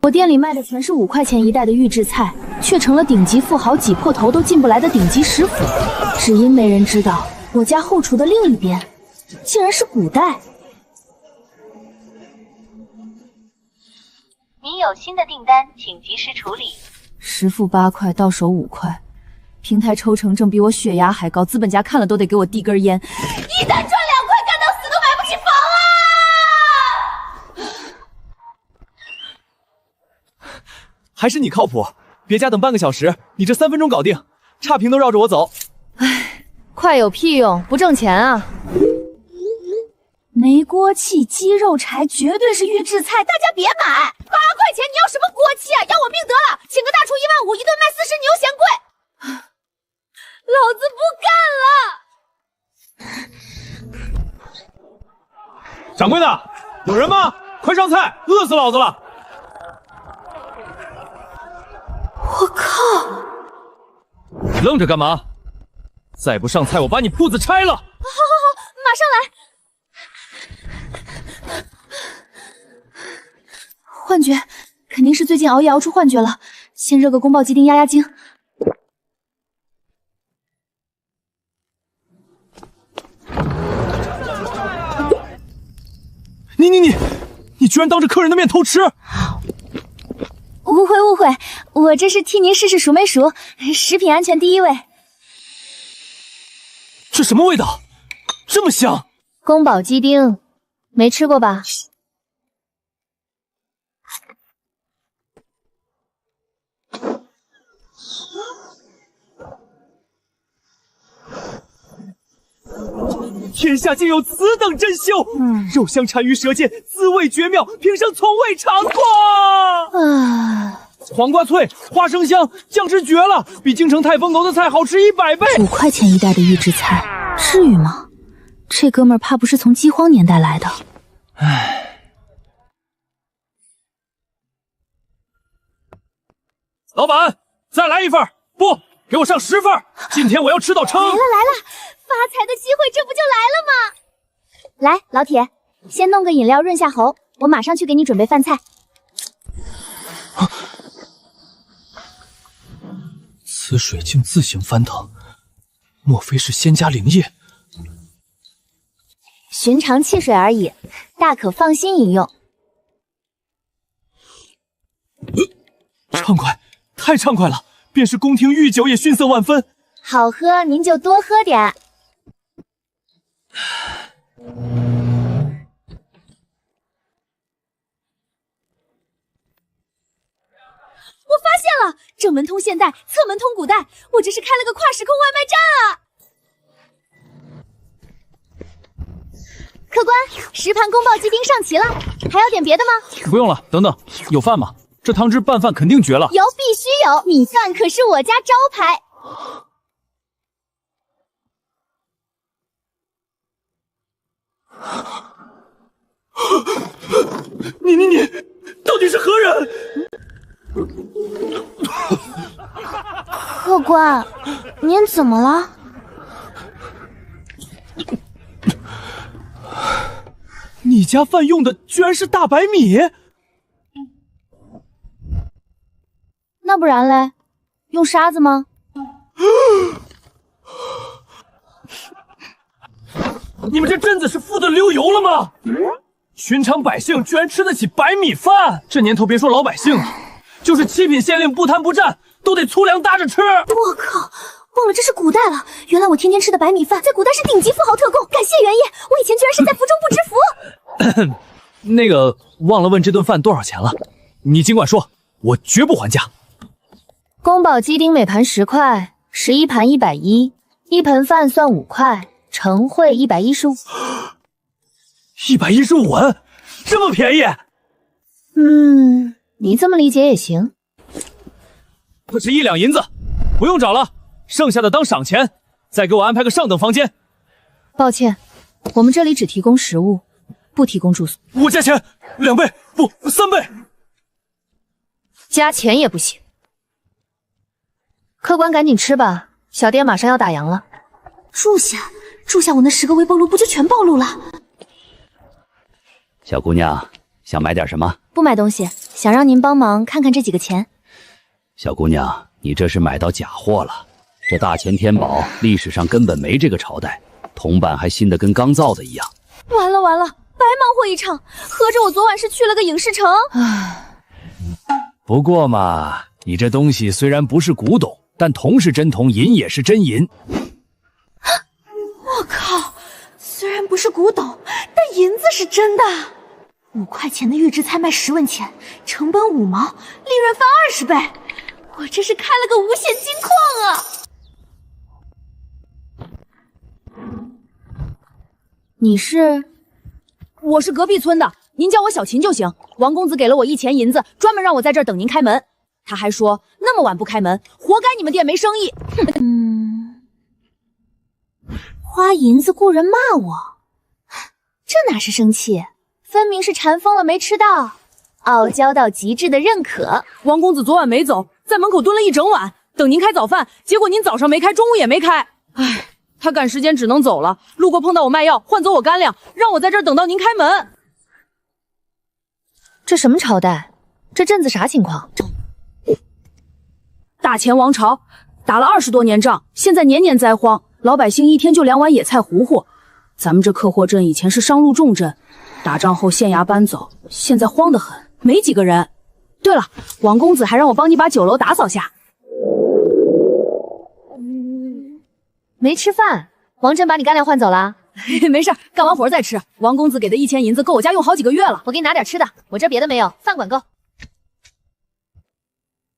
我店里卖的全是5块钱一袋的预制菜，却成了顶级富豪挤破头都进不来的顶级食府。只因没人知道，我家后厨的另一边，竟然是古代。您有新的订单，请及时处理。实付8块，到手5块，平台抽成正比我血压还高，资本家看了都得给我递根烟。一单赚2块，干到死都买不起房啊！还是你靠谱，别家等半个小时，你这3分钟搞定，差评都绕着我走。唉，快有屁用，不挣钱啊！没锅气鸡肉柴绝对是预制菜，大家别买！8块钱你要什么锅气啊？要我命得了！请个大厨15000，一顿卖40，你又嫌贵，老子不干了！掌柜的，有人吗？快上菜，饿死老子了！我靠！愣着干嘛？再不上菜，我把你铺子拆了！好，马上来。幻觉，肯定是最近熬夜熬出幻觉了。先热个宫爆鸡丁压压惊。你居然当着客人的面偷吃！误会，我这是替您试试熟没熟，食品安全第一位。这什么味道？这么香！宫保鸡丁，没吃过吧？天下竟有此等珍馐！肉香缠于舌尖，滋味绝妙，平生从未尝过。黄瓜脆，花生香，酱汁绝了，比京城太风楼的菜好吃100倍。5块钱一袋的预制菜，至于吗？这哥们儿怕不是从饥荒年代来的。唉，老板，再来1份，不，给我上10份。今天我要吃到撑。来了，发财的机会这不就来了吗？来，老铁，先弄个饮料润下喉，我马上去给你准备饭菜。此水竟自行翻腾，莫非是仙家灵液？寻常汽水而已，大可放心饮用。畅快，太畅快了！便是宫廷御酒也逊色万分。好喝，您就多喝点。我发现了，正门通现代，侧门通古代，我这是开了个跨时空外卖站啊！客官，10盘宫爆鸡丁上齐了，还要点别的吗？不用了，等等，有饭吗？这汤汁拌饭肯定绝了。有，必须有，米饭可是我家招牌。你到底是何人？客官，您怎么了？你家饭用的居然是大白米？那不然嘞？用沙子吗？你们这镇子是富得流油了吗？寻常百姓居然吃得起白米饭？这年头别说老百姓了，就是7品县令不贪不占，都得粗粮搭着吃。我靠，忘了这是古代了。原来我天天吃的白米饭，在古代是顶级富豪特供。感谢原业，我以前居然是在福中不知福。那个忘了问这顿饭多少钱了，你尽管说，我绝不还价。宫保鸡丁每盘10块，11盘110，一盆饭算5块，盛会115。115文，这么便宜？你这么理解也行。不值1两银子，不用找了，剩下的当赏钱，再给我安排个上等房间。抱歉，我们这里只提供食物，不提供住宿。我加钱2倍，不3倍。加钱也不行。客官赶紧吃吧，小店马上要打烊了。住下，我那10个微波炉不就全暴露了？小姑娘，想买点什么？不买东西，想让您帮忙看看这几个钱。小姑娘，你这是买到假货了。这大钱天宝历史上根本没这个朝代，铜板还新的跟刚造的一样。完了完了，白忙活一场，合着我昨晚是去了个影视城。不过嘛，你这东西虽然不是古董，但铜是真铜，银也是真银。我靠，虽然不是古董，但银子是真的。5块钱的预制菜卖10文钱，成本5毛，利润翻20倍，我这是开了个无限金矿啊！你是？我是隔壁村的，您叫我小秦就行。王公子给了我1钱银子，专门让我在这儿等您开门。他还说那么晚不开门，活该你们店没生意。花银子雇人骂我，这哪是生气，分明是馋疯了没吃到，傲娇到极致的认可。王公子昨晚没走，在门口蹲了一整晚，等您开早饭，结果您早上没开，中午也没开。唉，他赶时间只能走了，路过碰到我卖药，换走我干粮，让我在这儿等到您开门。这什么朝代？这镇子啥情况？大前王朝打了20多年仗，现在年年灾荒，老百姓一天就2碗野菜糊糊。咱们这客货镇以前是商路重镇，打仗后县衙搬走，现在荒得很，没几个人。对了，王公子还让我帮你把酒楼打扫下。没吃饭，王真把你干粮换走了？没事，干完活再吃。王公子给的1钱银子够我家用好几个月了。我给你拿点吃的，我这别的没有，饭管够。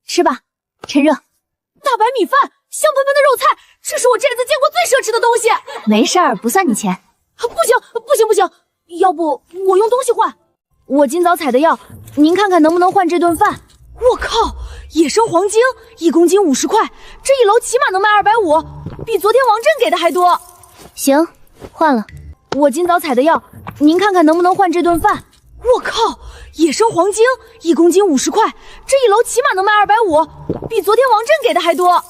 吃吧，趁热。大白米饭，香喷喷的肉菜，这是我这辈子见过最奢侈的东西。没事儿，不算你钱。不行不行不行，要不我用东西换。我今早采的药，您看看能不能换这顿饭。我靠，野生黄精，1公斤50块，这一楼起码能卖250，比昨天王震给的还多。行，换了。我今早采的药，您看看能不能换这顿饭。我靠，野生黄精，1公斤50块，这一楼起码能卖250，比昨天王震给的还多。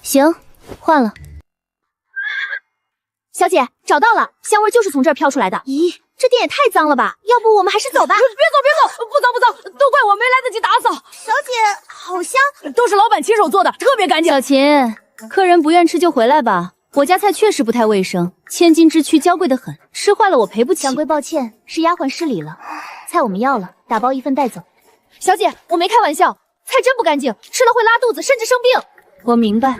行，换了。小姐，找到了，香味就是从这儿飘出来的。咦，这店也太脏了吧？要不我们还是走吧？别走，不脏不脏，都怪我没来得及打扫。小姐，好香，都是老板亲手做的，特别干净。小秦，客人不愿吃就回来吧。我家菜确实不太卫生，千金之躯娇贵得很，吃坏了我赔不起。掌柜抱歉，是丫鬟失礼了。菜我们要了，打包1份带走。小姐，我没开玩笑，菜真不干净，吃了会拉肚子，甚至生病。我明白，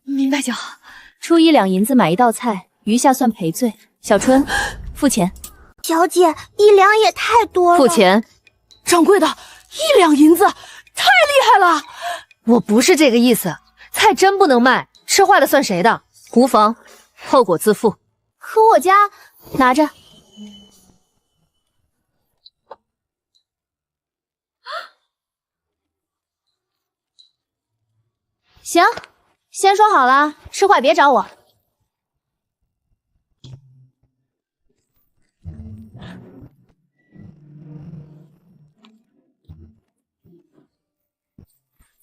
明白就好。出1两银子买1道菜，余下算赔罪。小春，付钱。小姐，1两也太多了。付钱。掌柜的，1两银子，太厉害了。我不是这个意思，菜真不能卖，吃坏了算谁的？无妨，后果自负。可我家拿着。行，先说好了，吃坏别找我。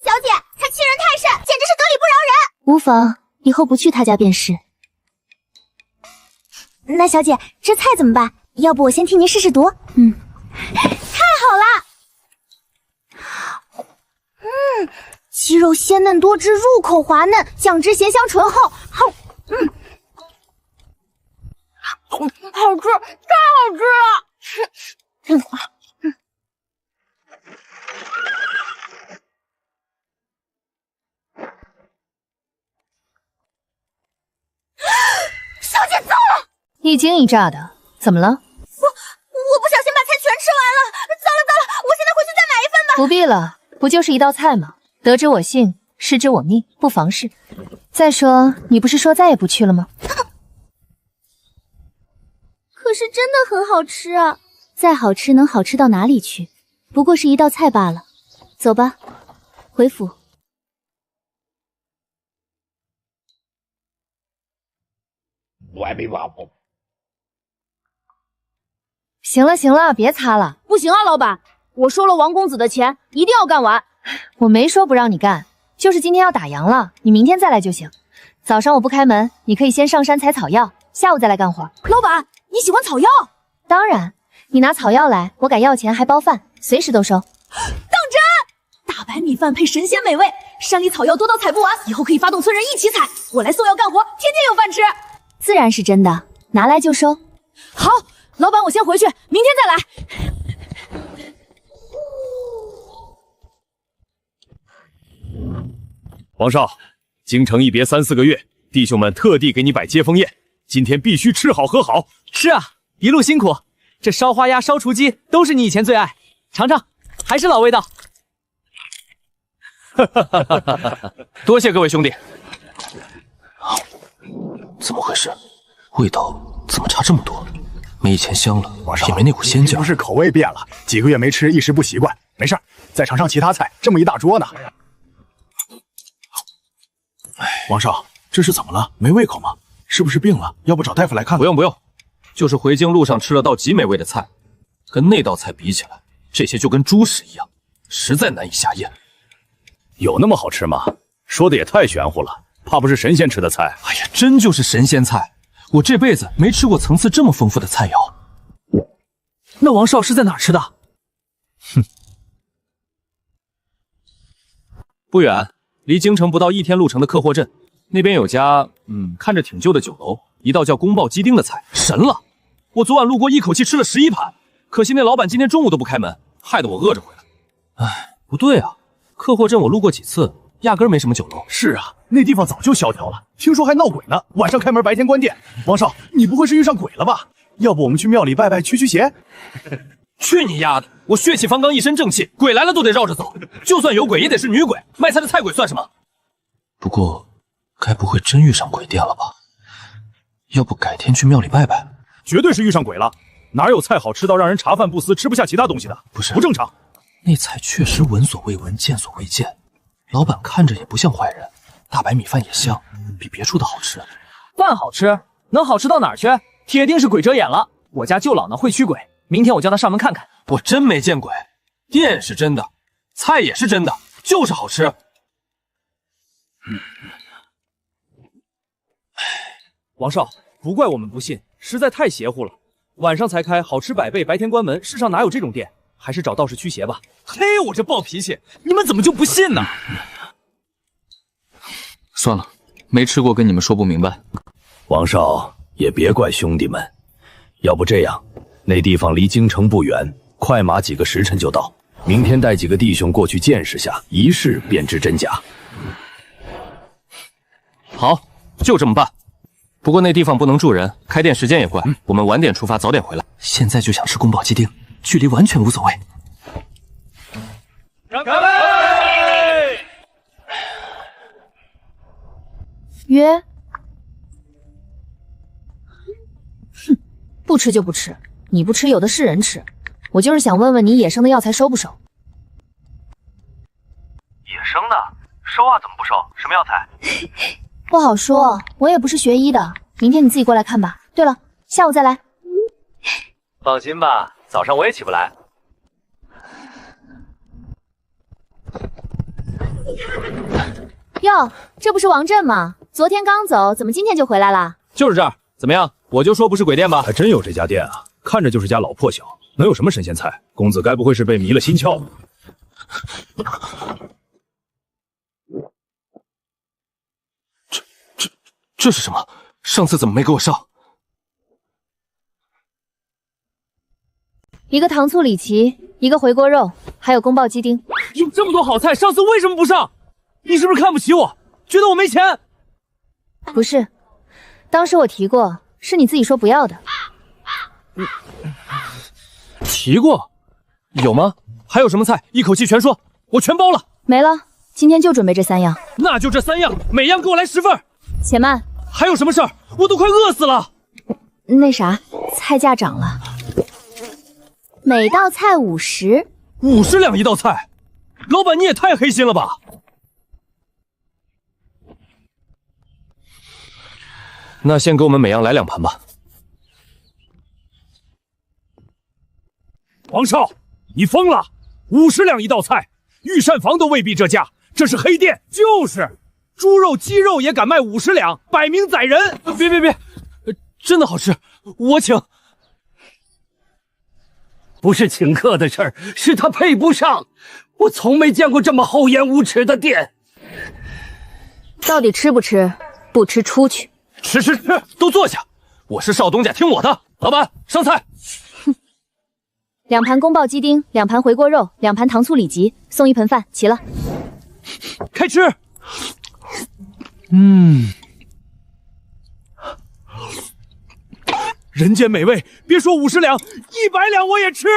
小姐，他欺人太甚，简直是得理不饶人。无妨，以后不去他家便是。那小姐，这菜怎么办？要不我先替您试试毒。太好了。鸡肉鲜嫩多汁，入口滑嫩，酱汁咸香醇厚，好吃，太好吃了。小姐糟了！一惊一乍的，怎么了？我不小心把菜全吃完了，糟了！我现在回去再买1份吧。不必了，不就是1道菜吗？得之我幸，失之我命，不妨事。再说，你不是说再也不去了吗？可是真的很好吃啊！再好吃能好吃到哪里去？不过是1道菜罢了。走吧，回府。行了行了，别擦了。不行啊，老板，我收了王公子的钱，一定要干完。我没说不让你干，就是今天要打烊了，你明天再来就行。早上我不开门，你可以先上山采草药，下午再来干活。老板，你喜欢草药？当然，你拿草药来，我改药钱还包饭，随时都收。大白米饭配神仙美味，山里草药多到采不完，以后可以发动村人一起采。我来送药干活，天天有饭吃。自然是真的，拿来就收。好，老板，我先回去，明天再来。王少，京城一别3、4个月，弟兄们特地给你摆接风宴，今天必须吃好喝好。是啊，一路辛苦，这烧花鸭、烧雏鸡都是你以前最爱，尝尝，还是老味道。多谢各位兄弟。怎么回事？味道怎么差这么多？没以前香了，也没那股鲜劲。不是口味变了，几个月没吃，一时不习惯。没事，再尝尝其他菜，这么一大桌呢。王少，这是怎么了？没胃口吗？是不是病了？要不找大夫来看看？不用，就是回京路上吃了道极美味的菜，跟那道菜比起来，这些就跟猪食一样，实在难以下咽。有那么好吃吗？说的也太玄乎了，怕不是神仙吃的菜？哎呀，真就是神仙菜！我这辈子没吃过层次这么丰富的菜肴。那王少是在哪儿吃的？哼，不远，离京城不到1天路程的客货镇，那边有家看着挺旧的酒楼，一道叫宫爆鸡丁的菜，神了！我昨晚路过，一口气吃了11盘，可惜那老板今天中午都不开门，害得我饿着回来。哎，不对啊，客货镇我路过几次，压根没什么酒楼。是啊，那地方早就萧条了，听说还闹鬼呢，晚上开门，白天关店。王少，你不会是遇上鬼了吧？要不我们去庙里拜拜驱邪？去你丫的！我血气方刚，一身正气，鬼来了都得绕着走。就算有鬼，也得是女鬼。卖菜的菜鬼算什么？不过，该不会真遇上鬼店了吧？要不改天去庙里拜拜？绝对是遇上鬼了，哪有菜好吃到让人茶饭不思，吃不下其他东西的？不是，不正常。那菜确实闻所未闻，见所未见。老板看着也不像坏人，大白米饭也香，比别处的好吃。饭好吃，能好吃到哪儿去？铁定是鬼遮眼了。我家舅姥呢会驱鬼，明天我叫他上门看看。我真没见鬼，店是真的，菜也是真的，就是好吃。王少，不怪我们不信，实在太邪乎了。晚上才开，好吃百倍，白天关门，世上哪有这种店？还是找道士驱邪吧。嘿，我这暴脾气，你们怎么就不信呢？算了，没吃过跟你们说不明白。王少也别怪兄弟们，要不这样，那地方离京城不远，快马几个时辰就到。明天带几个弟兄过去见识下，一试便知真假。好，就这么办。不过那地方不能住人，开店时间也怪，我们晚点出发，早点回来。现在就想吃宫保鸡丁，距离完全无所谓。干杯！约？哼，不吃就不吃，你不吃有的是人吃。我就是想问问你，野生的药材收不收？野生的收啊，怎么不收？什么药材？不好说，我也不是学医的。明天你自己过来看吧。对了，下午再来。放心吧，早上我也起不来。哟，这不是王震吗？昨天刚走，怎么今天就回来了？就是这儿，怎么样？我就说不是鬼店吧？还真有这家店啊，看着就是家老破小，能有什么神仙菜？公子该不会是被迷了心窍？这是什么？上次怎么没给我上？一个糖醋里脊，一个回锅肉，还有宫爆鸡丁。有这么多好菜，上次为什么不上？你是不是看不起我，觉得我没钱？不是，当时我提过，是你自己说不要的。提过？有吗？还有什么菜？一口气全说，我全包了。没了，今天就准备这3样。那就这3样，每样给我来10份。且慢，还有什么事儿？我都快饿死了。那啥，菜价涨了，每道菜50两一道菜，老板你也太黑心了吧！那先给我们每样来2盘吧。王少，你疯了！50两一道菜，御膳房都未必这价，这是黑店。就是，猪肉、鸡肉也敢卖50两，摆明宰人！别，真的好吃，我请。不是请客的事儿，是他配不上。我从没见过这么厚颜无耻的店。到底吃不吃？不吃出去。吃，都坐下。我是少东家，听我的。老板，上菜。哼，2盘宫爆鸡丁，2盘回锅肉，2盘糖醋里脊，送1盆饭，齐了。开吃。人间美味，别说50两，100两我也吃。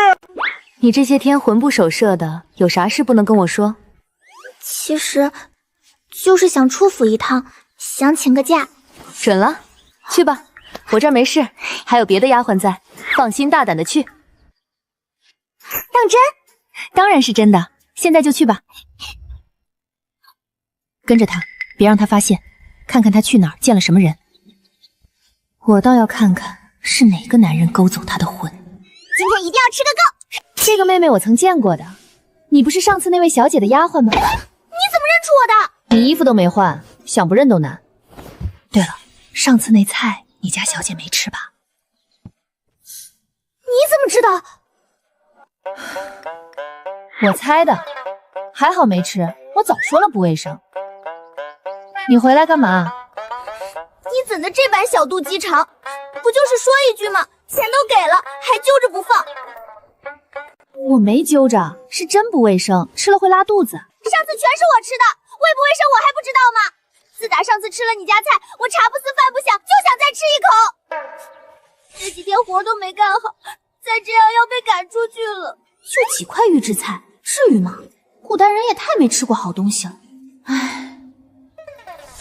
你这些天魂不守舍的，有啥事不能跟我说？其实，就是想出府一趟，想请个假。准了，去吧，我这儿没事，还有别的丫鬟在，放心大胆的去。当真？当然是真的，现在就去吧。跟着他，别让他发现，看看他去哪儿，见了什么人。我倒要看看是哪个男人勾走他的魂。今天一定要吃个够。这个妹妹我曾见过的，你不是上次那位小姐的丫鬟吗？你怎么认出我的？你衣服都没换，想不认都难。对了，上次那菜你家小姐没吃吧？你怎么知道？我猜的，还好没吃，我早说了不卫生。你回来干嘛？你怎的这般小肚鸡肠？不就是说一句吗？钱都给了，还揪着不放。我没揪着，是真不卫生，吃了会拉肚子。上次全是我吃的，卫不卫生我还不知道吗？自打上次吃了你家菜，我茶不思饭不想，就想再吃一口。这几天活都没干好，再这样要被赶出去了。就几块预制菜，至于吗？古代人也太没吃过好东西了。唉，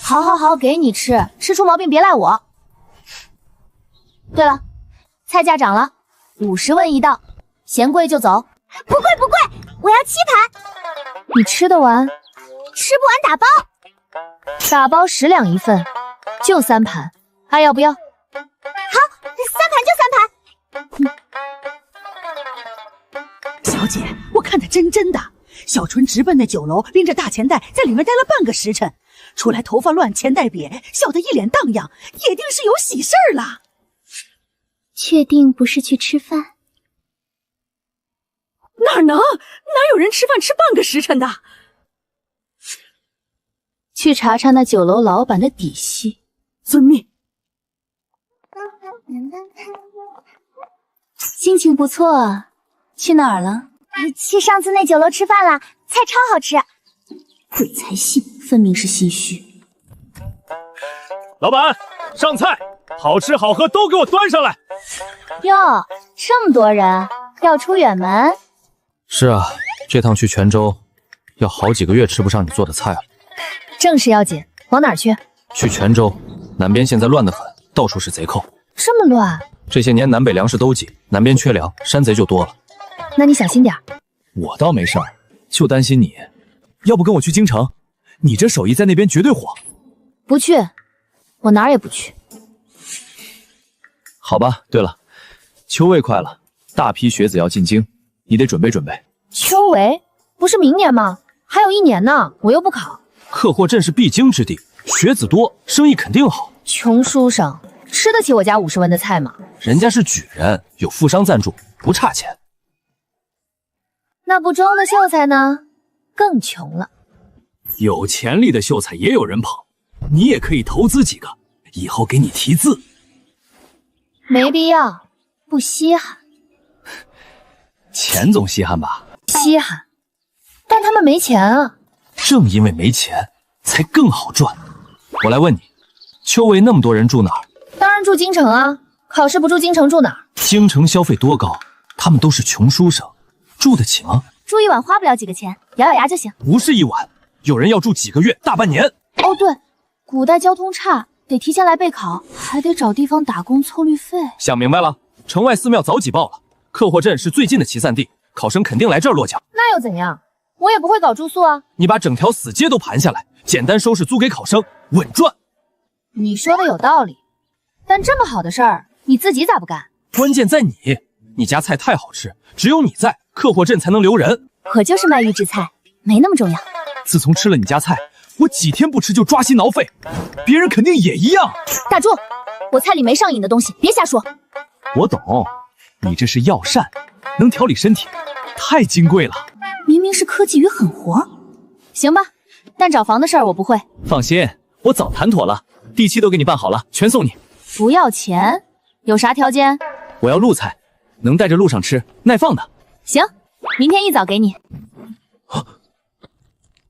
好，给你吃，吃出毛病别赖我。对了，菜价涨了，50文一道，嫌贵就走。不贵，我要7盘。你吃得完？吃不完打包。打包10两一份，就3盘，还要不要？好，3盘就3盘。小姐，我看得真的。小纯直奔那酒楼，拎着大钱袋，在里面待了半个时辰，出来头发乱，钱袋瘪，笑得一脸荡漾，也定是有喜事儿了。确定不是去吃饭？哪有人吃饭吃半个时辰的？去查查那酒楼老板的底细。遵命。心情不错啊，去哪儿了？去上次那酒楼吃饭了，菜超好吃。鬼才信，分明是心虚。老板，上菜，好吃好喝都给我端上来。哟，这么多人，要出远门？是啊，这趟去泉州，要好几个月吃不上你做的菜了。正事要紧，往哪儿去？去泉州，南边现在乱得很，到处是贼寇。这么乱？这些年南北粮食都紧，南边缺粮，山贼就多了。那你小心点。我倒没事儿，就担心你。要不跟我去京城？你这手艺在那边绝对火。不去，我哪儿也不去。好吧，对了，秋闱快了，大批学子要进京，你得准备准备。秋闱不是明年吗？还有1年呢，我又不考。客货镇是必经之地，学子多，生意肯定好。穷书生吃得起我家50文的菜吗？人家是举人，有富商赞助，不差钱。那不中的秀才呢？更穷了。有潜力的秀才也有人捧，你也可以投资几个，以后给你题字。没必要，不稀罕。钱总稀罕吧？稀罕，但他们没钱啊。正因为没钱，才更好赚。我来问你，秋闱那么多人住哪儿？当然住京城啊。考试不住京城住哪儿？京城消费多高？他们都是穷书生，住得起吗？住一晚花不了几个钱，咬咬牙就行。不是一晚，有人要住几个月、大半年。哦对，古代交通差，得提前来备考，还得找地方打工凑旅费。想明白了，城外寺庙早挤爆了，客货镇是最近的集散地，考生肯定来这儿落脚。那又怎样？我也不会搞住宿啊。你把整条死街都盘下来，简单收拾租给考生，稳赚。你说的有道理，但这么好的事儿，你自己咋不干？关键在你，你家菜太好吃，只有你在，客货镇才能留人。我就是卖预制菜，没那么重要。自从吃了你家菜，我几天不吃就抓心挠肺，别人肯定也一样。大柱，我菜里没上瘾的东西，别瞎说。我懂，你这是药膳，能调理身体，太金贵了。明明是科技与狠活。行吧，但找房的事儿我不会。放心，我早谈妥了，地契都给你办好了，全送你。不要钱，有啥条件？我要路菜，能带着路上吃，耐放的。行，明天一早给你。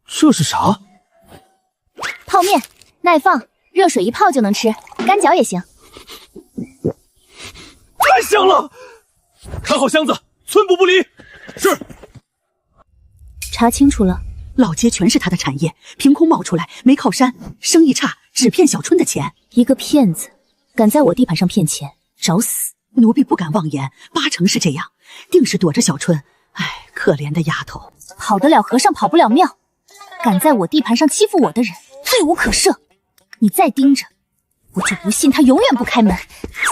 这是啥？泡面，耐放，热水一泡就能吃，干嚼也行。太香了！看好箱子，寸步不离。是。查清楚了，老街全是他的产业，凭空冒出来，没靠山，生意差，只骗小春的钱。一个骗子，敢在我地盘上骗钱，找死！奴婢不敢妄言，8成是这样，定是躲着小春。哎，可怜的丫头，跑得了和尚跑不了庙，敢在我地盘上欺负我的人，罪无可赦。你再盯着，我就不信他永远不开门。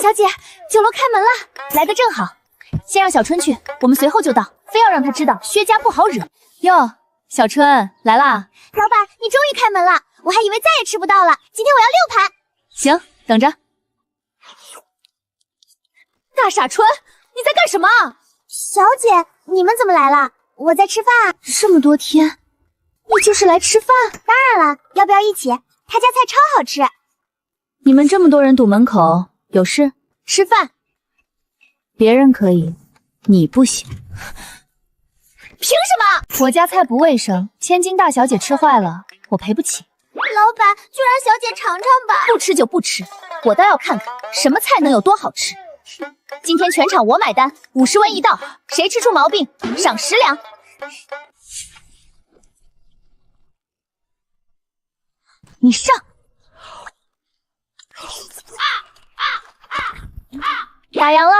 小姐，酒楼开门了，来得正好，先让小春去，我们随后就到，非要让他知道薛家不好惹。哟，小春来啦！老板，你终于开门了，我还以为再也吃不到了。今天我要6盘。行，等着。大傻春，你在干什么？小姐，你们怎么来了？我在吃饭。这么多天，你就是来吃饭？当然了，要不要一起？他家菜超好吃。你们这么多人堵门口，有事？吃饭。别人可以，你不行。凭什么？我家菜不卫生，千金大小姐吃坏了，我赔不起。老板，就让小姐尝尝吧。不吃就不吃，我倒要看看什么菜能有多好吃。今天全场我买单，50文一道，谁吃出毛病，赏10两。你上。打烊了，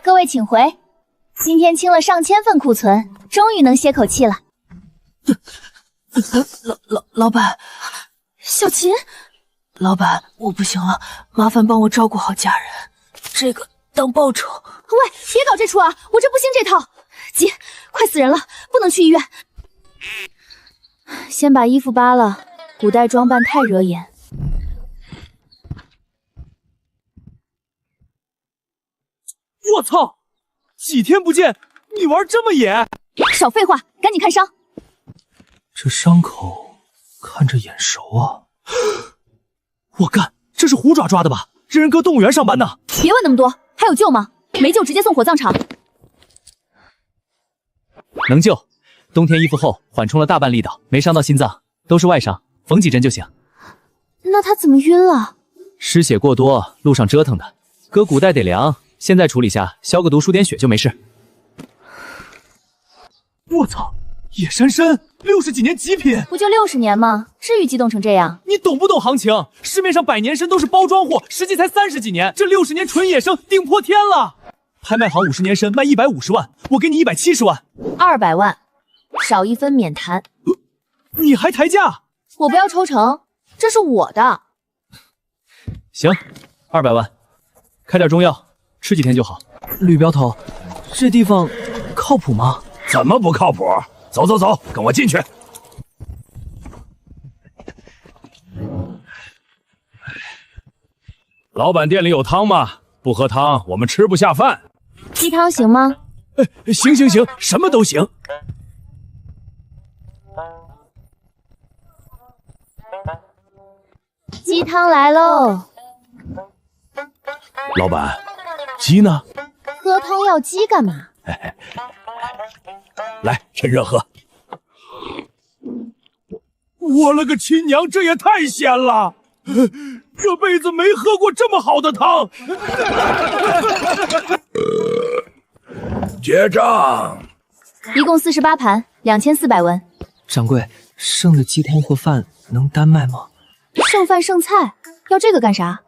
各位请回。今天清了上千份库存，终于能歇口气了。老板，小琴，老板，我不行了，麻烦帮我照顾好家人，这个当报酬。喂，别搞这出啊，我这不兴这套。急，快死人了，不能去医院。先把衣服扒了，古代装扮太惹眼。我操！几天不见，你玩这么野？少废话，赶紧看伤。这伤口看着眼熟啊！我干，这是虎爪抓的吧？这人搁动物园上班呢。别问那么多，还有救吗？没救直接送火葬场。能救，冬天衣服厚，缓冲了大半力道，没伤到心脏，都是外伤，缝几针就行。那他怎么晕了？失血过多，路上折腾的，搁古代得凉。现在处理下，消个毒，输点血就没事。我操，野珊珊60几年极品，不就60年吗？至于激动成这样？你懂不懂行情？市面上100年参都是包装货，实际才30几年，这60年纯野生顶破天了。拍卖行50年参卖150万，我给你170万，200万，少1分免谈。你还抬价？我不要抽成，这是我的。行，200万，开点中药。吃几天就好。吕镖头，这地方靠谱吗？怎么不靠谱？走走走，跟我进去。老板店里有汤吗？不喝汤，我们吃不下饭。鸡汤行吗？行行行，什么都行。鸡汤来喽。老板，鸡呢？喝汤要鸡干嘛？来，趁热喝。我了个亲娘，这也太鲜了！这辈子没喝过这么好的汤。结账。一共48盘，2400文。掌柜，剩的鸡汤或饭能单卖吗？剩饭剩菜，要这个干啥？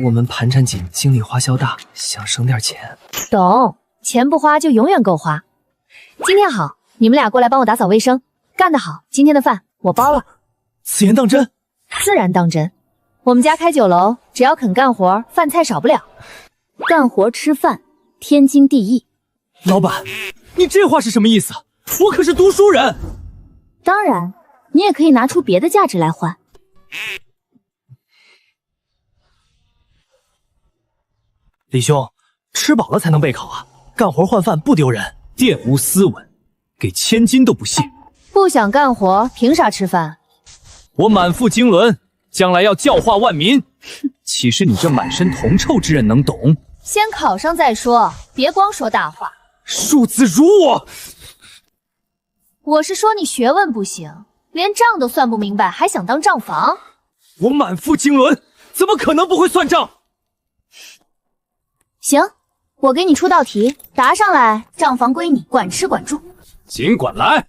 我们盘缠紧，精力花销大，想省点钱。懂，钱不花就永远够花。今天好，你们俩过来帮我打扫卫生，干得好，今天的饭我包了。此言当真？自然当真。我们家开酒楼，只要肯干活，饭菜少不了。干活吃饭，天经地义。老板，你这话是什么意思？我可是读书人。当然，你也可以拿出别的价值来换。李兄，吃饱了才能备考啊，干活换饭不丢人。玷污斯文，给千金都不屑。不想干活，凭啥吃饭？我满腹经纶，将来要教化万民。岂是你这满身铜臭之人能懂？先考上再说，别光说大话。庶子如我，我是说你学问不行，连账都算不明白，还想当账房？我满腹经纶，怎么可能不会算账？行，我给你出道题，答上来，账房归你，管吃管住。尽管来。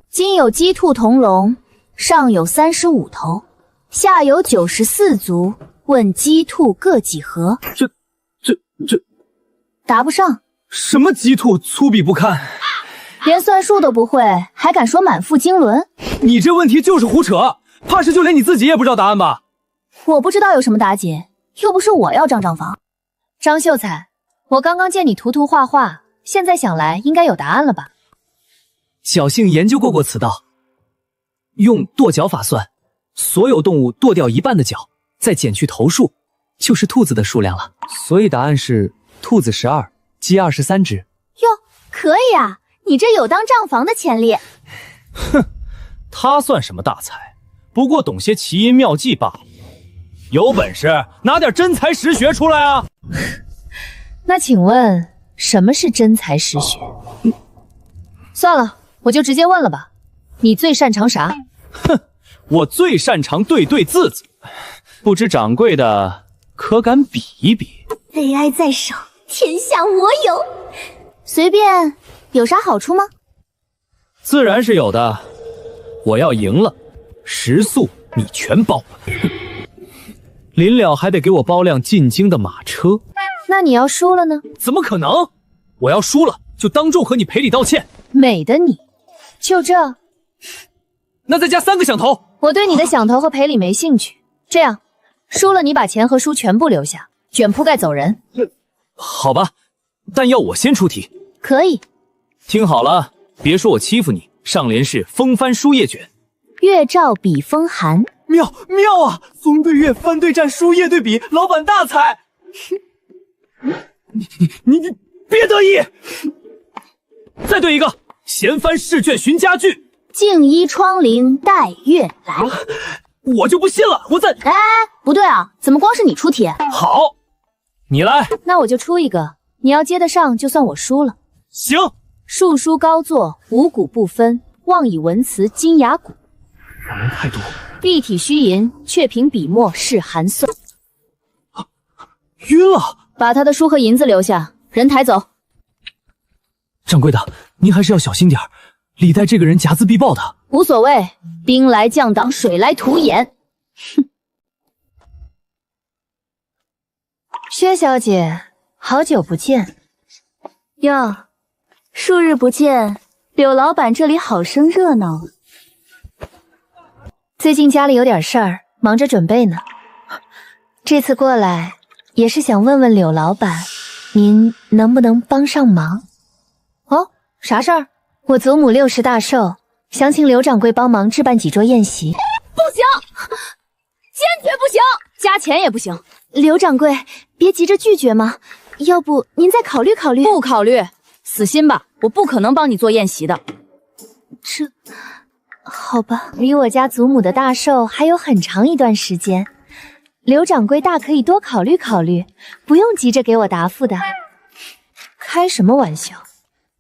今有鸡兔同笼，上有35头，下有94足，问鸡兔各几何？这答不上。什么鸡兔粗鄙不堪，连算术都不会，还敢说满腹经纶？你这问题就是胡扯，怕是就连你自己也不知道答案吧？我不知道有什么答解，又不是我要账房。张秀才，我刚刚见你涂涂画画，现在想来应该有答案了吧？侥幸研究过此道，用跺脚法算，所有动物跺掉一半的脚，再减去头数，就是兔子的数量了。所以答案是兔子12，鸡23只。哟，可以啊，你这有当账房的潜力。哼，他算什么大才？不过懂些奇淫妙计罢了。有本事拿点真才实学出来啊！那请问什么是真才实学？算了，我就直接问了吧。你最擅长啥？哼，我最擅长对字子，不知掌柜的可敢比一比？为爱在手，天下我有。随便，有啥好处吗？自然是有的。我要赢了，食宿你全包。临了还得给我包辆进京的马车。那你要输了呢？怎么可能？我要输了就当众和你赔礼道歉。美的你，就这？那再加3个响头。我对你的响头和赔礼没兴趣。这样，输了你把钱和书全部留下，卷铺盖走人。好吧，但要我先出题。可以。听好了，别说我欺负你。上联是风帆书页卷，月照笔锋寒。妙啊！风对月，帆对战，书页对笔，老板大才！你别得意！再对一个，闲翻试卷寻佳句，静依窗棂待月来。我就不信了，我再……哎，不对啊，怎么光是你出题？好，你来。那我就出一个，你要接得上，就算我输了。行。树书高坐，五谷不分，望以文辞金牙骨。人太多。蔽体虚吟，却凭笔墨是寒酸。晕了。把他的书和银子留下，人抬走。掌柜的，您还是要小心点，李代这个人睚眦必报的。无所谓，兵来将挡，水来土掩。哼。薛小姐，好久不见。哟，数日不见，柳老板这里好生热闹。最近家里有点事儿，忙着准备呢。这次过来也是想问问柳老板，您能不能帮上忙？哦，啥事儿？我祖母60大寿，想请柳掌柜帮忙置办几桌宴席。不行，坚决不行，加钱也不行。柳掌柜，别急着拒绝嘛，要不您再考虑考虑。不考虑，死心吧，我不可能帮你做宴席的。这，好吧，离我家祖母的大寿还有很长一段时间，柳掌柜大可以多考虑考虑，不用急着给我答复的。开什么玩笑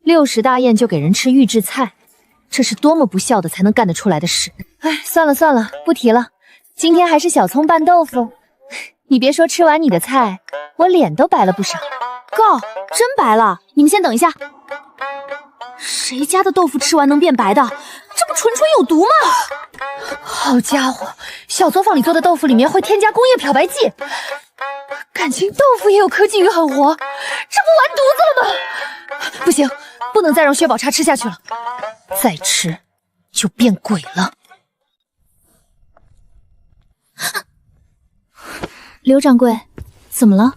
，60大宴就给人吃预制菜，这是多么不孝的才能干得出来的事。哎，算了算了，不提了。今天还是小葱拌豆腐，你别说吃完你的菜，我脸都白了不少。告，真白了！你们先等一下。谁家的豆腐吃完能变白的？这不纯纯有毒吗？好家伙，小作坊里做的豆腐里面会添加工业漂白剂，感情豆腐也有科技与狠活，这不完犊子了吗？不行，不能再让薛宝钗吃下去了，再吃就变鬼了。刘掌柜，怎么了？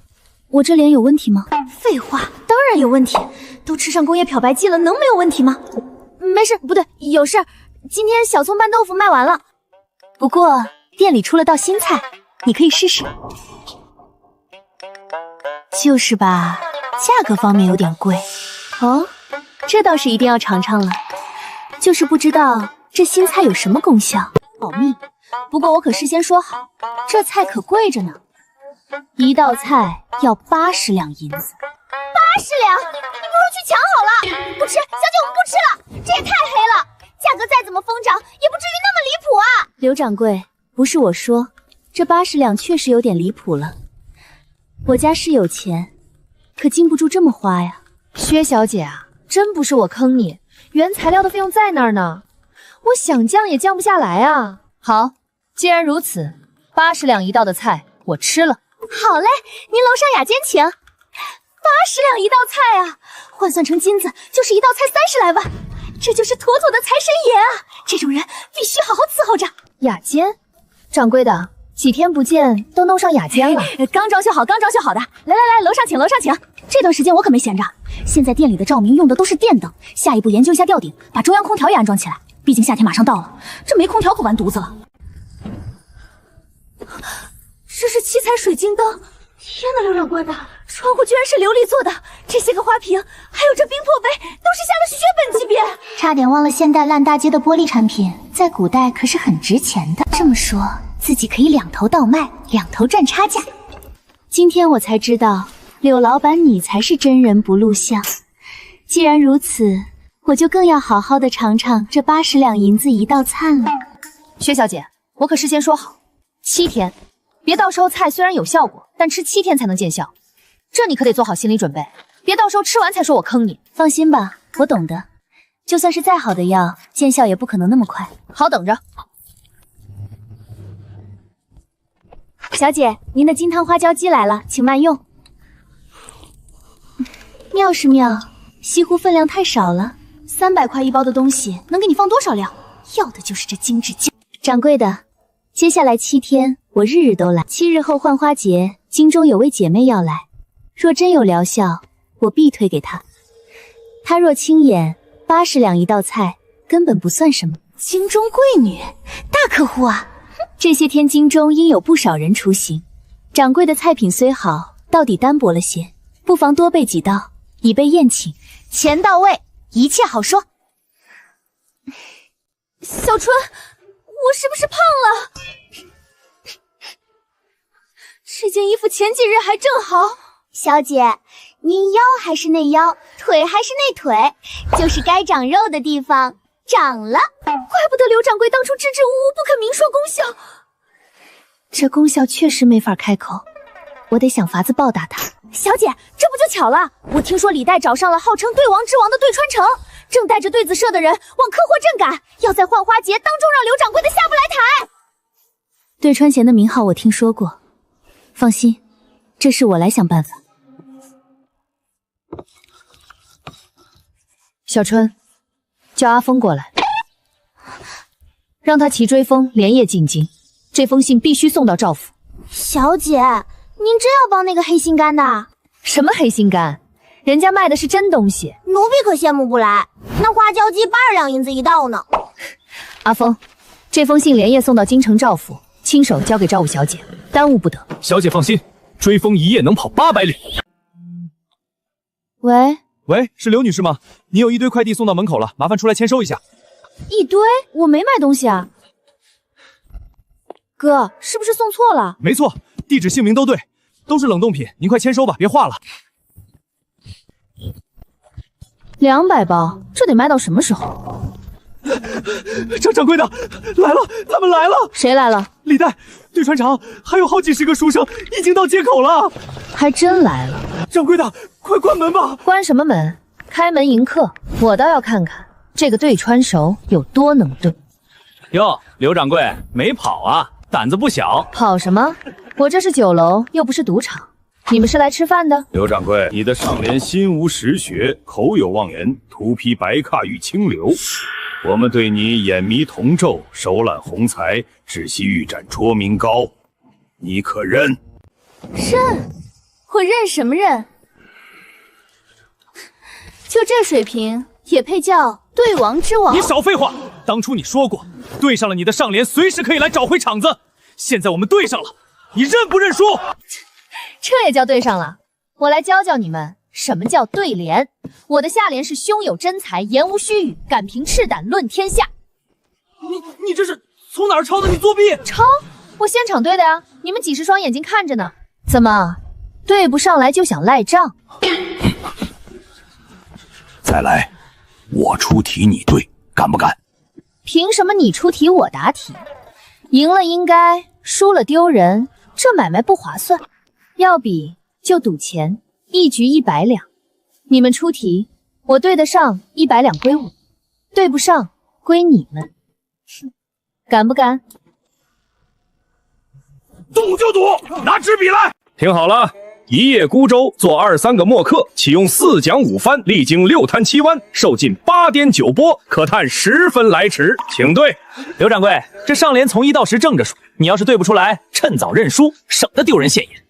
我这脸有问题吗？废话，当然有问题，都吃上工业漂白剂了，能没有问题吗？没事，不对，有事。今天小葱拌豆腐卖完了，不过店里出了道新菜，你可以试试。就是吧，价格方面有点贵，哦，这倒是一定要尝尝了，就是不知道这新菜有什么功效，保密。不过我可事先说好，这菜可贵着呢，一道菜要80两银子。80两，你不如去抢好了。不吃，小姐，我们不吃了，这也太黑了，价格再怎么疯涨，也不至于那么离谱啊！刘掌柜，不是我说，这80两确实有点离谱了。我家是有钱，可禁不住这么花呀。薛小姐啊，真不是我坑你，原材料的费用在那儿呢，我想降也降不下来啊。好，既然如此，80两一道的菜我吃了。好嘞，您楼上雅间请。80两一道菜啊，换算成金子就是一道菜30来万，这就是妥妥的财神爷啊！这种人必须好好伺候着。雅间，掌柜的，几天不见都弄上雅间了。刚装修好，刚装修好的。来，楼上请，楼上请。这段时间我可没闲着，现在店里的照明用的都是电灯，下一步研究一下吊顶，把中央空调也安装起来。毕竟夏天马上到了，这没空调可完犊子了。这是七彩水晶灯，天哪，刘掌柜的，窗户居然是琉璃做的，这些个花瓶，还有这冰魄杯，都是下了血本级别。差点忘了，现代烂大街的玻璃产品，在古代可是很值钱的。这么说，自己可以2头倒卖，2头赚差价。今天我才知道，柳老板你才是真人不露相。既然如此，我就更要好好的尝尝这80两银子一道菜了。薛小姐，我可事先说好，7天，别到时候菜虽然有效果，但吃7天才能见效，这你可得做好心理准备，别到时候吃完才说我坑你。放心吧，我懂的。就算是再好的药，见效也不可能那么快。好，等着。小姐，您的金汤花椒鸡来了，请慢用。妙是妙，西湖分量太少了，300块一包的东西能给你放多少料？要的就是这精致劲。掌柜的，接下来7天我日日都来。7日后浣花节，京中有位姐妹要来，若真有疗效，我必推给她。她若轻眼，80两一道菜根本不算什么。京中贵女，大客户啊！这些天京中应有不少人出行，掌柜的菜品虽好，到底单薄了些，不妨多备几道，以备宴请。钱到位，一切好说。小春，我是不是胖了？这件衣服前几日还正好。小姐，您腰还是那腰，腿还是那腿，就是该长肉的地方长了。怪不得刘掌柜当初支支吾吾不肯明说功效。这功效确实没法开口，我得想法子报答他。小姐，这不就巧了？我听说李代找上了号称对王之王的对川城，正带着对子社的人往科货镇赶，要在浣花节当众让刘掌柜的下不来台。对川贤的名号我听说过，放心，这事我来想办法。小春，叫阿峰过来，让他骑追风连夜进京，这封信必须送到赵府。小姐，您真要帮那个黑心肝的？什么黑心肝？人家卖的是真东西，奴婢可羡慕不来。那花椒鸡80两银子一道呢。阿峰，这封信连夜送到京城赵府，亲手交给赵五小姐，耽误不得。小姐放心，追风一夜能跑800里。喂，是刘女士吗？你有一堆快递送到门口了，麻烦出来签收一下。一堆？我没买东西啊。哥，是不是送错了？没错，地址姓名都对，都是冷冻品，您快签收吧，别画了。200包，这得卖到什么时候？张掌柜的来了，他们来了。谁来了？李代、对川长，还有好几十个书生已经到街口了。还真来了。掌柜的，快关门吧！关什么门？开门迎客。我倒要看看这个对川手有多能对。哟，刘掌柜没跑啊，胆子不小。跑什么？我这是酒楼，又不是赌场。你们是来吃饭的？刘掌柜，你的上联心无实学，口有妄言，图批白卡与清流。我们对你眼迷铜咒，手揽宏才，只系玉盏戳明高，你可认？认？我认什么认？就这水平，也配叫对王之王？你少废话！当初你说过，对上了你的上联，随时可以来找回场子。现在我们对上了，你认不认输？这也叫对上了？我来教教你们什么叫对联？我的下联是胸有真才，言无虚语，敢凭赤胆论天下。你这是从哪儿抄的？你作弊？抄？我现场对的呀，你们几十双眼睛看着呢。怎么对不上来就想赖账？再来，我出题你对，敢不敢？凭什么你出题我答题？赢了应该，输了丢人，这买卖不划算。要比就赌钱，一局100两。你们出题，我对得上100两归我，对不上归你们。敢不敢？赌就赌，拿纸笔来。听好了，一叶孤舟做2-3个墨客，启用4桨5帆，历经6滩7湾，受尽8颠9波，可叹10分来迟，请对。刘掌柜，这上联从1到10正着数，你要是对不出来，趁早认输，省得丢人现眼。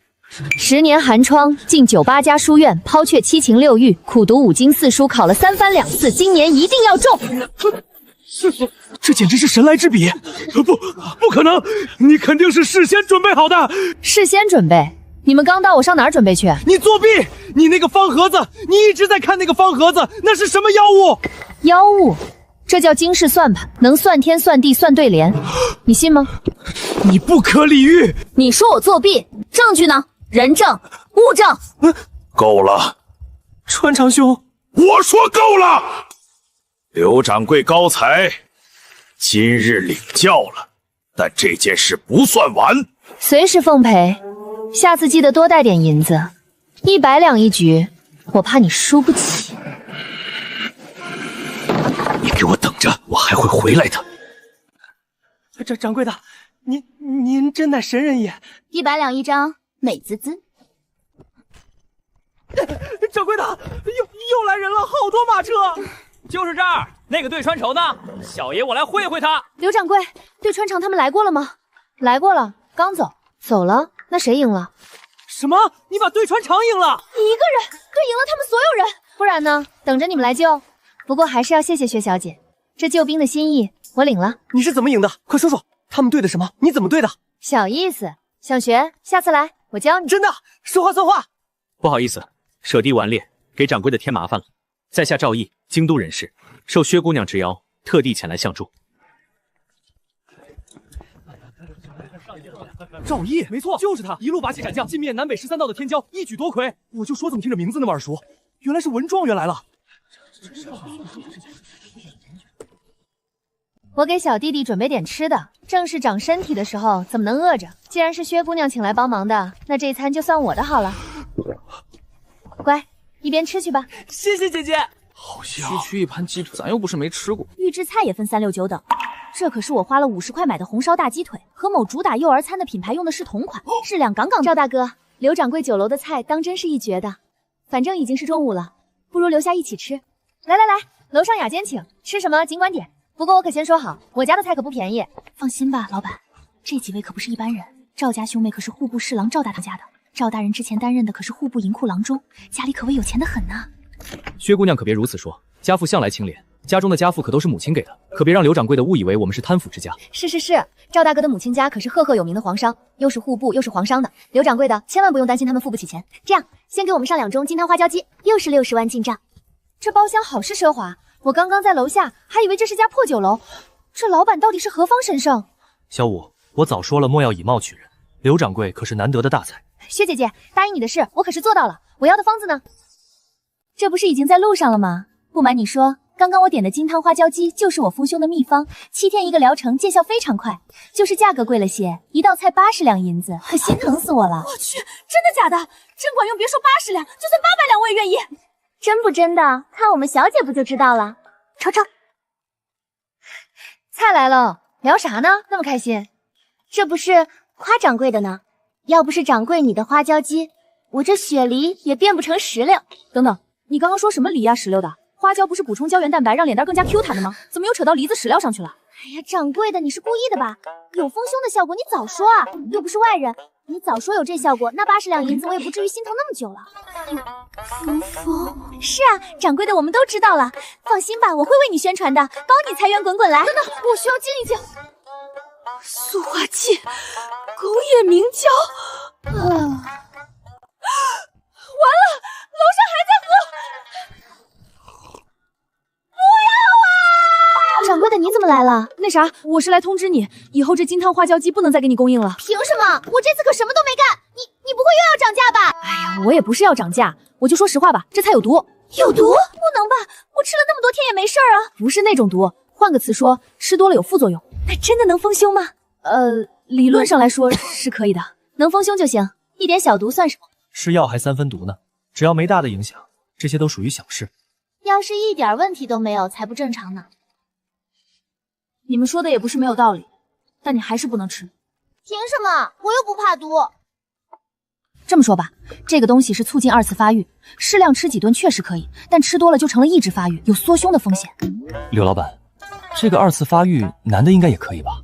10年寒窗，进98家书院，抛却7情6欲，苦读5经4书，考了3番2次，今年一定要中。这简直是神来之笔！不可能，你肯定是事先准备好的。事先准备？你们刚到，我上哪儿准备去？你作弊！你那个方盒子，你一直在看那个方盒子，那是什么妖物？妖物？这叫惊世算盘，能算天算地算对联，你信吗？你不可理喻！你说我作弊，证据呢？人证、物证。够了，川长兄，我说够了。刘掌柜高才，今日领教了，但这件事不算完，随时奉陪。下次记得多带点银子，100两一局，我怕你输不起。你给我等着，我还会回来的。掌柜的，您真乃神人也。100两一张，美滋滋。掌柜的，又来人了，好多马车。就是这儿，那个对穿绸呢？小爷我来会会他。刘掌柜，对穿肠他们来过了吗？来过了，刚走。走了？那谁赢了？什么？你把对穿肠赢了？你一个人对赢了他们所有人？不然呢？等着你们来救。不过还是要谢谢薛小姐，这救兵的心意我领了。你是怎么赢的？快说说，他们对的什么？你怎么对的？小意思，想学，下次来我教你。真的，说话算话。不好意思，舍弟顽劣，给掌柜的添麻烦了。在下赵毅，京都人士，受薛姑娘之邀，特地前来相助。赵毅，没错，就是他，一路拔起斩将，尽灭南北13道的天骄，一举夺魁。我就说怎么听着名字那么耳熟，原来是文状元来了。我给小弟弟准备点吃的，正是长身体的时候，怎么能饿着？既然是薛姑娘请来帮忙的，那这餐就算我的好了。乖，一边吃去吧。谢谢姐姐。好香！区区一盘鸡腿，咱又不是没吃过。预制菜也分3、6、9等。这可是我花了50块买的红烧大鸡腿，和某主打幼儿餐的品牌用的是同款，质量杠杠。赵大哥，刘掌柜酒楼的菜当真是一绝的。反正已经是中午了，不如留下一起吃。来，楼上雅间请，吃什么尽管点。不过我可先说好，我家的菜可不便宜。放心吧，老板，这几位可不是一般人。赵家兄妹可是户部侍郎赵大家的，赵大人之前担任的可是户部银库郎中，家里可谓有钱的很呢。薛姑娘可别如此说，家父向来清廉，家中的家父可都是母亲给的，可别让刘掌柜的误以为我们是贪腐之家。是，赵大哥的母亲家可是赫赫有名的皇商，又是户部又是皇商的。刘掌柜的千万不用担心他们付不起钱。这样，先给我们上2盅金汤花椒鸡，又是60万进账。这包厢好是奢华，我刚刚在楼下还以为这是家破酒楼，这老板到底是何方神圣？小五，我早说了莫要以貌取人，刘掌柜可是难得的大才。薛姐姐，答应你的事我可是做到了，我要的方子呢？这不是已经在路上了吗？不瞒你说，刚刚我点的金汤花椒鸡就是我丰胸的秘方，7天1个疗程，见效非常快。就是价格贵了些，一道菜80两银子，可心疼死我了。我去，真的假的？真管用，别说80两，就算800两我也愿意。真不真的？看我们小姐不就知道了。瞅瞅，菜来了，聊啥呢？那么开心？这不是夸掌柜的呢？要不是掌柜你的花椒鸡，我这雪梨也变不成石榴。等等，你刚刚说什么梨呀石榴的？花椒不是补充胶原蛋白，让脸蛋更加 Q 弹的吗？怎么又扯到梨子石榴上去了？哎呀，掌柜的，你是故意的吧？有丰胸的效果，你早说啊！又不是外人，你早说有这效果，那80两银子我也不至于心疼那么久了。丰是啊，掌柜的，我们都知道了。放心吧，我会为你宣传的，包你财源滚滚来。等等，我需要静一静。塑化剂，狗眼明胶。完了，楼上还在的，你怎么来了？那啥，我是来通知你，以后这金汤花椒鸡不能再给你供应了。凭什么？我这次可什么都没干，你不会又要涨价吧？哎呀，我也不是要涨价，我就说实话吧，这菜有毒。有毒？不能吧？我吃了那么多天也没事儿啊。不是那种毒，换个词说，吃多了有副作用。那真的能丰胸吗？理论上来说是可以的，能丰胸就行，一点小毒算什么？吃药还3分毒呢，只要没大的影响，这些都属于小事。要是一点问题都没有，才不正常呢。你们说的也不是没有道理，但你还是不能吃。凭什么？我又不怕毒。这么说吧，这个东西是促进2次发育，适量吃几顿确实可以，但吃多了就成了抑制发育，有缩胸的风险。刘老板，这个2次发育男的应该也可以吧？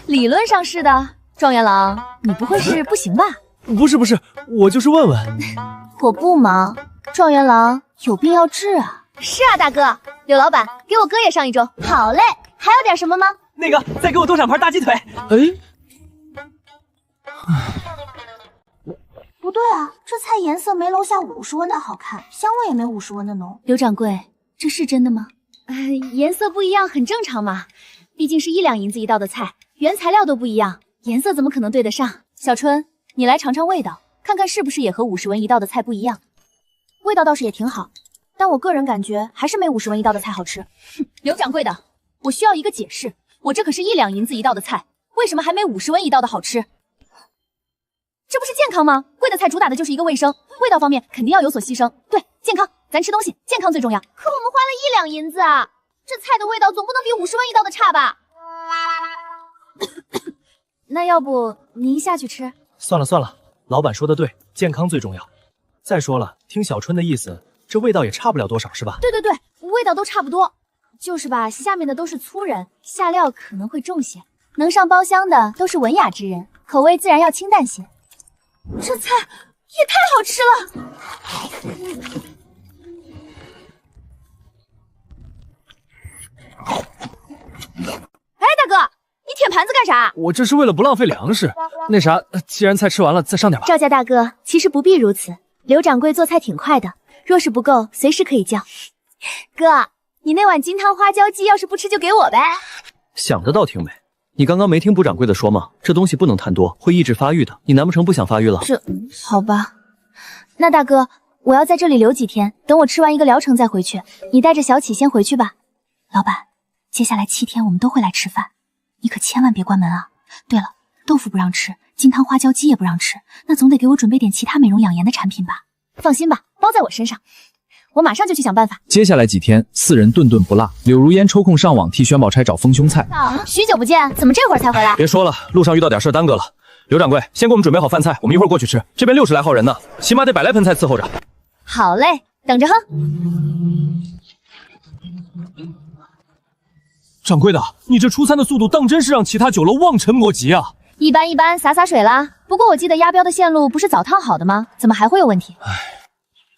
理论上是的。状元郎，你不会是不行吧？不是，我就是问问。我不忙，状元郎有病要治啊。是啊，大哥。刘老板，给我哥也上一周。好嘞，还有点什么吗？那个，再给我多2盘大鸡腿。不对啊，这菜颜色没楼下50温的好看，香味也没50温的浓。刘掌柜，这是真的吗？颜色不一样很正常嘛，毕竟是1两银子一道的菜，原材料都不一样，颜色怎么可能对得上？小春，你来尝尝味道，看看是不是也和50文一道的菜不一样。味道倒是也挺好，但我个人感觉还是没50文一道的菜好吃。刘掌柜的，我需要一个解释，我这可是1两银子一道的菜，为什么还没50文一道的好吃？这不是健康吗？贵的菜主打的就是一个卫生，味道方面肯定要有所牺牲。对，健康，咱吃东西健康最重要。可我们花了1两银子啊，这菜的味道总不能比50文一道的差吧？那要不您下去吃？算了，老板说的对，健康最重要。再说了，听小春的意思，这味道也差不了多少，是吧？对，味道都差不多，就是吧，下面的都是粗人，下料可能会重些，能上包厢的都是文雅之人，口味自然要清淡些。这菜也太好吃了！哎，大哥，你舔盘子干啥？我这是为了不浪费粮食。那啥，既然菜吃完了，再上点吧。赵家大哥，其实不必如此，刘掌柜做菜挺快的，若是不够，随时可以叫。哥，你那碗金汤花椒鸡要是不吃就给我呗。想的倒挺美。你刚刚没听卜掌柜的说吗？这东西不能贪多，会抑制发育的。你难不成不想发育了？这好吧。那大哥，我要在这里留几天，等我吃完一个疗程再回去。你带着小启先回去吧。老板，接下来7天我们都会来吃饭，你可千万别关门啊。对了，豆腐不让吃，金汤花椒鸡也不让吃，那总得给我准备点其他美容养颜的产品吧。放心吧，包在我身上。我马上就去想办法。接下来几天，4人顿顿不落。柳如烟抽空上网替薛宝钗找丰胸菜。许久不见，怎么这会儿才回来？别说了，路上遇到点事耽搁了。刘掌柜，先给我们准备好饭菜，我们一会儿过去吃。这边60来号人呢，起码得100来盆菜伺候着。好嘞，等着哼。掌柜的，你这出餐的速度当真是让其他酒楼望尘莫及啊！一般，洒水啦。不过我记得押镖的线路不是早烫好的吗？怎么还会有问题？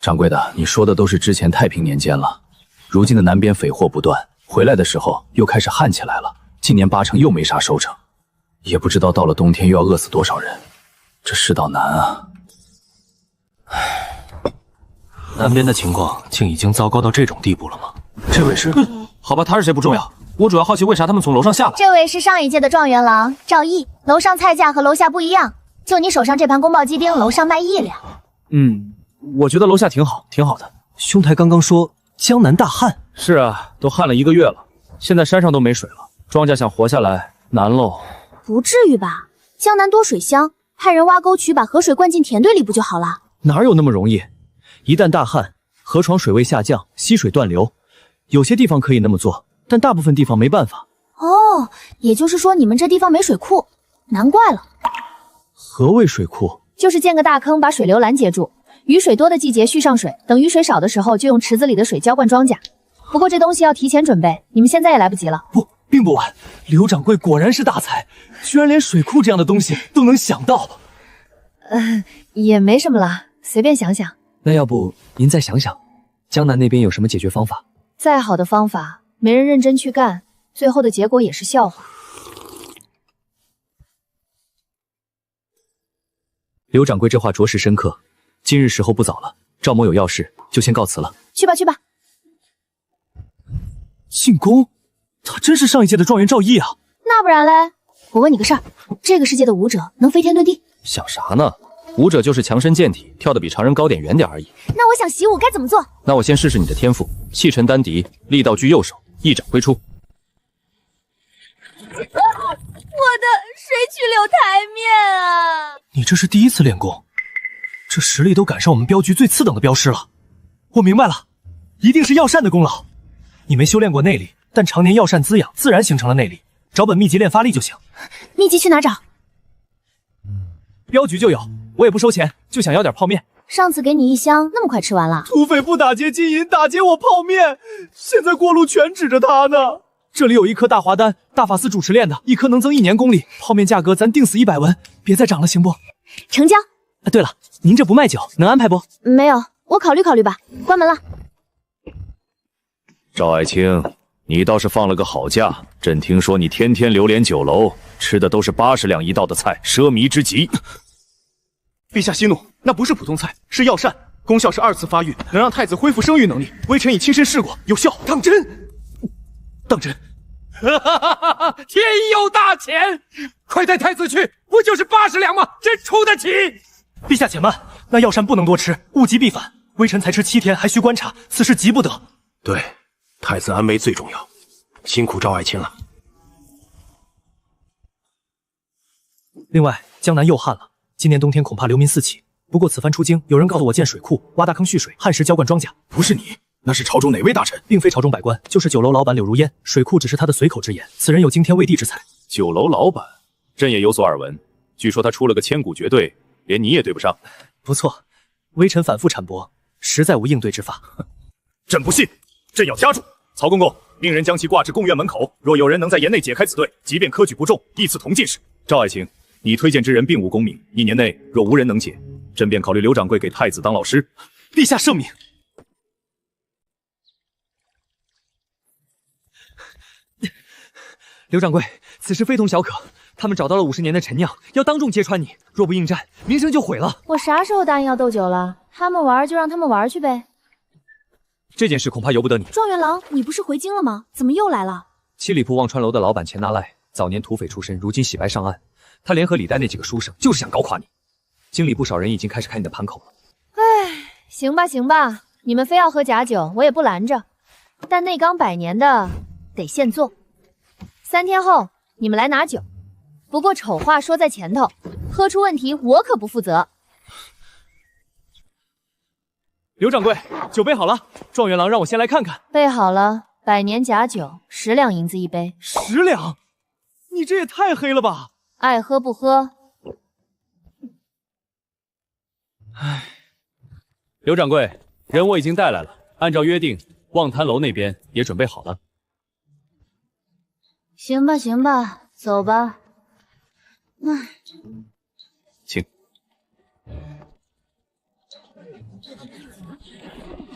掌柜的，你说的都是之前太平年间了，如今的南边匪祸不断，回来的时候又开始旱起来了，今年8成又没啥收成，也不知道到了冬天又要饿死多少人，这世道难啊！南边的情况竟已经糟糕到这种地步了吗？这位是？好吧，他是谁不重要，我主要好奇为啥他们从楼上下来。这位是上一届的状元郎赵毅，楼上菜价和楼下不一样，就你手上这盘宫爆鸡丁，楼上卖1两。我觉得楼下挺好的。兄台刚刚说江南大旱。是啊，都旱了1个月了，现在山上都没水了，庄稼想活下来难喽。不至于吧？江南多水乡，派人挖沟渠把河水灌进田堆里不就好了？哪有那么容易？一旦大旱，河床水位下降，溪水断流，有些地方可以那么做，但大部分地方没办法。哦，也就是说你们这地方没水库，难怪了。何谓水库？就是建个大坑把水流拦截住，雨水多的季节蓄上水，等雨水少的时候就用池子里的水浇灌庄稼。不过这东西要提前准备，你们现在也来不及了。不，并不晚。刘掌柜果然是大才，居然连水库这样的东西都能想到。也没什么啦，随便想想。那要不您再想想，江南那边有什么解决方法？再好的方法，没人认真去干，最后的结果也是笑话。刘掌柜这话着实深刻。今日时候不早了，赵某有要事，就先告辞了。去吧。进宫，他真是上一届的状元赵毅啊！那不然嘞？我问你个事儿，这个世界的武者能飞天遁地？想啥呢？武者就是强身健体，跳得比常人高点远点而已。那我想习武该怎么做？那我先试试你的天赋，气沉丹笛，力道居右手，一掌挥出。我的水曲柳台面啊！你这是第一次练功，这实力都赶上我们镖局最次等的镖师了。我明白了，一定是药膳的功劳。你没修炼过内力，但常年药膳滋养，自然形成了内力。找本秘籍练发力就行。秘籍去哪找？镖局就有，我也不收钱，就想要点泡面。上次给你1箱，那么快吃完了？土匪不打劫金银，打劫我泡面，现在过路全指着他呢。这里有1颗大华丹，大法司主持炼的，1颗能增1年功力。泡面价格咱定死100文，别再涨了，行不？成交。对了，您这不卖酒，能安排不？没有，我考虑考虑吧。关门了。赵爱卿，你倒是放了个好假。朕听说你天天流连酒楼，吃的都是80两一道的菜，奢靡之极。陛下息怒，那不是普通菜，是药膳，功效是2次发育，能让太子恢复生育能力。微臣已亲身试过，有效。当真？当真？天佑大钱！快带太子去，不就是80两吗？朕出得起。陛下且慢，那药膳不能多吃，物极必反。微臣才吃7天，还需观察，此事急不得。对，太子安危最重要。辛苦赵爱卿了。另外，江南又旱了，今年冬天恐怕流民四起。不过此番出京，有人告诉我建水库、挖大坑蓄水，旱时浇灌庄稼。不是你，那是朝中哪位大臣？并非朝中百官，就是酒楼老板柳如烟。水库只是他的随口之言，此人有惊天畏地之才。酒楼老板，朕也有所耳闻。据说他出了个千古绝对，连你也对不上。不错，微臣反复阐驳，实在无应对之法。朕不信，朕要掐住曹公公，命人将其挂至贡院门口。若有人能在言内解开此对，即便科举不中，一次同进士。赵爱卿，你推荐之人并无功名，1年内若无人能解，朕便考虑刘掌柜给太子当老师。陛下圣明。刘掌柜，此事非同小可。他们找到了50年的陈酿，要当众揭穿你。若不应战，名声就毁了。我啥时候答应要斗酒了？他们玩就让他们玩去呗。这件事恐怕由不得你。状元郎，你不是回京了吗？怎么又来了七里铺望川楼的老板钱纳赖，早年土匪出身，如今洗白上岸。他联合李代那几个书生，就是想搞垮你。京里不少人已经开始开你的盘口了。唉，行吧行吧，你们非要喝假酒，我也不拦着。但内缸100年的得现做。3天后你们来拿酒。不过丑话说在前头，喝出问题我可不负责。刘掌柜，酒备好了，状元郎让我先来看看。备好了，100年假酒，10两银子一杯。10两？你这也太黑了吧！爱喝不喝。唉，刘掌柜，人我已经带来了，按照约定，望滩楼那边也准备好了。行吧行吧，走吧。请。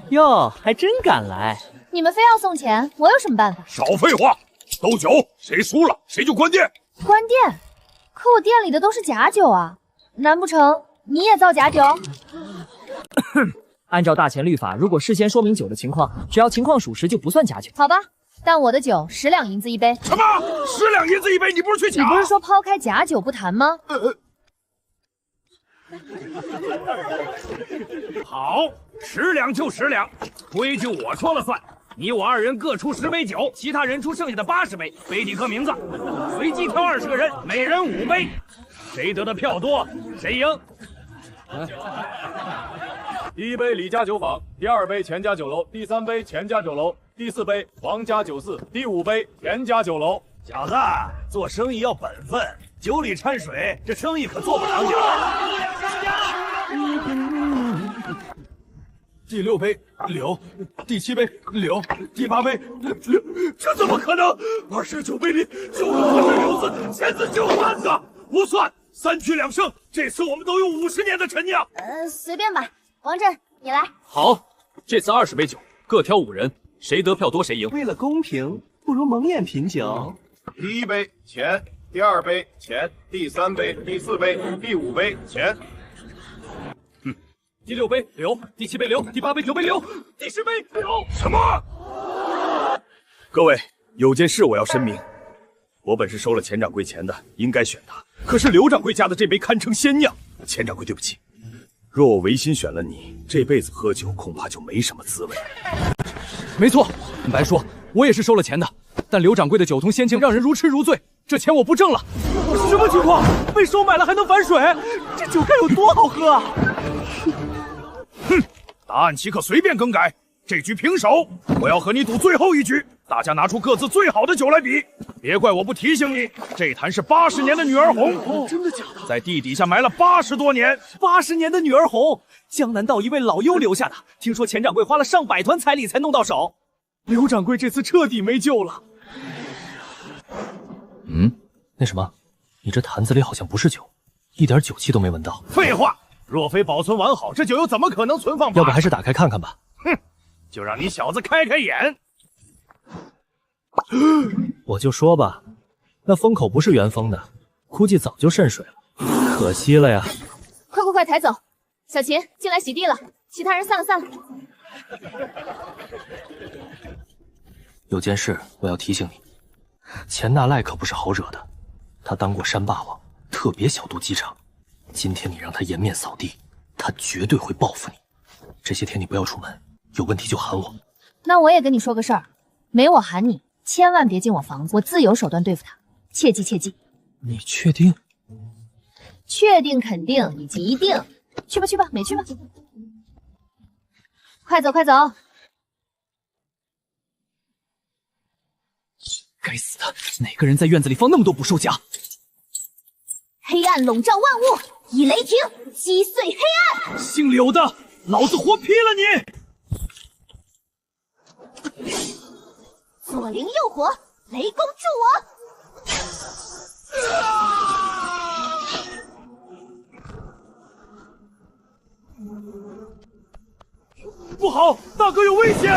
哟，还真敢来！你们非要送钱，我有什么办法？少废话，斗酒，谁输了谁就关店。关店？可我店里的都是假酒啊！难不成你也造假酒？按照大钱律法，如果事先说明酒的情况，只要情况属实就不算假酒。好吧，但我的酒10两银子一杯。什么？10两银子一杯？你不是去抢？你不是说抛开假酒不谈吗？好，10两就10两，规矩我说了算。你我2人各出10杯酒，其他人出剩下的80杯，杯底刻名字，随机挑20个人，每人5杯，谁得的票多谁赢。第1杯李家酒坊，第2杯钱家酒楼，第3杯钱家酒楼，第4杯王家酒肆，第5杯田家酒楼。小子，做生意要本分，酒里掺水，这生意可做不长久。第6杯柳，第7杯柳，第8杯柳，这怎么可能？29杯里就我是柳子，钱子就3个，不算，3局2胜。这次我们都有50年的陈酿。随便吧。王震，你来。好，这次20杯酒，各挑5人，谁得票多谁赢。为了公平，不如蒙眼品酒。第1杯钱，第2杯钱，第3杯、第4杯、第5杯钱。第6杯柳，第7杯柳，第8杯9杯柳，第10杯柳。什么？各位，有件事我要声明，我本是收了钱掌柜钱的，应该选他。可是刘掌柜家的这杯堪称仙酿，钱掌柜对不起。若我违心选了你，这辈子喝酒恐怕就没什么滋味。没错，白说，我也是收了钱的，但刘掌柜的酒同仙境，让人如痴如醉，这钱我不挣了。什么情况？被收买了还能反水？这酒该有多好喝啊！哼，答案岂可随便更改？这局平手，我要和你赌最后一局，大家拿出各自最好的酒来比。别怪我不提醒你，这坛是80年的女儿红，真的假的？在地底下埋了80多年，80年的女儿红，江南道一位老优留下的。听说钱掌柜花了上百团彩礼才弄到手，刘掌柜这次彻底没救了。那什么，你这坛子里好像不是酒，一点酒气都没闻到。废话，若非保存完好，这酒又怎么可能存放？80？要不还是打开看看吧。哼，就让你小子开开眼。我就说吧，那封口不是原封的，估计早就渗水了，可惜了呀。快抬走！小秦进来洗地了，其他人散了。有件事我要提醒你，钱纳赖可不是好惹的，他当过山霸王，特别小肚鸡肠。今天你让他颜面扫地，他绝对会报复你。这些天你不要出门，有问题就喊我。那我也跟你说个事儿，没我喊你，千万别进我房子，我自有手段对付他，切记切记。你确定？确定、肯定以及一定。去吧，美去吧。快走！该死的，哪个人在院子里放那么多捕兽夹？黑暗笼罩万物，以雷霆击碎黑暗。姓柳的，老子活劈了你！左灵右火，雷公助我！不好，大哥有危险！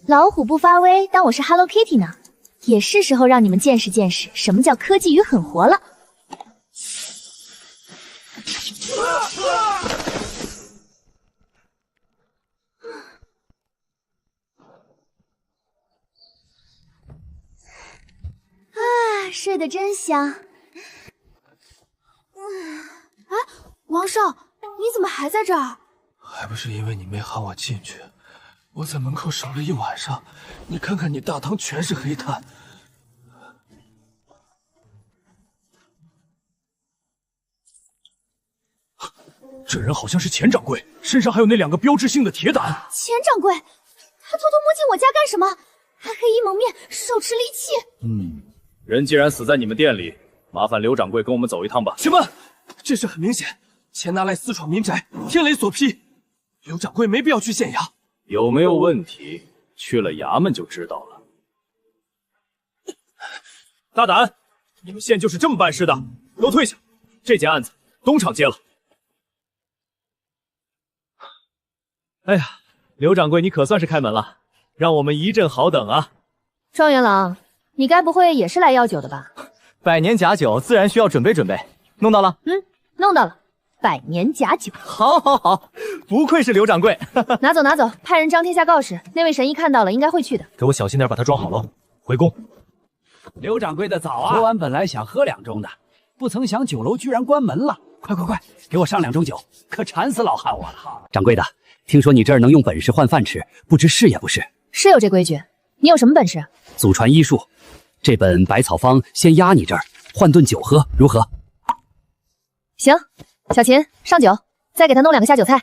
老虎不发威，当我是 Hello Kitty 呢？也是时候让你们见识见识什么叫科技与狠活了。啊，睡得真香。王少，你怎么还在这儿？还不是因为你没喊我进去，我在门口守了一晚上。你看看你大堂全是黑炭。这人好像是钱掌柜，身上还有那2个标志性的铁胆。钱掌柜，他偷偷摸进我家干什么？还黑衣蒙面，手持利器。人既然死在你们店里，麻烦刘掌柜跟我们走一趟吧。什么？这事很明显，钱拿来私闯民宅，天雷所劈。刘掌柜没必要去县衙。有没有问题？去了衙门就知道了。大胆！你们县就是这么办事的，给我退下！这件案子东厂接了。哎呀，刘掌柜，你可算是开门了，让我们一阵好等啊！状元郎，你该不会也是来要酒的吧？100年假酒自然需要准备准备，弄到了？弄到了，100年假酒。好，不愧是刘掌柜。拿走，派人张贴下告示，那位神医看到了应该会去的。给我小心点，把它装好了。回宫。刘掌柜的早啊！昨晚本来想喝2盅的，不曾想酒楼居然关门了。快，给我上2盅酒，可馋死老汉我了。掌柜的，听说你这儿能用本事换饭吃，不知是也不是？是有这规矩，你有什么本事？祖传医术，这本百草方先压你这儿，换顿酒喝，如何？行，小秦上酒，再给他弄2个下酒菜。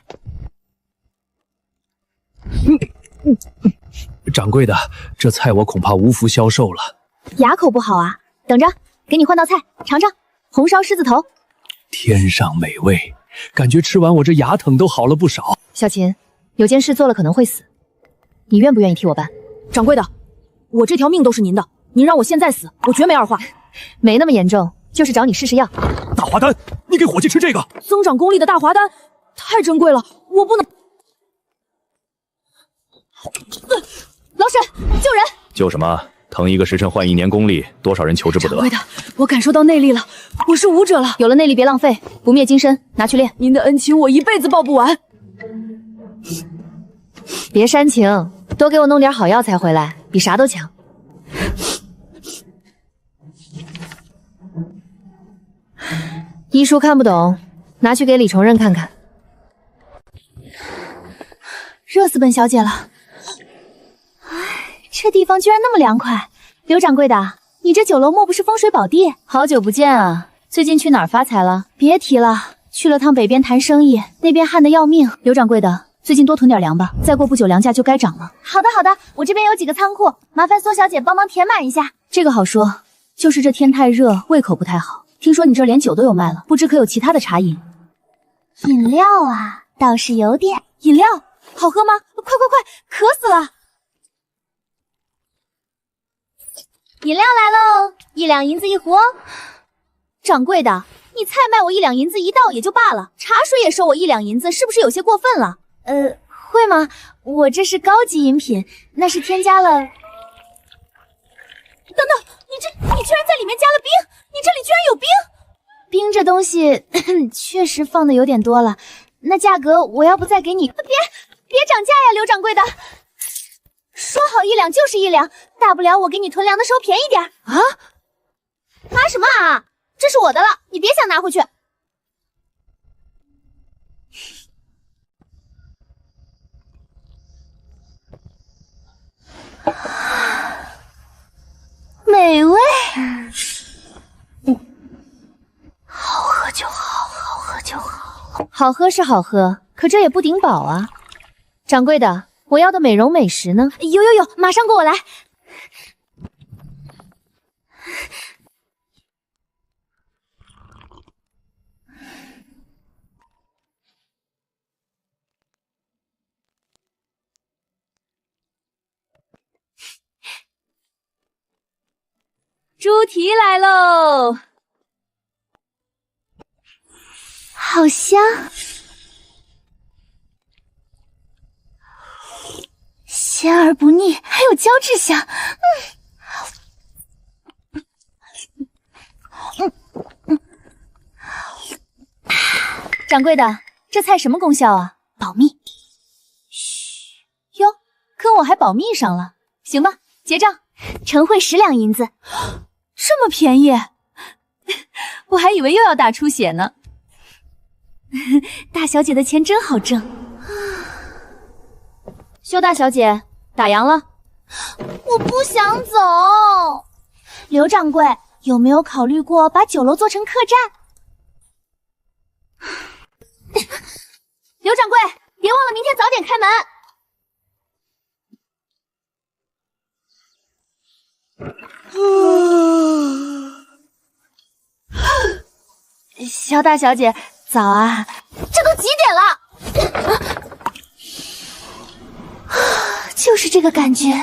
掌柜的，这菜我恐怕无福消受了。牙口不好啊，等着，给你换道菜，尝尝红烧狮子头。天上美味，感觉吃完我这牙疼都好了不少。小秦，有件事做了可能会死，你愿不愿意替我办？掌柜的，我这条命都是您的，您让我现在死，我绝没二话。没那么严重，就是找你试试药。大华丹，你给伙计吃这个，增长功力的大华丹，太珍贵了，我不能。老沈，救人！救什么？腾1个时辰换1年功力，多少人求之不得。掌柜的，我感受到内力了，我是武者了。有了内力别浪费，不灭金身，拿去练。您的恩情我一辈子报不完。别煽情，多给我弄点好药材回来，比啥都强。医书看不懂，拿去给李重任看看。热死本小姐了！哎，这地方居然那么凉快。刘掌柜的，你这酒楼莫不是风水宝地？好久不见啊！最近去哪儿发财了？别提了，去了趟北边谈生意，那边旱得要命。刘掌柜的，最近多囤点粮吧，再过不久粮价就该涨了。好的好的，我这边有几个仓库，麻烦苏小姐帮忙填满一下。这个好说，就是这天太热，胃口不太好。听说你这连酒都有卖了，不知可有其他的茶饮？饮料啊，倒是有点。饮料好喝吗？快快快，渴死了！饮料来喽，1两银子一壶哦。掌柜的，你菜卖我1两银子一道也就罢了，茶水也收我1两银子，是不是有些过分了？会吗？我这是高级饮品，那是添加了。等等，你居然在里面加了冰！你这里居然有冰！冰这东西确实放的有点多了，那价格我要不再给你？别涨价呀，刘掌柜的！说好1两就是1两，大不了我给你囤粮的时候便宜点啊！啊什么啊？这是我的了，你别想拿回去。美味，好喝就好，好喝就好。好喝是好喝，可这也不顶饱啊。掌柜的，我要的美容美食呢？有，马上给我来。猪蹄来喽！好香，咸而不腻，还有胶质香。掌柜的，这菜什么功效啊？保密。嘘，哟，跟我还保密上了。行吧，结账，盛会10两银子。这么便宜，我还以为又要大出血呢。大小姐的钱真好挣。修大小姐，打烊了。我不想走。刘掌柜，有没有考虑过把酒楼做成客栈？刘掌柜，别忘了明天早点开门。肖大小姐，早啊！这都几点了？就是这个感觉，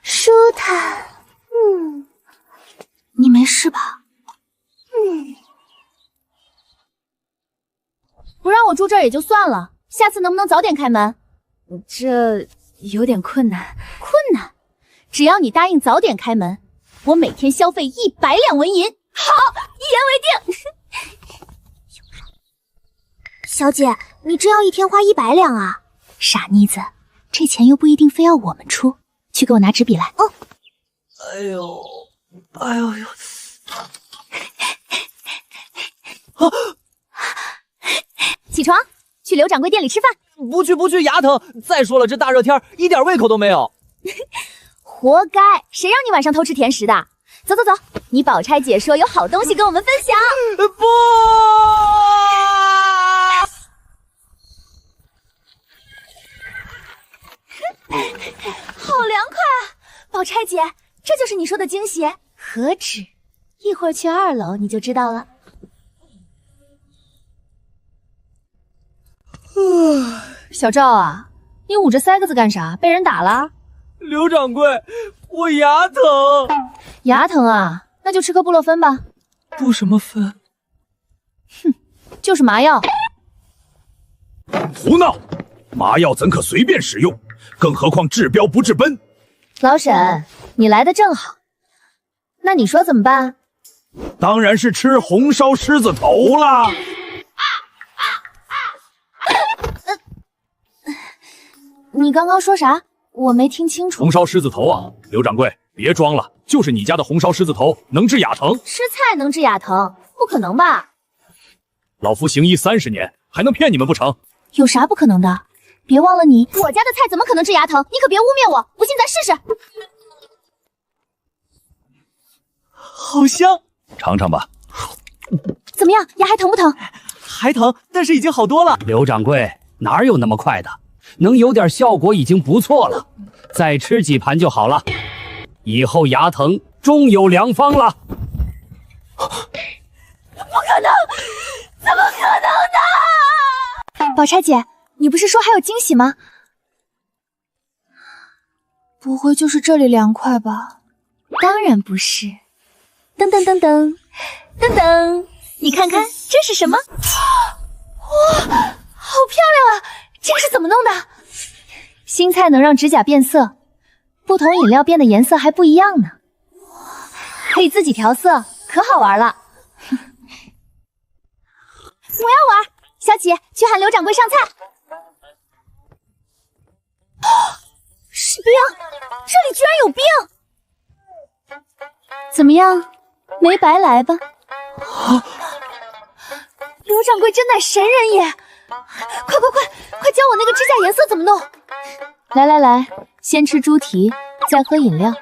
舒坦。你没事吧？不让我住这儿也就算了，下次能不能早点开门？这有点困难。困难？只要你答应早点开门，我每天消费100两纹银。好，一言为定。小姐，你真要一天花100两啊？傻妮子，这钱又不一定非要我们出。去给我拿纸笔来。哦。哎呦！起床，去刘掌柜店里吃饭。不去，牙疼。再说了，这大热天一点胃口都没有。活该，谁让你晚上偷吃甜食的？走，你宝钗姐说有好东西跟我们分享。不，好凉快啊！宝钗姐，这就是你说的惊喜？何止，一会儿去2楼你就知道了。小赵啊，你捂着腮子干啥？被人打了？刘掌柜，我牙疼。牙疼啊？那就吃颗布洛芬吧。布什么芬？哼，就是麻药。胡闹！麻药怎可随便使用？更何况治标不治本。老沈，你来的正好。那你说怎么办？当然是吃红烧狮子头啦！你刚刚说啥？我没听清楚。红烧狮子头啊，刘掌柜，别装了，就是你家的红烧狮子头能治牙疼？吃菜能治牙疼？不可能吧？老夫行医30年，还能骗你们不成？有啥不可能的？别忘了我家的菜怎么可能治牙疼？你可别污蔑我！不信咱试试。好香，尝尝吧。怎么样？牙还疼不疼？还疼，但是已经好多了。刘掌柜，哪有那么快的？能有点效果已经不错了，再吃几盘就好了。以后牙疼终有良方了。不可能！怎么可能的？宝钗姐，你不是说还有惊喜吗？不会就是这里凉快吧？当然不是。噔噔噔噔噔噔，你看看这是什么？哇，好漂亮啊！这个是怎么弄的？新菜能让指甲变色，不同饮料变的颜色还不一样呢，可以自己调色，可好玩了。我要玩，小启去喊刘掌柜上菜。是冰，这里居然有冰！怎么样，没白来吧？刘掌柜真乃神人也！快教我那个指甲颜色怎么弄！来，先吃猪蹄，再喝饮料。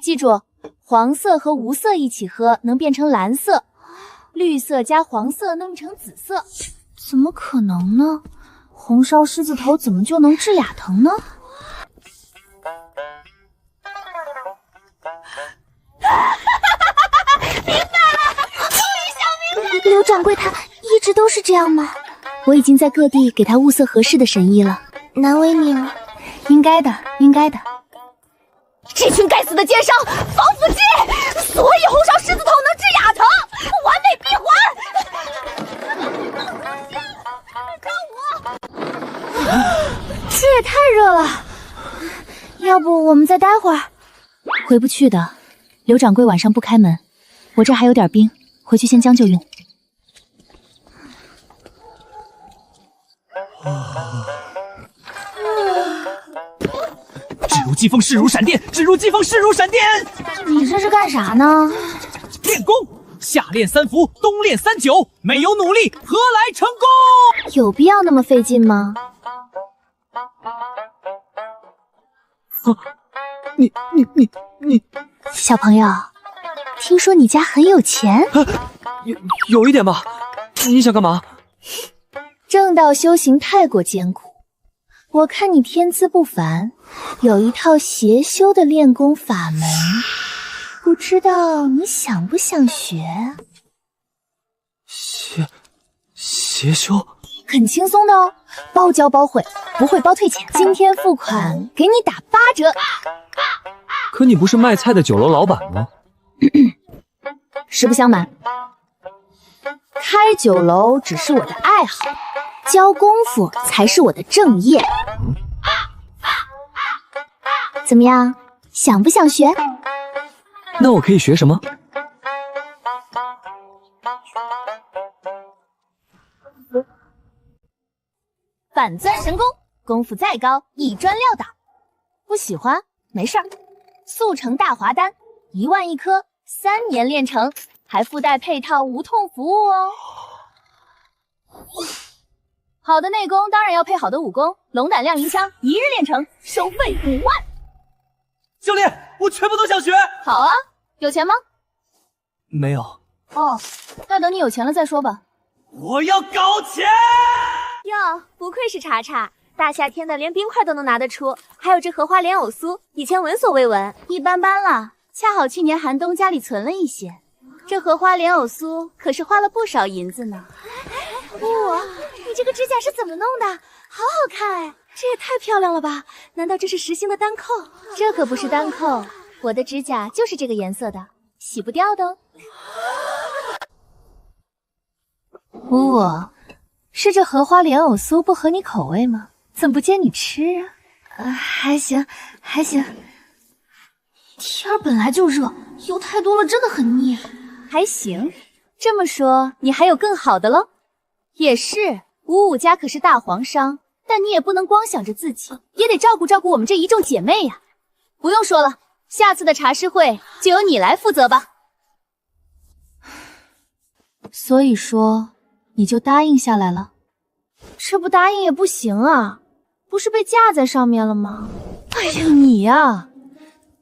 记住，黄色和无色一起喝能变成蓝色，绿色加黄色弄成紫色。怎么可能呢？红烧狮子头怎么就能治牙疼呢？明白了，终于想明白了。刘掌柜他一直都是这样吗？我已经在各地给他物色合适的神医了，难为你了。应该的。这群该死的奸商，防腐剂！所以红烧狮子头能治牙疼，完美闭环！这也太热了，要不我们再待会儿？回不去的，刘掌柜晚上不开门，我这还有点冰，回去先将就用。指如疾风，势如闪电，指如疾风，势如闪电。你这是干啥呢？练功，夏练3伏，冬练3九，没有努力何来成功？有必要那么费劲吗？你，小朋友，听说你家很有钱？有一点吧。你想干嘛？正道修行太过艰苦，我看你天资不凡，有一套邪修的练功法门，不知道你想不想学？邪修？很轻松的哦，包教包会，不会包退钱。今天付款给你打8折。可你不是卖菜的酒楼老板吗？实不相瞒，开酒楼只是我的爱好，教功夫才是我的正业。怎么样，想不想学？那我可以学什么？反钻神功，功夫再高，一砖撂倒。不喜欢？没事儿，速成大华丹，1万1颗，3年练成，还附带配套无痛服务哦。好的内功当然要配好的武功，龙胆亮银枪，1日练成，收费5万。教练，我全部都想学。好啊，有钱吗？没有。哦，那等你有钱了再说吧。我要搞钱！哟，不愧是查查，大夏天的连冰块都能拿得出，还有这荷花莲藕酥，以前闻所未闻。一般般了，恰好去年寒冬家里存了一些，这荷花莲藕酥可是花了不少银子呢。哇，你这个指甲是怎么弄的？好好看哎，这也太漂亮了吧？难道这是实心的单扣？这可不是单扣，我的指甲就是这个颜色的，洗不掉的哦。是这荷花莲藕酥不合你口味吗？怎不见你吃啊？还行。天儿本来就热，油太多了真的很腻。还行，这么说你还有更好的喽？也是，55家可是大皇商，但你也不能光想着自己，也得照顾照顾我们这一众姐妹呀。不用说了，下次的茶诗会就由你来负责吧。所以说，你就答应下来了？这不答应也不行啊，不是被架在上面了吗？哎呀，你呀，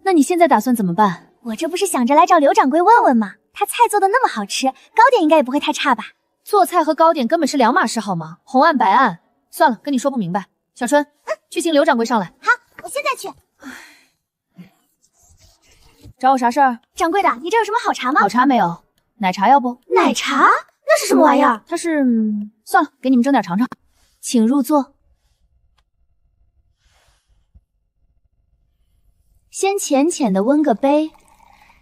那你现在打算怎么办？我这不是想着来找刘掌柜问问吗？他菜做的那么好吃，糕点应该也不会太差吧？做菜和糕点根本是两码事，好吗？红案白案，算了，跟你说不明白。小春，去请刘掌柜上来。好，我现在去。找我啥事儿？掌柜的，你这有什么好茶吗？好茶没有？奶茶要不？奶茶？那是什么玩意儿？它是……算了，给你们蒸点尝尝。请入座。先浅浅的温个杯，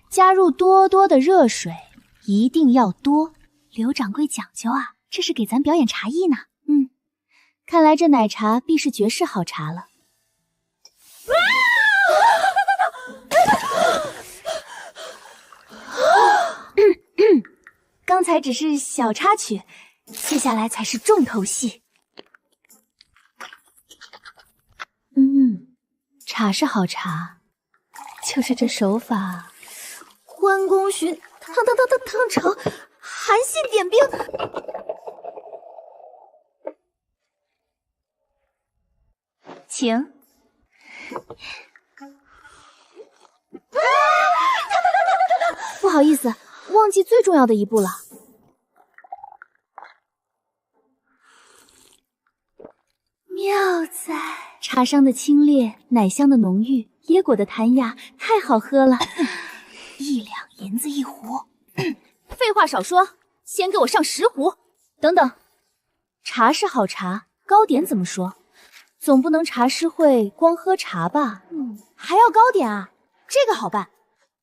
加入多多的热水，一定要多。刘掌柜讲究啊，这是给咱表演茶艺呢。看来这奶茶必是绝世好茶了。刚才只是小插曲，接下来才是重头戏。茶是好茶，就是这手法。关公寻汤城，韩信点兵。请。不好意思，忘记最重要的一步了。妙哉！茶商的清冽，奶香的浓郁，椰果的弹雅，太好喝了。1两银子一壶。废话少说，先给我上10壶。等等，茶是好茶，糕点怎么说？总不能茶诗会光喝茶吧？还要糕点啊？这个好办，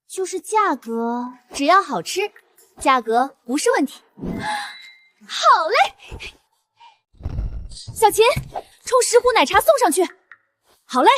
就是价格，只要好吃，价格不是问题。好嘞，小秦，冲10壶奶茶送上去。好嘞。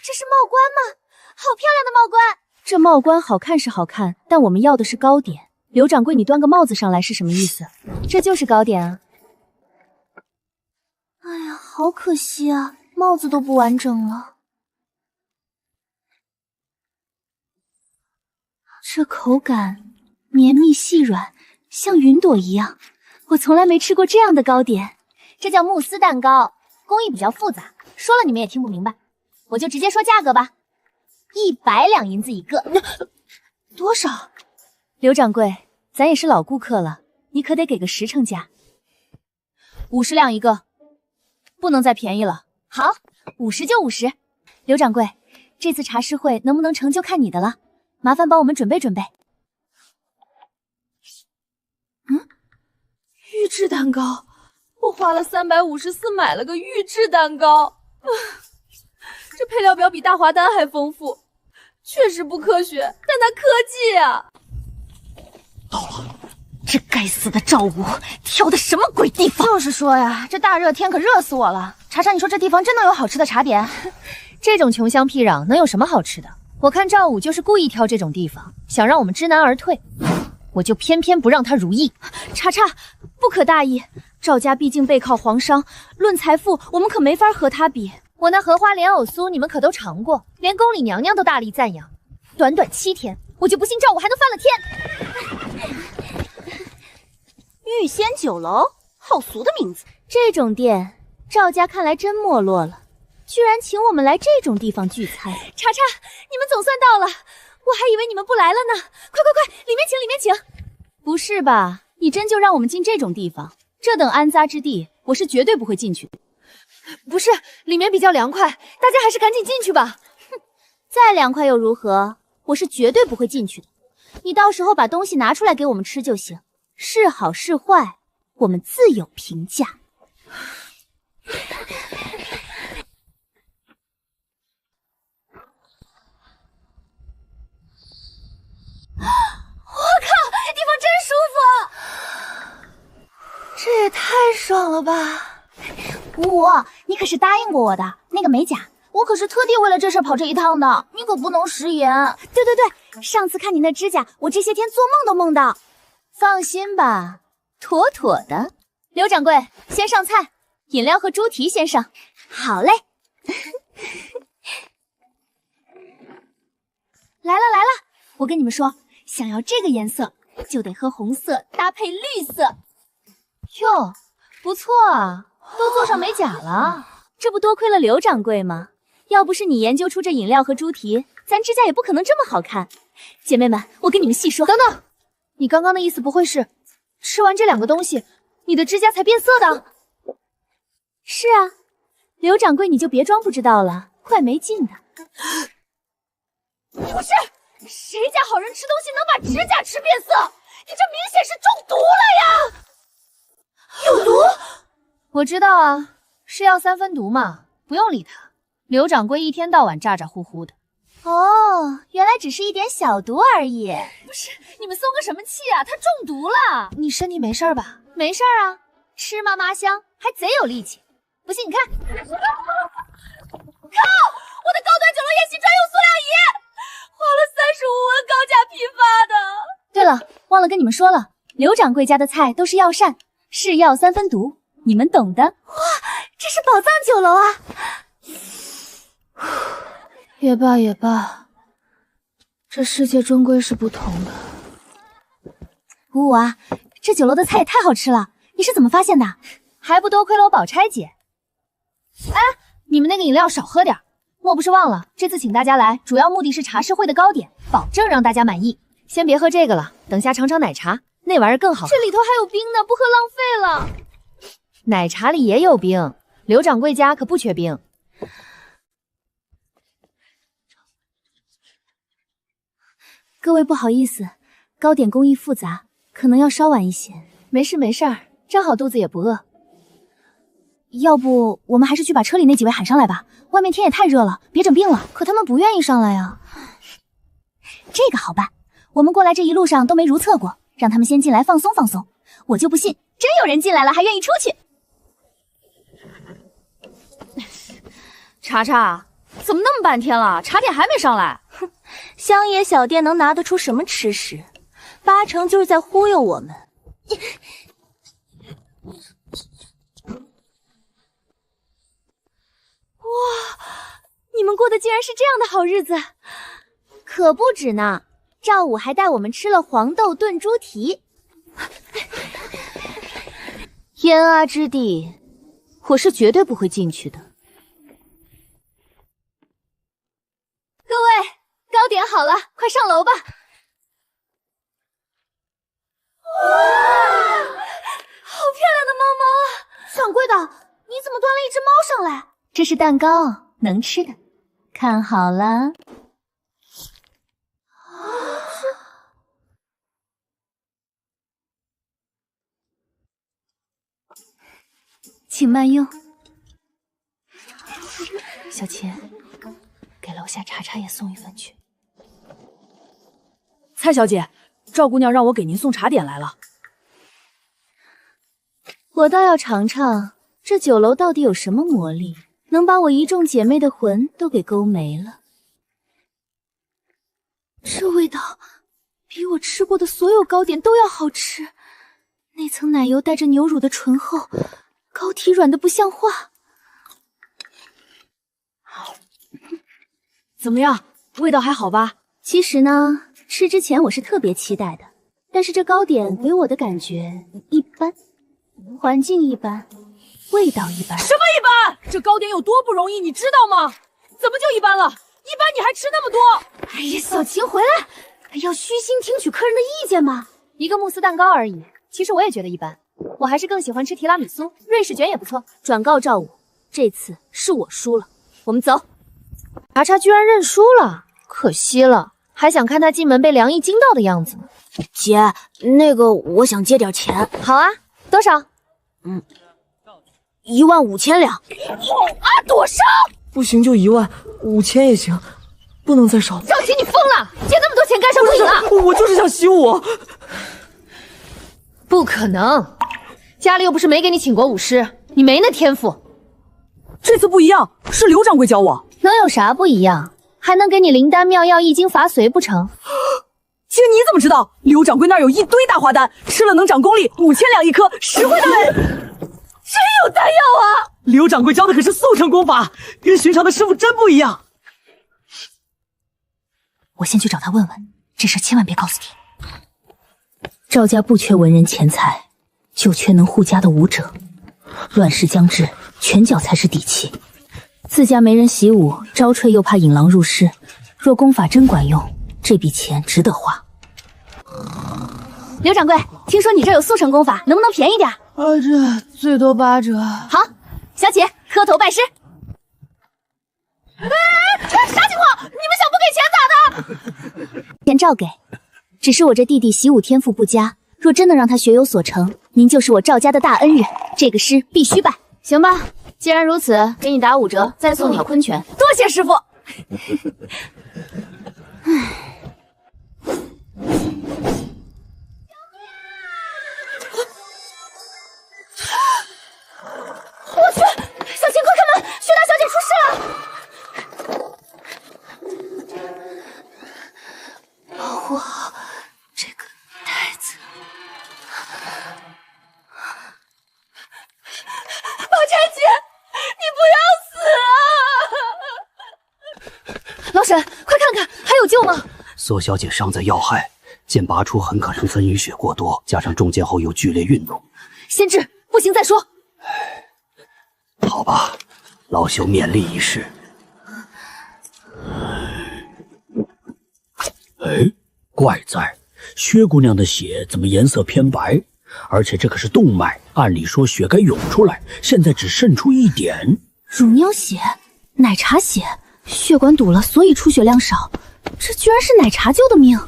这是帽冠吗？好漂亮的帽冠！这帽冠好看是好看，但我们要的是糕点。刘掌柜，你端个帽子上来是什么意思？这就是糕点啊！哎呀，好可惜啊，帽子都不完整了。这口感绵密细软，像云朵一样。我从来没吃过这样的糕点。这叫慕斯蛋糕，工艺比较复杂，说了你们也听不明白。我就直接说价格吧，100两银子一个。多少？刘掌柜，咱也是老顾客了，你可得给个实诚价。50两一个，不能再便宜了。好，50就50。刘掌柜，这次茶诗会能不能成就看你的了，麻烦帮我们准备准备。预制蛋糕，我花了354买了个预制蛋糕。这配料表比大华丹还丰富，确实不科学，但它科技啊！这该死的赵武挑的什么鬼地方？就是说呀，这大热天可热死我了。茶茶，你说这地方真能有好吃的茶点？这种穷乡僻壤能有什么好吃的？我看赵武就是故意挑这种地方，想让我们知难而退。我就偏偏不让他如意。茶茶，不可大意，赵家毕竟背靠皇商，论财富，我们可没法和他比。我那荷花莲藕酥你们可都尝过，连宫里娘娘都大力赞扬。短短7天，我就不信赵武还能翻了天。玉仙酒楼，好俗的名字。这种店，赵家看来真没落了，居然请我们来这种地方聚餐。茶茶，你们总算到了，我还以为你们不来了呢。快快快，里面请，里面请。不是吧？你真就让我们进这种地方？这等安扎之地，我是绝对不会进去的。不是，里面比较凉快，大家还是赶紧进去吧。哼，再凉快又如何？我是绝对不会进去的。你到时候把东西拿出来给我们吃就行，是好是坏，我们自有评价。我靠，地方真舒服！这也太爽了吧！五五，你可是答应过我的，那个美甲，我可是特地为了这事跑这一趟的，你可不能食言。对对对，上次看你那指甲，我这些天做梦都梦到。放心吧，妥妥的。刘掌柜，先上菜，饮料和猪蹄先上。好嘞。来了来了，我跟你们说，想要这个颜色，就得和红色搭配绿色。哟，不错啊，都做上美甲了，这不多亏了刘掌柜吗？要不是你研究出这饮料和猪蹄，咱指甲也不可能这么好看。姐妹们，我跟你们细说。等等，你刚刚的意思不会是吃完这2个东西，你的指甲才变色的？是啊，刘掌柜你就别装不知道了，怪没劲的。不是，谁家好人吃东西能把指甲吃变色？你这明显是中毒了呀！有毒？我知道啊，是药3分毒嘛，不用理他。刘掌柜一天到晚咋咋呼呼的。哦，原来只是一点小毒而已。不是，你们松个什么气啊？他中毒了。你身体没事吧？没事啊，吃嘛嘛香，还贼有力气。不信你看。靠！我的高端酒楼宴席专用塑料椅，花了35万高价批发的。对了，忘了跟你们说了，刘掌柜家的菜都是药膳，是药3分毒，你们懂的。哇，这是宝藏酒楼啊！也罢也罢，这世界终归是不同的。五五啊，这酒楼的菜也太好吃了，你是怎么发现的？还不多亏了我宝钗姐。哎，你们那个饮料少喝点，莫不是忘了这次请大家来，主要目的是茶事会的糕点，保证让大家满意。先别喝这个了，等下尝尝奶茶，那玩意儿更好喝。这里头还有冰呢，不喝浪费了。奶茶里也有冰，刘掌柜家可不缺冰。各位不好意思，糕点工艺复杂，可能要稍晚一些。没事没事儿，正好肚子也不饿。要不我们还是去把车里那几位喊上来吧，外面天也太热了，别整病了。可他们不愿意上来呀。这个好办，我们过来这一路上都没如厕过，让他们先进来放松放松。我就不信真有人进来了还愿意出去。查查，怎么那么半天了，茶点还没上来？哼，乡野小店能拿得出什么吃食？8成就是在忽悠我们。哇，你们过的竟然是这样的好日子，可不止呢。赵武还带我们吃了黄豆炖猪蹄。燕阿之地，我是绝对不会进去的。各位，糕点好了，快上楼吧。哇，好漂亮的猫猫啊！掌柜的，你怎么端了一只猫上来？这是蛋糕，能吃的，看好了。请慢用。小钱，给楼下茶茶也送一份去。蔡小姐，赵姑娘让我给您送茶点来了。我倒要尝尝这酒楼到底有什么魔力，能把我一众姐妹的魂都给勾没了。这味道比我吃过的所有糕点都要好吃，那层奶油带着牛乳的醇厚，糕体软的不像话。怎么样，味道还好吧？其实呢，吃之前我是特别期待的，但是这糕点给我的感觉一般，环境一般，味道一般。什么一般？这糕点有多不容易，你知道吗？怎么就一般了？一般你还吃那么多？哎呀，小琴回来，要虚心听取客人的意见嘛。一个慕斯蛋糕而已，其实我也觉得一般，我还是更喜欢吃提拉米苏，瑞士卷也不错。转告赵武，这次是我输了，我们走。茶茶居然认输了，可惜了，还想看他进门被梁毅惊到的样子呢。姐，那个我想借点钱。好啊，都多少？15000两。多少？不行就15000也行，不能再少。赵琪，你疯了？借那么多钱干什么？我就是想习武。不可能，家里又不是没给你请过武师，你没那天赋。这次不一样，是刘掌柜教我。能有啥不一样？还能给你灵丹妙药、易经法髓不成？姐，你怎么知道？刘掌柜那儿有一堆大花丹，吃了能长功力，5000两一颗，实惠的很。真有丹药啊！刘掌柜教的可是速成功法，跟寻常的师傅真不一样。我先去找他问问，这事千万别告诉你。赵家不缺文人钱财，就缺能护家的武者。乱世将至，拳脚才是底气。自家没人习武，招赘又怕引狼入室。若功法真管用，这笔钱值得花。刘掌柜，听说你这有速成功法，能不能便宜点？这最多8折。好，小姐磕头拜师。啥情况？你们想不给钱咋的？钱照给，只是我这弟弟习武天赋不佳，若真能让他学有所成，您就是我赵家的大恩人，这个师必须拜。行吧，既然如此，给你打5折，再送你昆拳。多谢师傅。我去，小琴，快开门，薛大小姐出事了！保护好这个袋子。宝钗姐，你不要死啊！老沈，快看看，还有救吗？索小姐伤在要害，剑拔出很可能分淤血过多，加上中箭后又剧烈运动。先治，不行再说。好吧，老朽勉力一试。哎，怪在薛姑娘的血怎么颜色偏白？而且这可是动脉，按理说血该涌出来，现在只渗出一点。乳妞血、奶茶血，血管堵了，所以出血量少。这居然是奶茶救的命。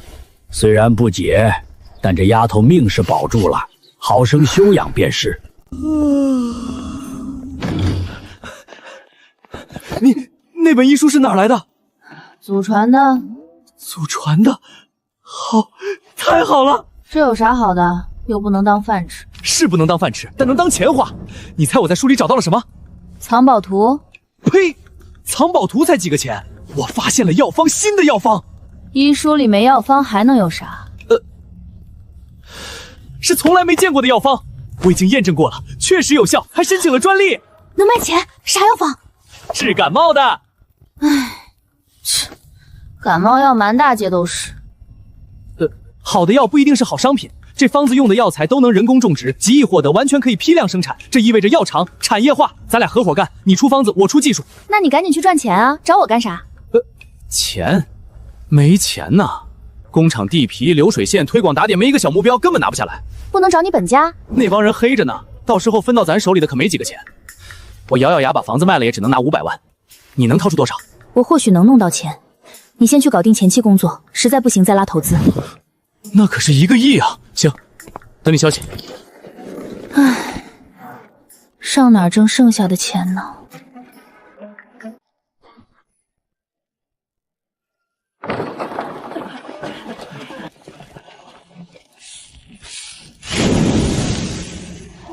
虽然不解，但这丫头命是保住了，好生休养便是。你那本医书是哪儿来的？祖传的。祖传的？好，太好了！这有啥好的？又不能当饭吃。是不能当饭吃，但能当钱花。你猜我在书里找到了什么？藏宝图。呸！藏宝图才几个钱，我发现了药方，新的药方。医书里没药方还能有啥？是从来没见过的药方，我已经验证过了，确实有效，还申请了专利。能卖钱？啥药方？治感冒的。唉，感冒药满大街都是。好的药不一定是好商品，这方子用的药材都能人工种植，极易获得，完全可以批量生产。这意味着药厂产业化，咱俩合伙干，你出方子，我出技术。那你赶紧去赚钱啊，找我干啥？钱？没钱呐。工厂地皮、流水线、推广打点，没一个小目标，根本拿不下来。不能找你本家？那帮人黑着呢，到时候分到咱手里的可没几个钱。我咬咬牙把房子卖了，也只能拿500万。你能掏出多少？我或许能弄到钱，你先去搞定前期工作，实在不行再拉投资。那可是1个亿啊！行，等你消息。唉，上哪挣剩下的钱呢？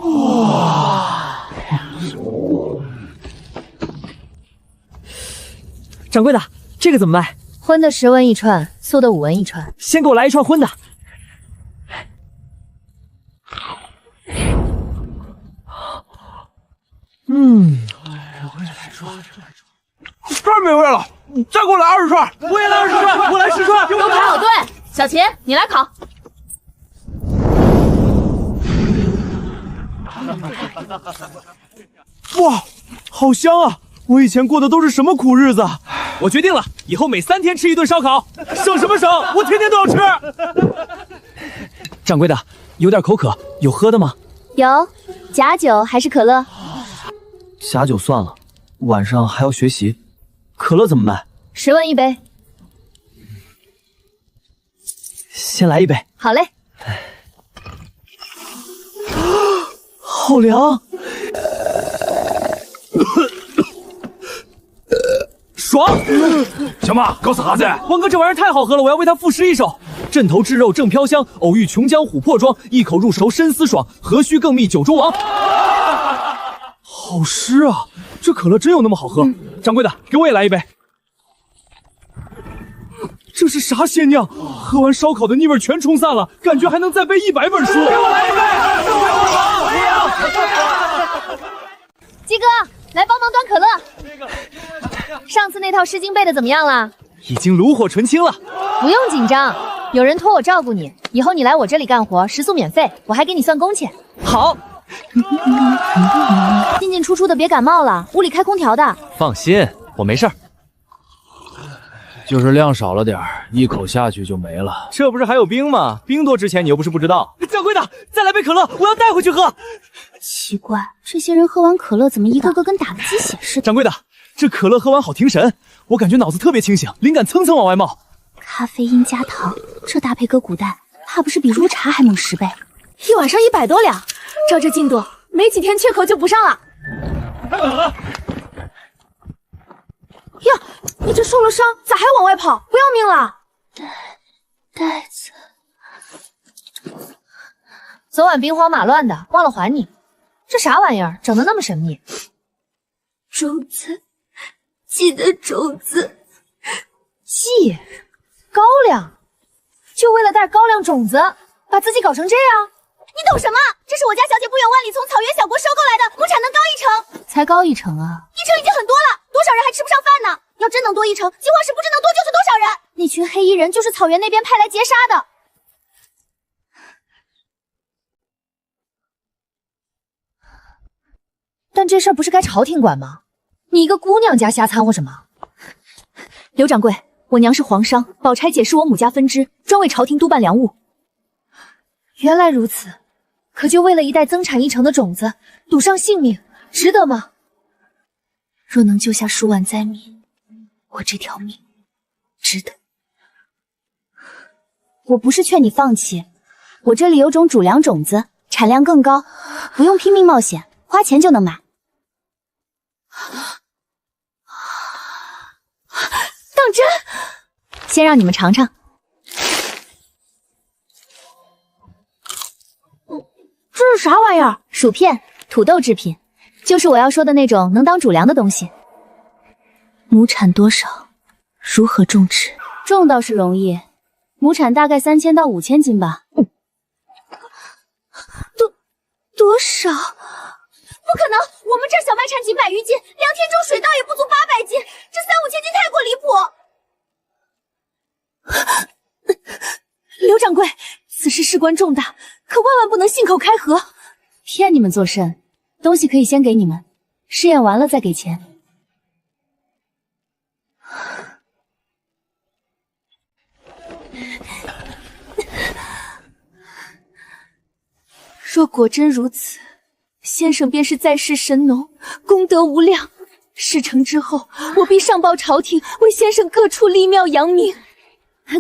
哇！掌柜的，这个怎么卖？荤的10文一串，素的5文一串。先给我来一串荤的。太美味了！再给我来20串！我也来20串！我来10串！都排好队。小秦，你来烤。哇，好香啊！我以前过的都是什么苦日子？我决定了，以后每3天吃1顿烧烤，省什么省？我天天都要吃。掌柜的，有点口渴，有喝的吗？有，假酒还是可乐？假酒算了，晚上还要学习。可乐怎么卖？10文一杯。先来1杯。好嘞。好凉。爽！什么？搞啥子？王哥，这玩意儿太好喝了，我要为他赋诗一首：镇头炙肉正飘香，偶遇琼浆琥珀妆，一口入熟深思爽，何须更觅九州王。好诗啊！这可乐真有那么好喝？掌柜的，给我也来一杯。这是啥鲜酿？喝完烧烤的腻味全冲散了，感觉还能再背100本书。给我来一杯！鸡哥，来帮忙端可乐。上次那套诗经背的怎么样了？已经炉火纯青了。不用紧张，有人托我照顾你，以后你来我这里干活，食宿免费，我还给你算工钱。好。进进出出的，别感冒了，屋里开空调的。放心，我没事儿。就是量少了点儿，一口下去就没了。这不是还有冰吗？冰多值钱，你又不是不知道。掌柜的，再来杯可乐，我要带回去喝。奇怪，这些人喝完可乐怎么一个个跟打了鸡血似的？掌柜的，这可乐喝完好提神，我感觉脑子特别清醒，灵感蹭蹭往外冒。咖啡因加糖，这搭配搁古代，怕不是比如茶还猛10倍。一晚上100多两，照这进度，没几天缺口就补上了。太冷了。呀，你这受了伤，咋还往外跑？不要命了？袋子，昨晚兵荒马乱的，忘了还你。这啥玩意儿，整得那么神秘？种子，记得种子，记高粱，就为了带高粱种子，把自己搞成这样？你懂什么？这是我家小姐不远万里从草原小国收购来的，亩产能高1成，才高1成啊！1成已经很多了，多少人还吃不上饭呢？要真能多1成，计划是不知能多救出多少人。那群黑衣人就是草原那边派来劫杀的。但这事儿不是该朝廷管吗？你一个姑娘家瞎掺和什么？刘掌柜，我娘是皇商，宝钗姐是我母家分支，专为朝廷督办粮务。原来如此，可就为了一袋增产1成的种子，赌上性命，值得吗？若能救下数万灾民，我这条命值得。我不是劝你放弃，我这里有种主粮种子，产量更高，不用拼命冒险，花钱就能买。当真？先让你们尝尝。这是啥玩意儿？薯片，土豆制品，就是我要说的那种能当主粮的东西。亩产多少？如何种植？种倒是容易，亩产大概3000到5000斤吧。多少？不可能，我们这儿小麦产几百余斤，2天中水稻也不足800斤，这3、5千斤太过离谱。刘掌柜，此事事关重大，可万万不能信口开河。骗你们作甚？东西可以先给你们，试验完了再给钱。若果真如此，先生便是在世神农，功德无量。事成之后，我必上报朝廷，为先生各处立庙扬名。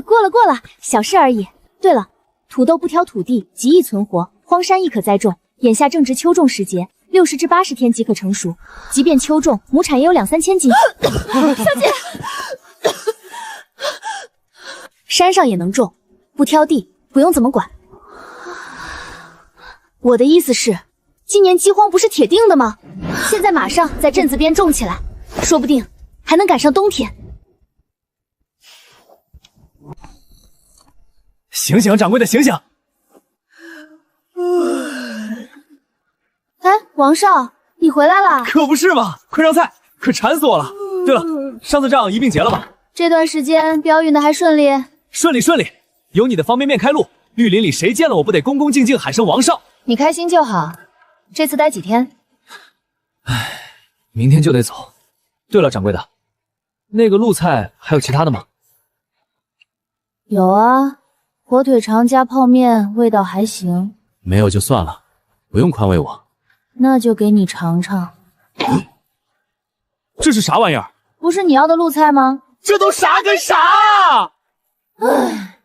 过了，小事而已。对了，土豆不挑土地，极易存活，荒山亦可栽种。眼下正值秋种时节，60至80天即可成熟。即便秋种，亩产也有2、3千斤。小姐，山上也能种，不挑地，不用怎么管。我的意思是，今年饥荒不是铁定的吗？现在马上在镇子边种起来，说不定还能赶上冬天。醒醒，掌柜的，醒醒！哎，王少，你回来了？可不是嘛，快上菜，可馋死我了。对了，上次账一并结了吧？这段时间镖运的还顺利？顺利，有你的方便面开路，绿林里谁见了我不得恭恭敬敬喊声王少？你开心就好。这次待几天？唉，明天就得走。对了，掌柜的，那个露菜还有其他的吗？有啊，火腿肠加泡面，味道还行。没有就算了，不用宽慰我。那就给你尝尝。这是啥玩意儿？不是你要的露菜吗？这都啥跟啥啊！唉，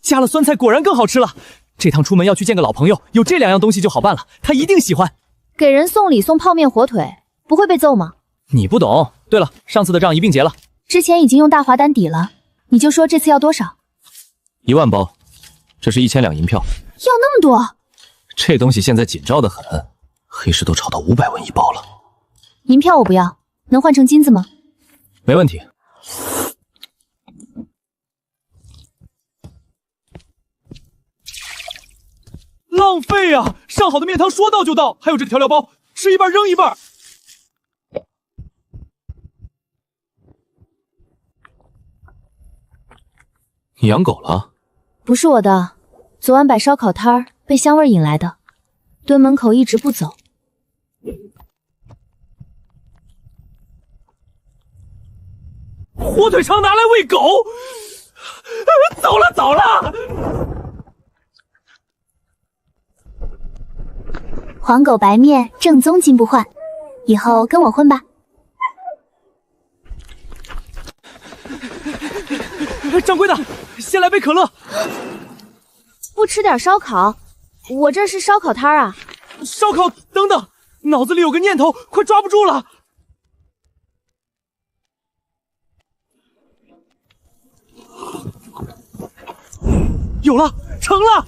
加了酸菜果然更好吃了。这趟出门要去见个老朋友，有这2样东西就好办了，他一定喜欢。给人送礼送泡面火腿，不会被揍吗？你不懂。对了，上次的账一并结了。之前已经用大华单抵了，你就说这次要多少？1万包，这是1000两银票。要那么多？这东西现在紧张得很，黑市都炒到500文一包了。银票我不要，能换成金子吗？没问题。浪费啊！上好的面汤说到就到，还有这个调料包，吃一半扔一半。你养狗了？不是我的，昨晚摆烧烤摊儿被香味引来的，蹲门口一直不走。火腿肠拿来喂狗，走了走了。黄狗白面，正宗金不换，以后跟我混吧。掌柜的，先来杯可乐。不吃点烧烤？我这是烧烤摊儿啊。烧烤，等等，脑子里有个念头，快抓不住了。有了，成了！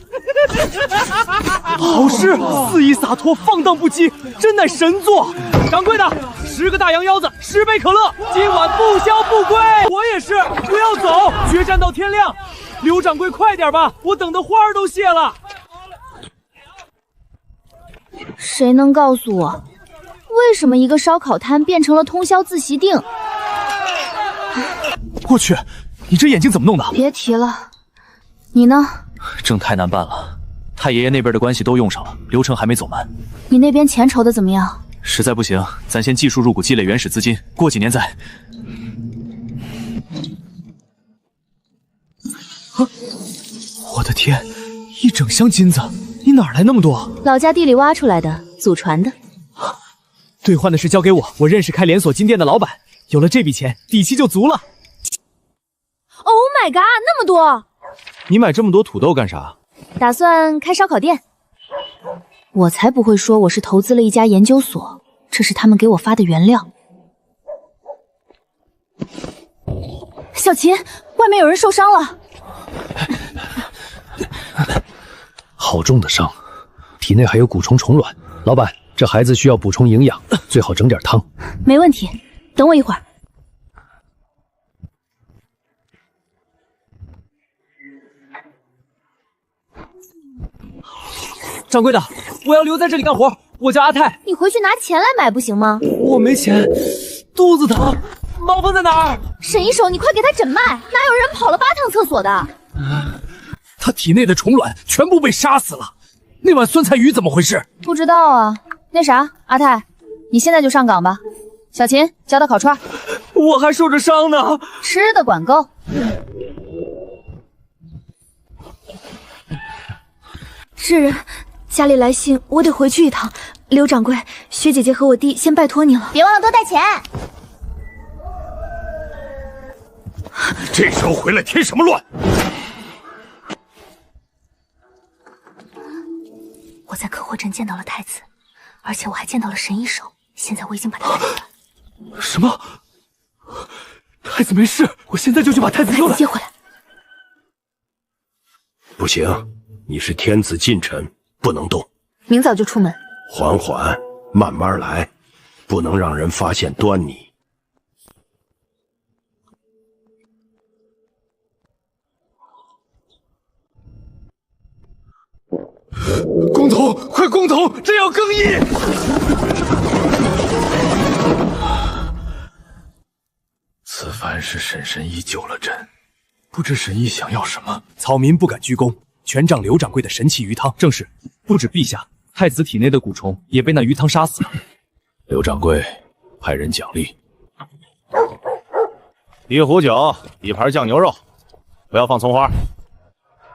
好事，肆意洒脱，放荡不羁，真乃神作。掌柜的，10个大羊腰子，10杯可乐，今晚不销不归。我也是，不要走，决战到天亮。刘掌柜，快点吧，我等的花儿都谢了。谁能告诉我，为什么一个烧烤摊变成了通宵自习锭？我去，你这眼睛怎么弄的？别提了。你呢？证太难办了，太爷爷那边的关系都用上了，流程还没走完。你那边钱筹的怎么样？实在不行，咱先技术入股积累原始资金，过几年再。啊！我的天，一整箱金子，你哪来那么多？老家地里挖出来的，祖传的。兑换的事交给我，我认识开连锁金店的老板，有了这笔钱，底气就足了。Oh my god， 那么多！你买这么多土豆干啥？打算开烧烤店。我才不会说我是投资了一家研究所，这是他们给我发的原料。小琴，外面有人受伤了。好重的伤，体内还有蛊虫虫卵。老板，这孩子需要补充营养，最好整点汤。没问题，等我一会儿。掌柜的，我要留在这里干活。我叫阿泰。你回去拿钱来买不行吗？我没钱，肚子疼。毛峰在哪儿？沈一手，你快给他诊脉！哪有人跑了8趟厕所的？他体内的虫卵全部被杀死了。那碗酸菜鱼怎么回事？不知道啊。那啥，阿泰，你现在就上岗吧。小秦，教他烤串。我还受着伤呢。吃的管够。是人。家里来信，我得回去一趟。刘掌柜，薛姐姐和我弟先拜托你了，别忘了多带钱。这时候回来添什么乱？我在客货镇见到了太子，而且我还见到了神一手。现在我已经把他带回来。什么？太子没事，我现在就去把太子救来。接回来。不行，你是天子近臣。不能动，明早就出门。缓缓，慢慢来，不能让人发现端倪。工头，快工头，这要更衣！此番是婶婶已救了朕，不知神医想要什么。草民不敢居功，全仗刘掌柜的神奇鱼汤。正是。不止陛下，太子体内的蛊虫也被那鱼汤杀死了。刘掌柜，派人奖励1壶酒，1盘酱牛肉，不要放葱花。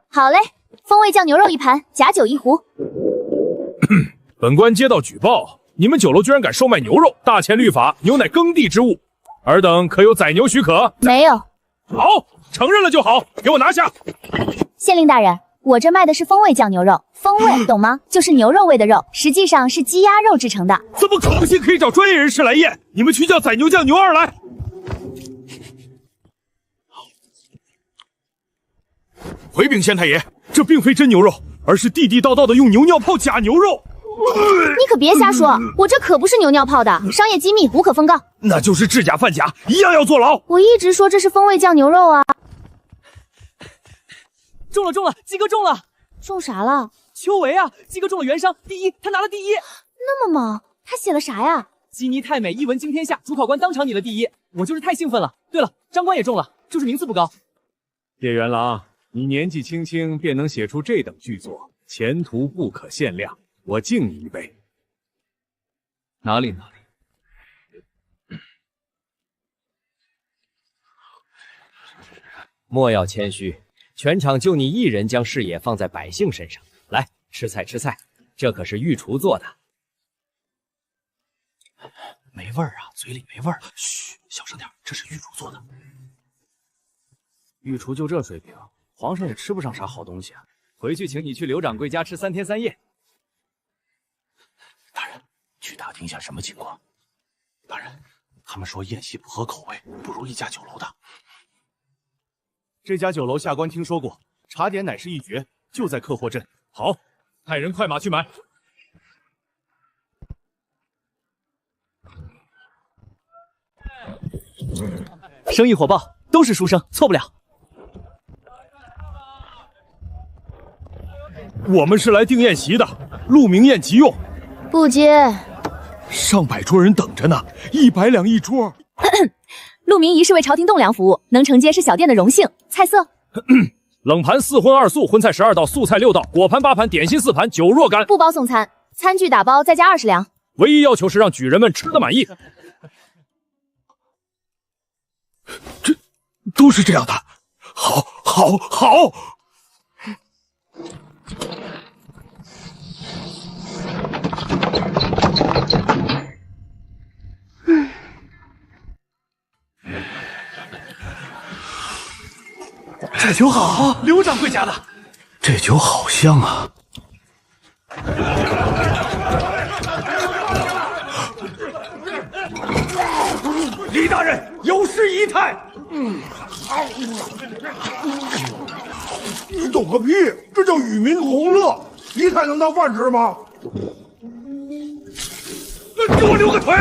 好嘞，风味酱牛肉1盘，假酒1壶。本官接到举报，你们酒楼居然敢售卖牛肉，大前律法，牛乃耕地之物。尔等可有宰牛许可？没有。好，承认了就好，给我拿下。县令大人，我这卖的是风味酱牛肉，风味懂吗？就是牛肉味的肉，实际上是鸡鸭肉制成的。怎么可信可以找专业人士来验？你们去叫宰牛酱牛二来。回禀县太爷，这并非真牛肉，而是地地道道的用牛尿泡假牛肉。你可别瞎说，我这可不是牛尿泡的，商业机密，无可奉告。那就是制假贩假，一样要坐牢。我一直说这是风味酱牛肉啊。中了，鸡哥中了！中啥了？邱维啊，鸡哥中了原商第一，他拿了第一。那么猛，他写了啥呀？基尼太美，一文惊天下，主考官当场拟了第一，我就是太兴奋了。对了，张官也中了，就是名次不高。叶元郎，你年纪轻轻便能写出这等巨作，前途不可限量，我敬你一杯。哪里？莫要谦虚，全场就你一人将视野放在百姓身上。来，吃菜，这可是御厨做的。没味儿啊，嘴里没味儿。嘘，小声点，这是御厨做的。御厨就这水平，皇上也吃不上啥好东西啊。回去请你去刘掌柜家吃3天3夜。大人，去打听一下什么情况。大人，他们说宴席不合口味，不如一家酒楼的。这家酒楼下官听说过，茶点乃是一绝，就在客货镇。好，派人快马去买。生意火爆，都是书生，错不了。我们是来订宴席的，鹿鸣宴即用。不接。上百桌人等着呢，100两一桌。陆明仪是为朝廷栋梁服务，能承接是小店的荣幸。菜色：冷盘4荤2素，荤菜12道，素菜6道，果盘8盘，点心4盘，酒若干。不包送餐，餐具打包再加20两。唯一要求是让举人们吃得满意。这都是这样的，好。这酒好，刘掌柜家的。这酒好香啊！李大人有失仪态。你懂个屁！这叫与民同乐，仪态能当饭吃吗？给我留个腿！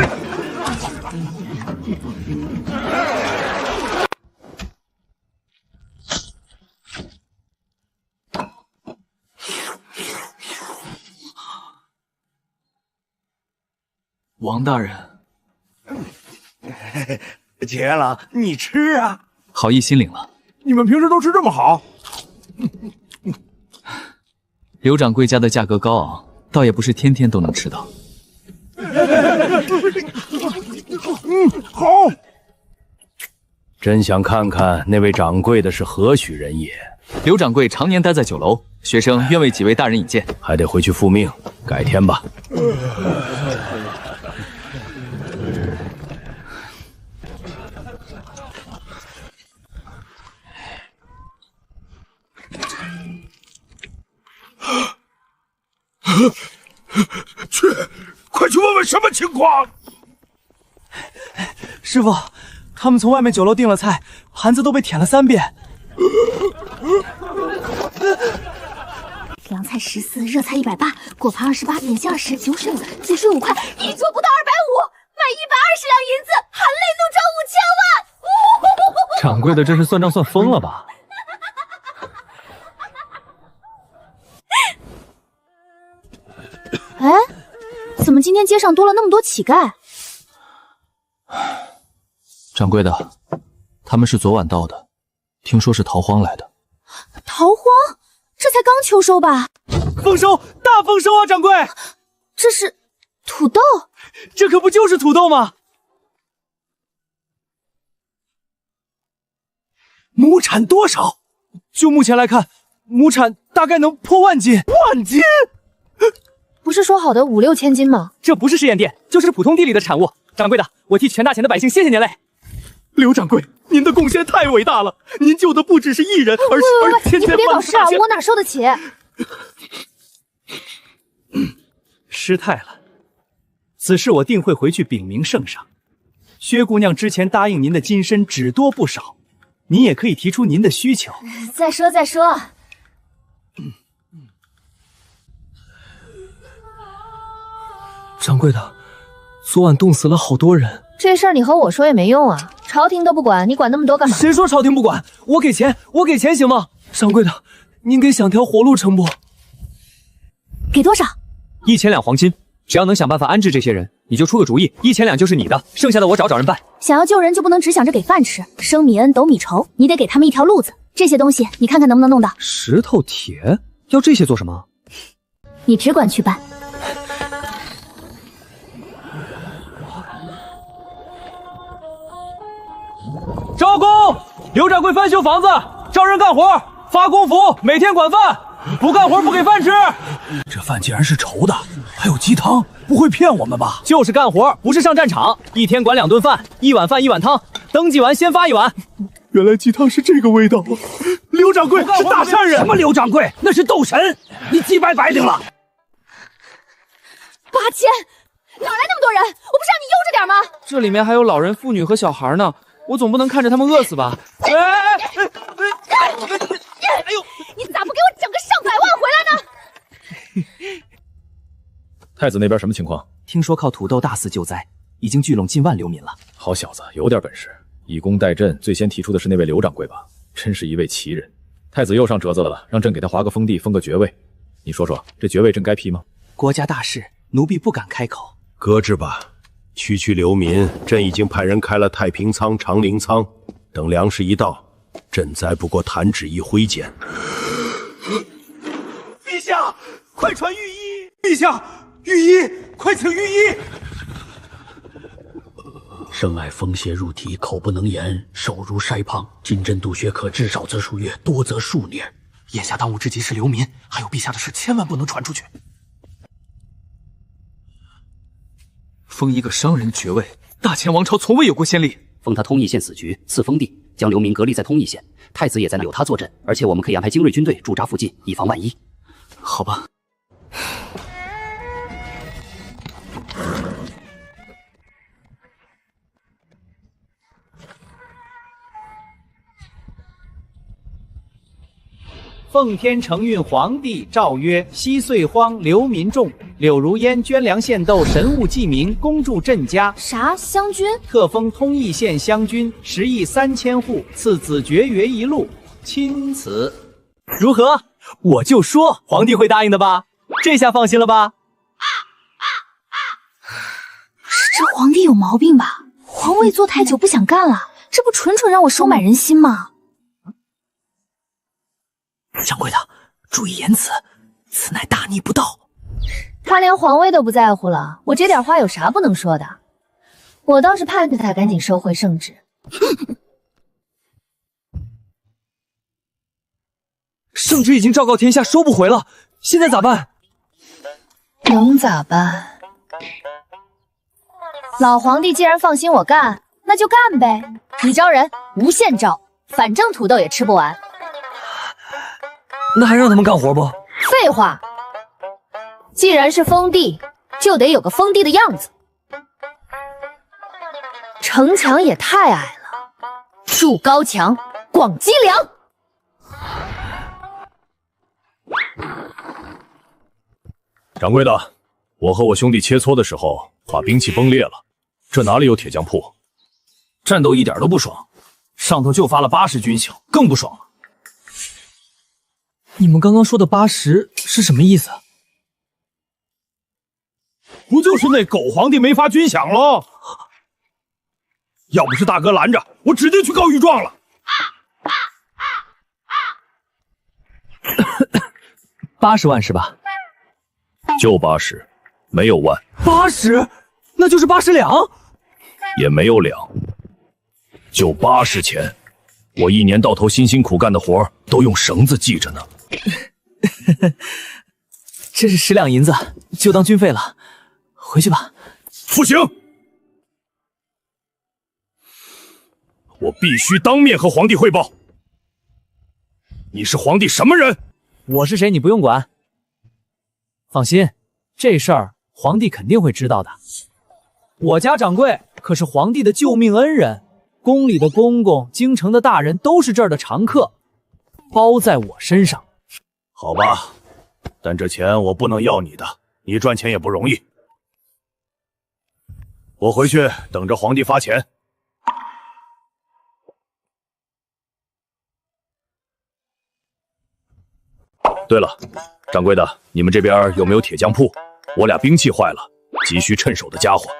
王大人，铁元郎，你吃啊！好意心领了。你们平时都吃这么好？刘掌柜家的价格高昂，倒也不是天天都能吃到。好。真想看看那位掌柜的是何许人也。刘掌柜常年待在酒楼，学生愿为几位大人引荐。还得回去复命，改天吧。快去问问什么情况！师傅，他们从外面酒楼订了菜，盘子都被舔了3遍。凉菜14，热菜180，果盘28，点心20，酒水5，鸡水5块，一桌不到250，卖120两银子，含泪怒赚5000万。掌柜的这是算账算疯了吧？哎，怎么今天街上多了那么多乞丐？掌柜的，他们是昨晚到的，听说是逃荒来的。逃荒？这才刚秋收吧？丰收，大丰收啊！掌柜，这是土豆？这可不就是土豆吗？亩产多少？就目前来看，亩产大概能破万斤。万斤？不是说好的5、6千斤吗？这不是试验店，就是普通地里的产物。掌柜的，我替全大钱的百姓谢谢您嘞。刘掌柜，您的贡献太伟大了！您救的不只是一人，而千千你别搞万事啊！我哪受得起？失态了，此事我定会回去禀明圣上。薛姑娘之前答应您的金身只多不少，您也可以提出您的需求。再说再说。掌柜的，昨晚冻死了好多人。这事儿你和我说也没用啊，朝廷都不管，你管那么多干嘛？谁说朝廷不管？我给钱行吗？掌柜的，您给想条活路成不？给多少？1000两黄金，只要能想办法安置这些人，你就出个主意，1000两就是你的，剩下的我找人办。想要救人就不能只想着给饭吃，升米恩斗米仇，你得给他们一条路子。这些东西你看看能不能弄到？石头铁，要这些做什么？你只管去办。招工，刘掌柜翻修房子，招人干活，发工服，每天管饭，不干活不给饭吃。这饭竟然是稠的，还有鸡汤，不会骗我们吧？就是干活，不是上战场。一天管2顿饭，1碗饭1碗汤，登记完先发1碗。原来鸡汤是这个味道啊！刘掌柜是大善人。什么刘掌柜？那是斗神，你击败白领了。8000，哪来那么多人？我不是让你悠着点吗？这里面还有老人、妇女和小孩呢。我总不能看着他们饿死吧？哎呦，你咋不给我整个上百万回来呢？太子那边什么情况？听说靠土豆大肆救灾，已经聚拢近万流民了。好小子，有点本事，以工代赈。最先提出的是那位刘掌柜吧？真是一位奇人。太子又上折子了，让朕给他划个封地，封个爵位。你说说，这爵位朕该批吗？国家大事，奴婢不敢开口。搁置吧。区流民，朕已经派人开了太平仓、长陵仓，等粮食一到，朕再不过弹指一挥间。陛下，快传御医！陛下，御医，快请御医！生爱风邪入体，口不能言，手如筛糠。金针毒血可至少则数月，多则数年。眼下当务之急是流民，还有陛下的事千万不能传出去。封一个商人爵位，大前王朝从未有过先例。封他通义县死局，赐封地，将流民隔离在通义县。太子也在有他坐镇，而且我们可以安排精锐军队驻扎附近，以防万一。好吧。奉天承运皇帝诏曰：西岁荒，流民众。柳如烟捐粮献豆，神物济民，恭祝朕家。啥湘军？特封通义县湘军，10亿3000户，赐子爵爵一路，钦此。如何？我就说皇帝会答应的吧？这下放心了吧？这皇帝有毛病吧？皇位坐太久不想干了，这不纯纯让我收买人心吗？掌柜的，注意言辞，此乃大逆不道。他连皇位都不在乎了，我这点话有啥不能说的？我倒是盼着他赶紧收回圣旨。圣旨已经昭告天下，收不回了，现在咋办？能咋办？老皇帝既然放心我干，那就干呗。你招人，无限招，反正土豆也吃不完。那还让他们干活不？废话，既然是封地，就得有个封地的样子。城墙也太矮了，筑高墙，广积粮。掌柜的，我和我兄弟切磋的时候，把兵器崩裂了，这哪里有铁匠铺？战斗一点都不爽，上头就发了80军饷，更不爽了。你们刚刚说的80是什么意思？不就是那狗皇帝没发军饷喽？要不是大哥拦着，我指定去告御状了。80万是吧？就80，没有万。80，那就是80两，也没有两，就80钱。我一年到头辛辛苦干的活都用绳子系着呢。这是10两银子，就当军费了。回去吧。不行，我必须当面和皇帝汇报。你是皇帝什么人？我是谁你不用管。放心，这事儿皇帝肯定会知道的。我家掌柜可是皇帝的救命恩人，宫里的公公、京城的大人都是这儿的常客，包在我身上。好吧，但这钱我不能要你的，你赚钱也不容易。我回去等着皇帝发钱。对了，掌柜的，你们这边有没有铁匠铺？我俩兵器坏了，急需趁手的家伙。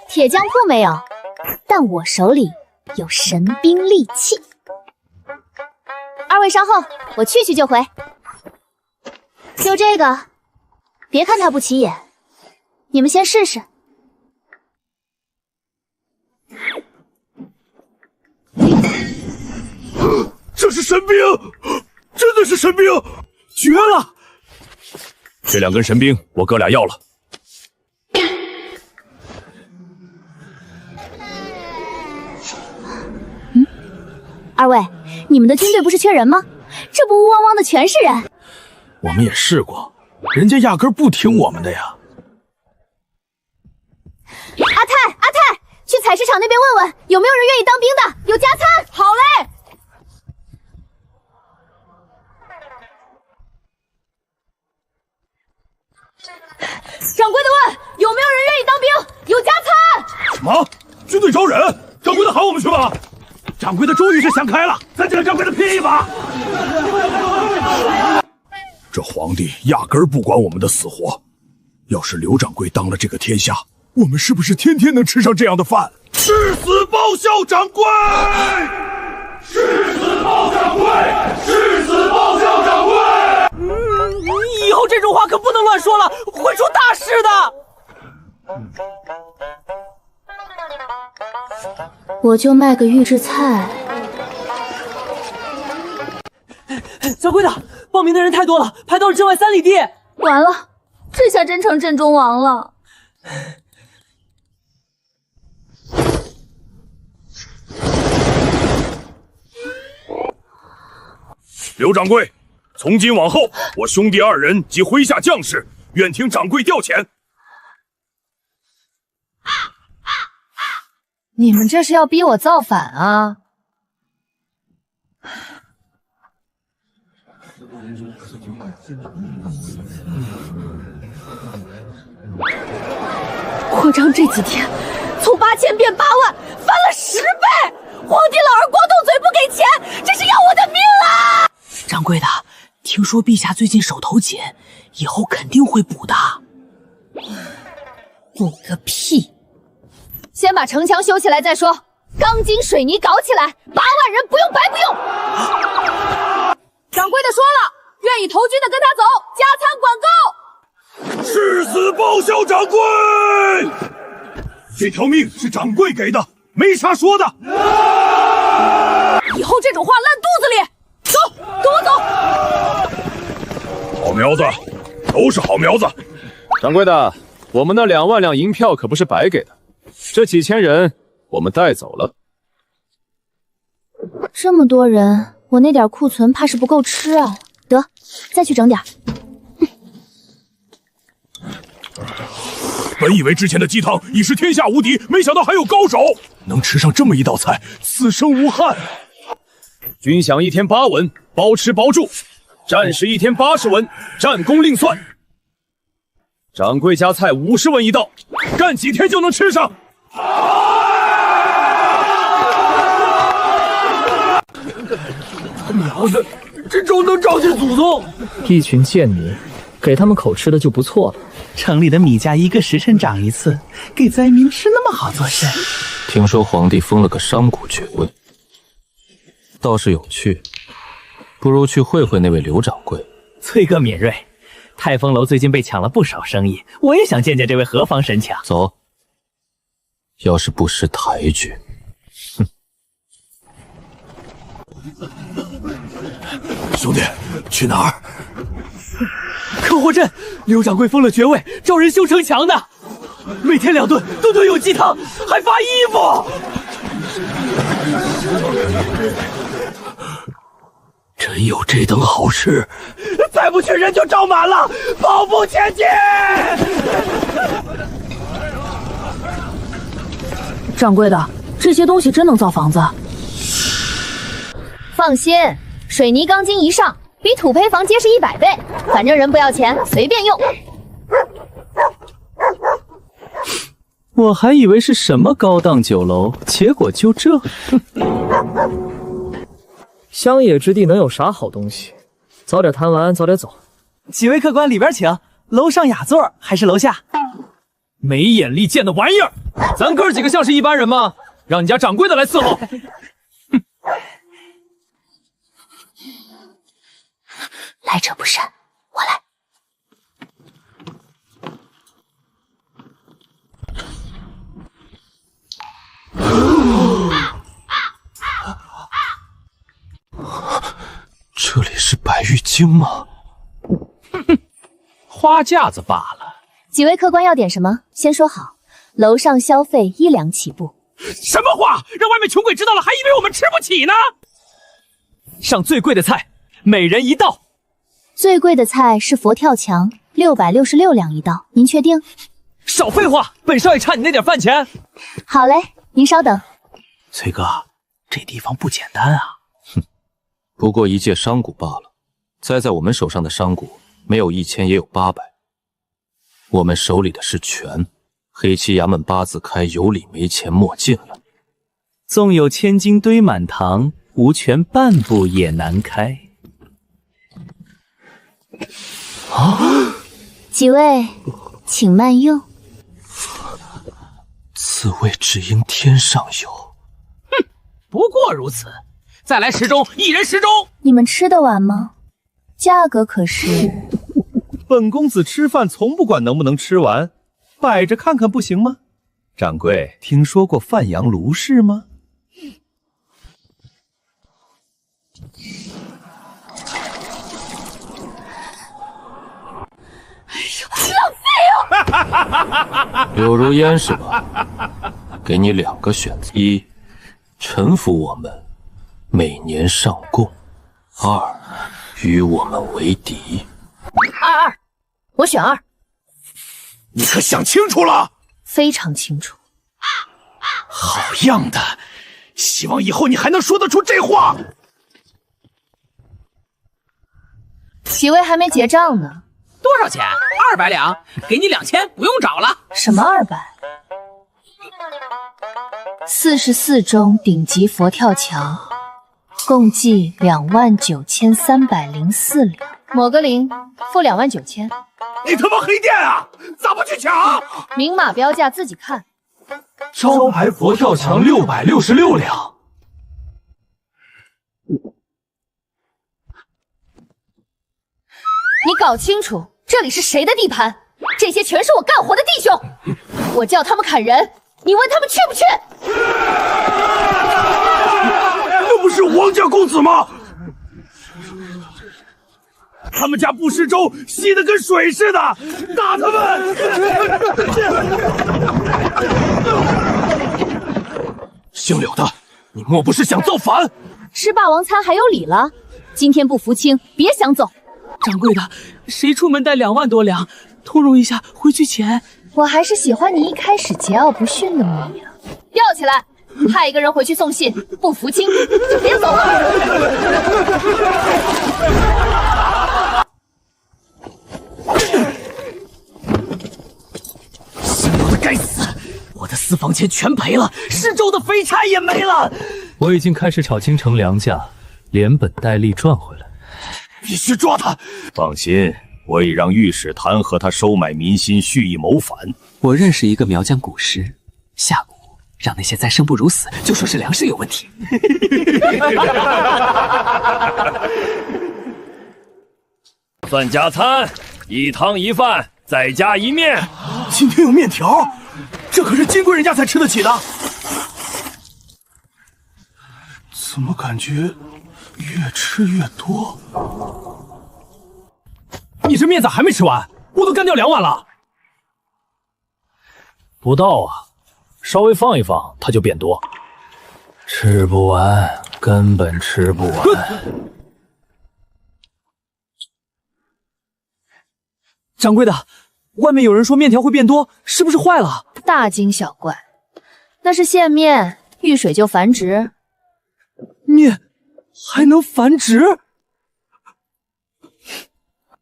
铁匠铺没有，但我手里有神兵利器。二位稍后，我去就回。就这个，别看它不起眼，你们先试试。这是神兵，真的是神兵，绝了！这2根神兵我哥俩要了。二位，你们的军队不是缺人吗？这不乌汪汪的全是人。我们也试过，人家压根不听我们的呀。阿泰，去采石场那边问问，有没有人愿意当兵的，有加餐。好嘞。掌柜的问，有没有人愿意当兵，有加餐。什么？军队招人？掌柜的喊我们去吧。掌柜的终于是想开了，咱就让掌柜的拼一把。这皇帝压根儿不管我们的死活，要是刘掌柜当了这个天下，我们是不是天天能吃上这样的饭？誓死报效掌柜！誓死报掌柜！誓死报效掌柜！以后这种话可不能乱说了，会出大事的。我就卖个预制菜。掌柜的，报名的人太多了，排到了镇外3里地。完了，这下真成镇中王了。刘掌柜，从今往后，我兄弟2人及麾下将士，愿听掌柜调遣。你们这是要逼我造反啊？扩张这几天从8000变8万，翻了10倍！皇帝老儿光动嘴不给钱，这是要我的命啊！掌柜的，听说陛下最近手头紧，以后肯定会补的。补个屁！先把城墙修起来再说，钢筋水泥搞起来，8万人不用白不用。掌柜的说了，愿意投军的跟他走，加餐管够。誓死报效掌柜！这条命是掌柜给的，没啥说的。以后这种话烂肚子里。走，跟我走。好苗子，都是好苗子。掌柜的，我们那2万两银票可不是白给的，这几千人我们带走了。这么多人，我那点库存怕是不够吃啊。得，再去整点。本以为之前的鸡汤已是天下无敌，没想到还有高手，能吃上这么一道菜，此生无憾。军饷1天8文，包吃包住；战时1天80文，战功另算。掌柜加菜50文一道，干几天就能吃上。娘的，这粥能召见祖宗！一群贱民，给他们口吃的就不错了。城里的米价1个时辰涨一次，给灾民吃那么好做事。听说皇帝封了个商贾爵位，倒是有趣，不如去会会那位刘掌柜。崔哥敏锐，泰丰楼最近被抢了不少生意，我也想见见这位何方神强。走，要是不识抬举，哼！兄弟，去哪儿？客货镇，刘掌柜封了爵位，招人修城墙的，每天2顿，顿顿有鸡汤，还发衣服。真有这等好事？再不去人就招满了，跑步前进！掌柜的，这些东西真能造房子？放心，水泥钢筋一上，比土坯房结实100倍。反正人不要钱，随便用。我还以为是什么高档酒楼，结果就这。乡野之地能有啥好东西？早点谈完，早点走。几位客官，里边请。楼上雅座还是楼下？没眼力见的玩意儿！咱哥几个像是一般人吗？让你家掌柜的来伺候。来者不善，我来。这里是白玉京吗？花架子罢了。几位客官要点什么？先说好，楼上消费1两起步。什么话？让外面穷鬼知道了，还以为我们吃不起呢。上最贵的菜，每人1道。最贵的菜是佛跳墙，666两1道，您确定？少废话，本少爷差你那点饭钱。好嘞，您稍等。崔哥，这地方不简单啊。不过一介商贾罢了，栽在我们手上的商贾，没有1000也有800。我们手里的是权，黑漆衙门8字开，有理没钱莫进来。纵有千金堆满堂，无权半步也难开。几位，请慢用。此味只应天上有。哼，不过如此。再来10盅，1人10盅。你们吃得完吗？价格可是……本公子吃饭从不管能不能吃完，摆着看看不行吗？掌柜，听说过范阳卢氏吗？浪费啊！柳如烟是吧？给你2个选择：一，臣服我们，每年上贡；二，与我们为敌。22，我选2。你可想清楚了？非常清楚。好样的！希望以后你还能说得出这话。几位还没结账呢。多少钱？200两，给你2000，不用找了。什么200？44盅顶级佛跳墙，共计29304两。抹个0，付29000。你他妈黑店啊！咋不去抢？明码标价，自己看。招牌佛跳墙666两。你搞清楚，这里是谁的地盘？这些全是我干活的弟兄，我叫他们砍人，你问他们去不去？那不是王家公子吗？他们家不食粥，稀得跟水似的，打他们！姓柳的，你莫不是想造反？吃霸王餐还有理了？今天不服清，别想走。掌柜的，谁出门带2万多两？通融一下，回去钱。我还是喜欢你一开始桀骜不驯的模样。吊起来，派一个人回去送信，不服清就别走了。姓刘的该死！我的私房钱全赔了，施粥的肥差也没了。我已经开始炒京城粮价，连本带利赚回来。必须抓他！放心，我已让御史弹劾他收买民心，蓄意谋反。我认识一个苗疆蛊师，下蛊让那些灾生不如死，就说是粮食有问题。算加餐，1汤1饭，再加1面。今天有面条，这可是金贵人家才吃得起的。怎么感觉越吃越多？你这面咋还没吃完？我都干掉2碗了。不到啊，稍微放一放，它就变多。吃不完，根本吃不完。掌柜的，外面有人说面条会变多，是不是坏了？大惊小怪，那是线面，遇水就繁殖。你还能繁殖？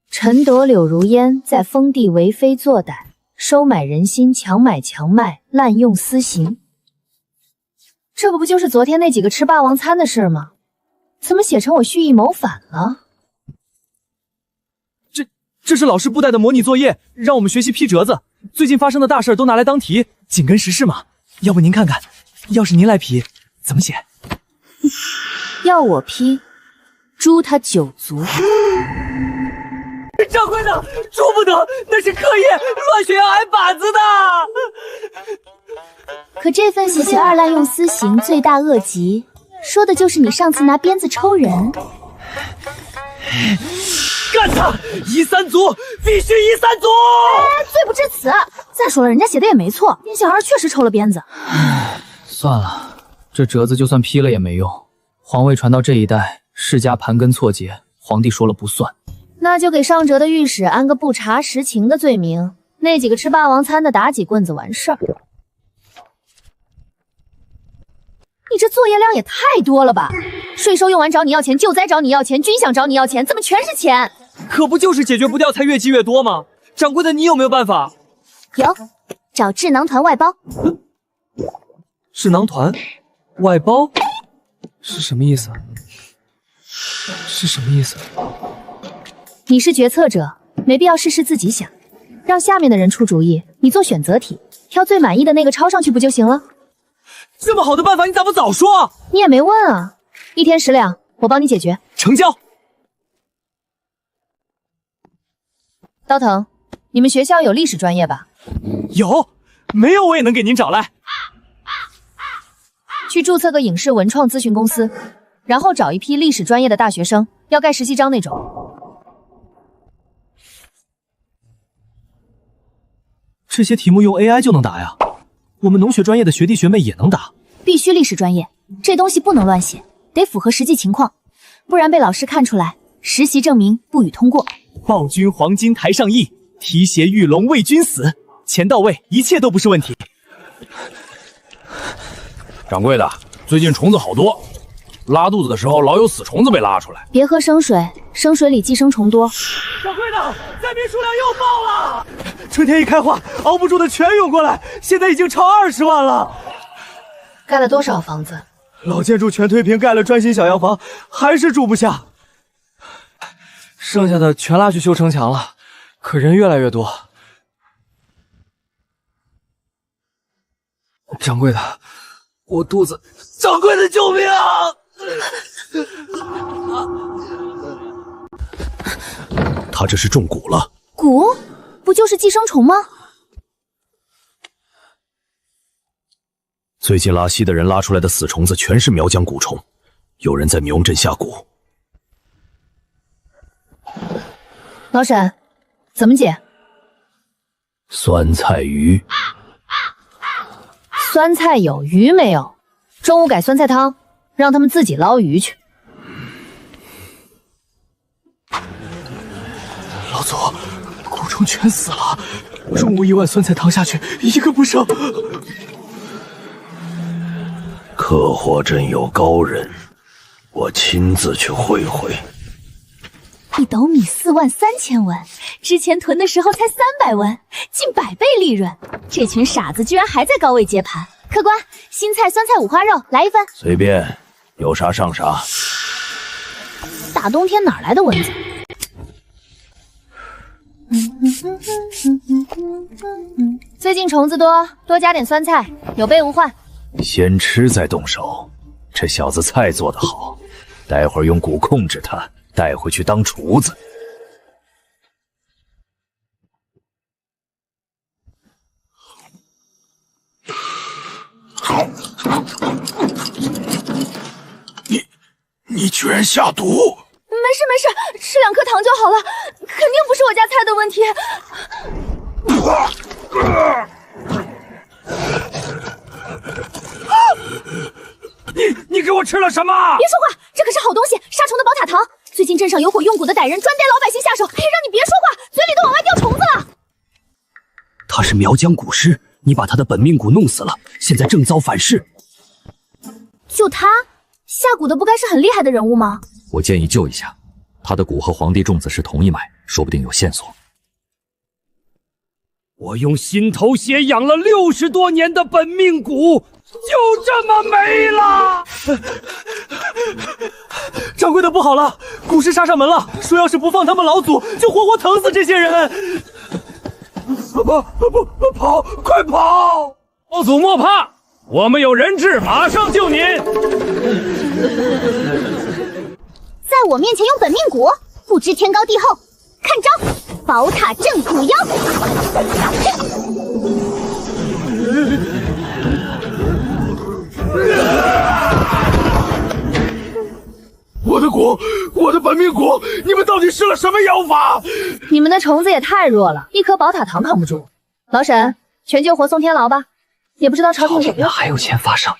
陈德柳如烟在封地为非作歹，收买人心，强买强卖，滥用私刑。这不就是昨天那几个吃霸王餐的事吗？怎么写成我蓄意谋反了？这是老师布袋的模拟作业，让我们学习批折子。最近发生的大事都拿来当题，紧跟时事嘛。要不您看看，要是您来批，怎么写？要我批，诛他9族。掌柜的，诛不得，那是刻意乱学挨板子的。可这份写2滥用私刑，罪大恶极，说的就是你上次拿鞭子抽人。干他！夷三族，必须夷三族！罪不至此。再说了，人家写的也没错，那小孩确实抽了鞭子。算了，这折子就算批了也没用。皇位传到这一代，世家盘根错节，皇帝说了不算。那就给上折的御史安个不查实情的罪名，那几个吃霸王餐的打几棍子完事儿。你这作业量也太多了吧？税收用完找你要钱，救灾找你要钱，军饷找你要钱，怎么全是钱？可不就是解决不掉才越积越多吗？掌柜的，你有没有办法？有，找智囊团外包。智囊团外包是什么意思？是什么意思？你是决策者，没必要事事自己想，让下面的人出主意，你做选择题，挑最满意的那个抄上去不就行了？这么好的办法，你咋不早说？你也没问啊。1天10两，我帮你解决。成交。刀藤，你们学校有历史专业吧？有，没有我也能给您找来。去注册个影视文创咨询公司，然后找一批历史专业的大学生，要盖实习章那种。这些题目用 AI 就能答呀？我们农学专业的学弟学妹也能答？必须历史专业，这东西不能乱写，得符合实际情况，不然被老师看出来，实习证明不予通过。暴君黄金台上意，提携玉龙为君死，钱到位，一切都不是问题。掌柜的，最近虫子好多，拉肚子的时候老有死虫子被拉出来。别喝生水，生水里寄生虫多。掌柜的，灾民数量又爆了！春天一开花，熬不住的全涌过来，现在已经超20万了。盖了多少房子？老建筑全推平，盖了砖心小洋房，还是住不下。剩下的全拉去修城墙了，可人越来越多。掌柜的，我肚子……掌柜的，救命啊！他这是中蛊了。蛊？不就是寄生虫吗？最近拉稀的人拉出来的死虫子全是苗疆蛊虫，有人在苗镇下蛊。老沈，怎么解？酸菜鱼。酸菜有，鱼没有。中午改酸菜汤，让他们自己捞鱼去。老祖，蛊虫全死了，中午1碗酸菜汤下去，一个不剩。克霍镇有高人，我亲自去会会。1斗米43000文，之前囤的时候才300文，近100倍利润。这群傻子居然还在高位接盘。客官，新菜酸菜五花肉来1份。随便，有啥上啥。大冬天哪来的蚊子？最近虫子多，多加点酸菜，有备无患。先吃再动手，这小子菜做得好，待会儿用蛊控制他，带回去当厨子。你居然下毒！没事，吃2颗糖就好了，肯定不是我家菜的问题。我吃了什么？别说话，这可是好东西，杀虫的宝塔糖。最近镇上有伙用蛊的歹人专逮老百姓下手，嘿，让你别说话，嘴里都往外掉虫子了。他是苗疆蛊师，你把他的本命蛊弄死了，现在正遭反噬。就他下蛊的不该是很厉害的人物吗？我建议救一下，他的蛊和皇帝粽子是同一脉，说不定有线索。我用心头血养了60多年的本命蛊，就这么没了。掌柜的，不好了，蛊师杀上门了，说要是不放他们老祖，就活活疼死这些人。跑，快跑！老祖莫怕，我们有人质，马上救您。在我面前用本命蛊，不知天高地厚。看招，宝塔镇蛊妖！我的蛊，我的本命蛊，你们到底施了什么妖法？你们的虫子也太弱了，一颗宝塔糖扛不住。老沈，全救活送天牢吧。也不知道朝廷有没有还有钱发上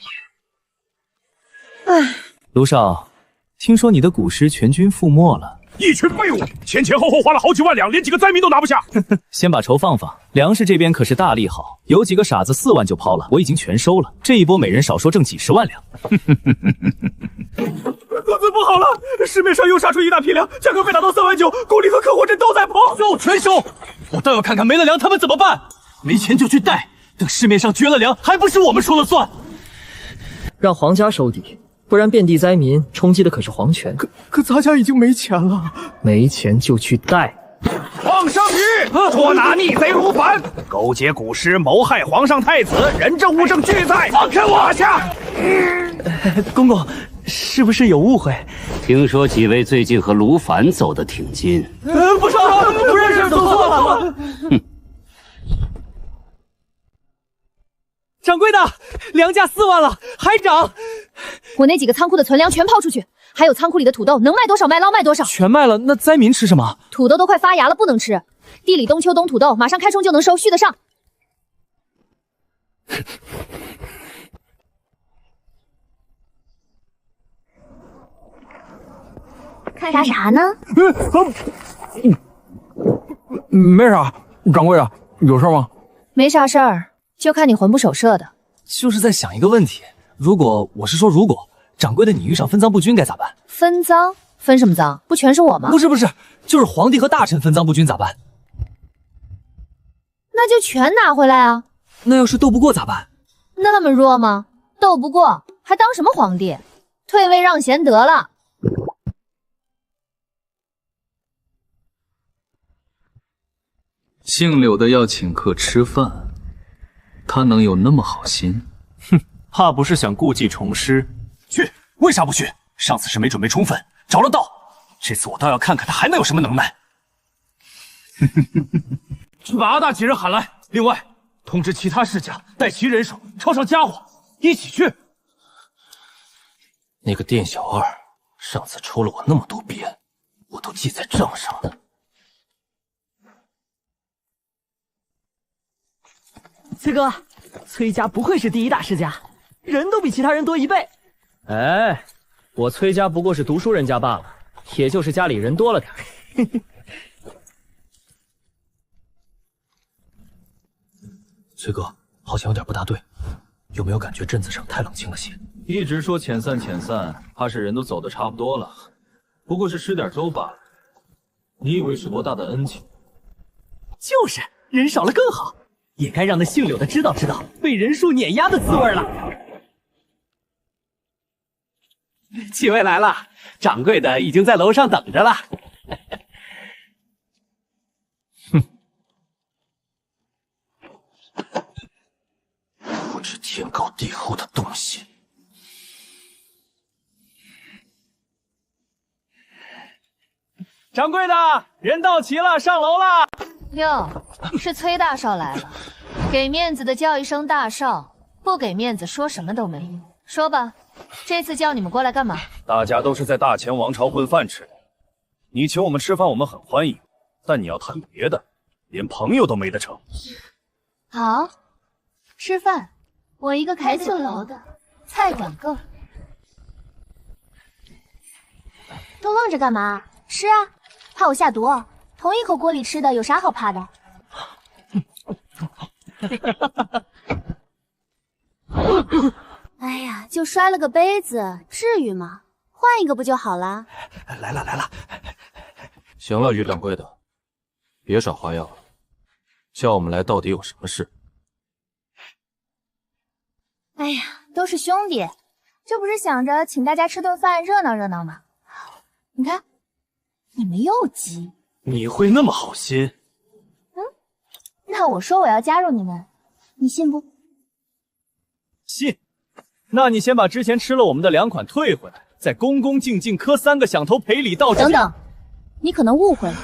爷。唉，卢少，听说你的蛊师全军覆没了。一群废物，前前后后花了好几万两，连几个灾民都拿不下。先把仇放放，粮食这边可是大利好，有几个傻子4万就抛了，我已经全收了。这一波每人少说挣几10万两。公子不好了，市面上又杀出一大批粮，价格被打到3万9，宫里和客货镇都在抛。收，全收！我倒要看看没了粮他们怎么办。没钱就去贷，等市面上绝了粮，还不是我们说了算？让皇家收底。不然遍地灾民，冲击的可是皇权。可咱家已经没钱了，没钱就去贷。皇上谕，捉拿逆贼如反，勾结蛊师谋害皇上太子，人证物证俱在，放开我！拿下！公公，是不是有误会？听说几位最近和卢凡走得挺近。不是，不认识，走错了。哼。掌柜的，粮价4万了，还涨！我那几个仓库的存粮全抛出去，还有仓库里的土豆，能卖多少卖捞卖多少。全卖了，那灾民吃什么？土豆都快发芽了，不能吃。地里冬秋冬土豆，马上开春就能收，续得上。看啥呢？没啥，掌柜的，有事吗？没啥事儿。就看你魂不守舍的。就是在想一个问题，如果掌柜的你遇上分赃不均该咋办？分赃？分什么赃？不全是我吗？不是，就是皇帝和大臣分赃不均咋办？那就全拿回来啊。那要是斗不过咋办？那么弱吗？斗不过还当什么皇帝？退位让贤得了。姓柳的要请客吃饭。他能有那么好心？哼，怕不是想故技重施。去，为啥不去？上次是没准备充分，着了道。这次我倒要看看他还能有什么能耐。去把阿大几人喊来，另外通知其他世家带齐人手，抄上家伙，一起去。那个店小二上次抽了我那么多鞭，我都记在账上了。崔哥，崔家不愧是第一大世家，人都比其他人多1倍。哎，我崔家不过是读书人家罢了，也就是家里人多了点。崔哥，好像有点不大对，有没有感觉镇子上太冷清了些？一直说遣散，怕是人都走得差不多了，不过是吃点粥罢了。你以为是多大的恩情？就是人少了更好。也该让那姓柳的知道被人数碾压的滋味了。几位来了，掌柜的已经在楼上等着了。哼，不知天高地厚的东西。掌柜的，人到齐了，上楼了。哟，是崔大少来了，给面子的叫一声大少，不给面子说什么都没有。说吧，这次叫你们过来干嘛？大家都是在大前王朝混饭吃的，你请我们吃饭，我们很欢迎，但你要谈别的，连朋友都没得成。好，吃饭，我一个开酒楼的，菜管够。都愣着干嘛？吃啊！怕我下毒？同一口锅里吃的，有啥好怕的？哎呀，就摔了个杯子，至于吗？换一个不就好了？来了！行了，于掌柜的，别耍花样了。叫我们来到底有什么事？哎呀，都是兄弟，这不是想着请大家吃顿饭热闹热闹吗？你看，你们又急。你会那么好心？那我说我要加入你们，你信不？信。那你先把之前吃了我们的2款退回来，再恭恭敬敬磕3个响头赔礼道歉。等等，你可能误会了，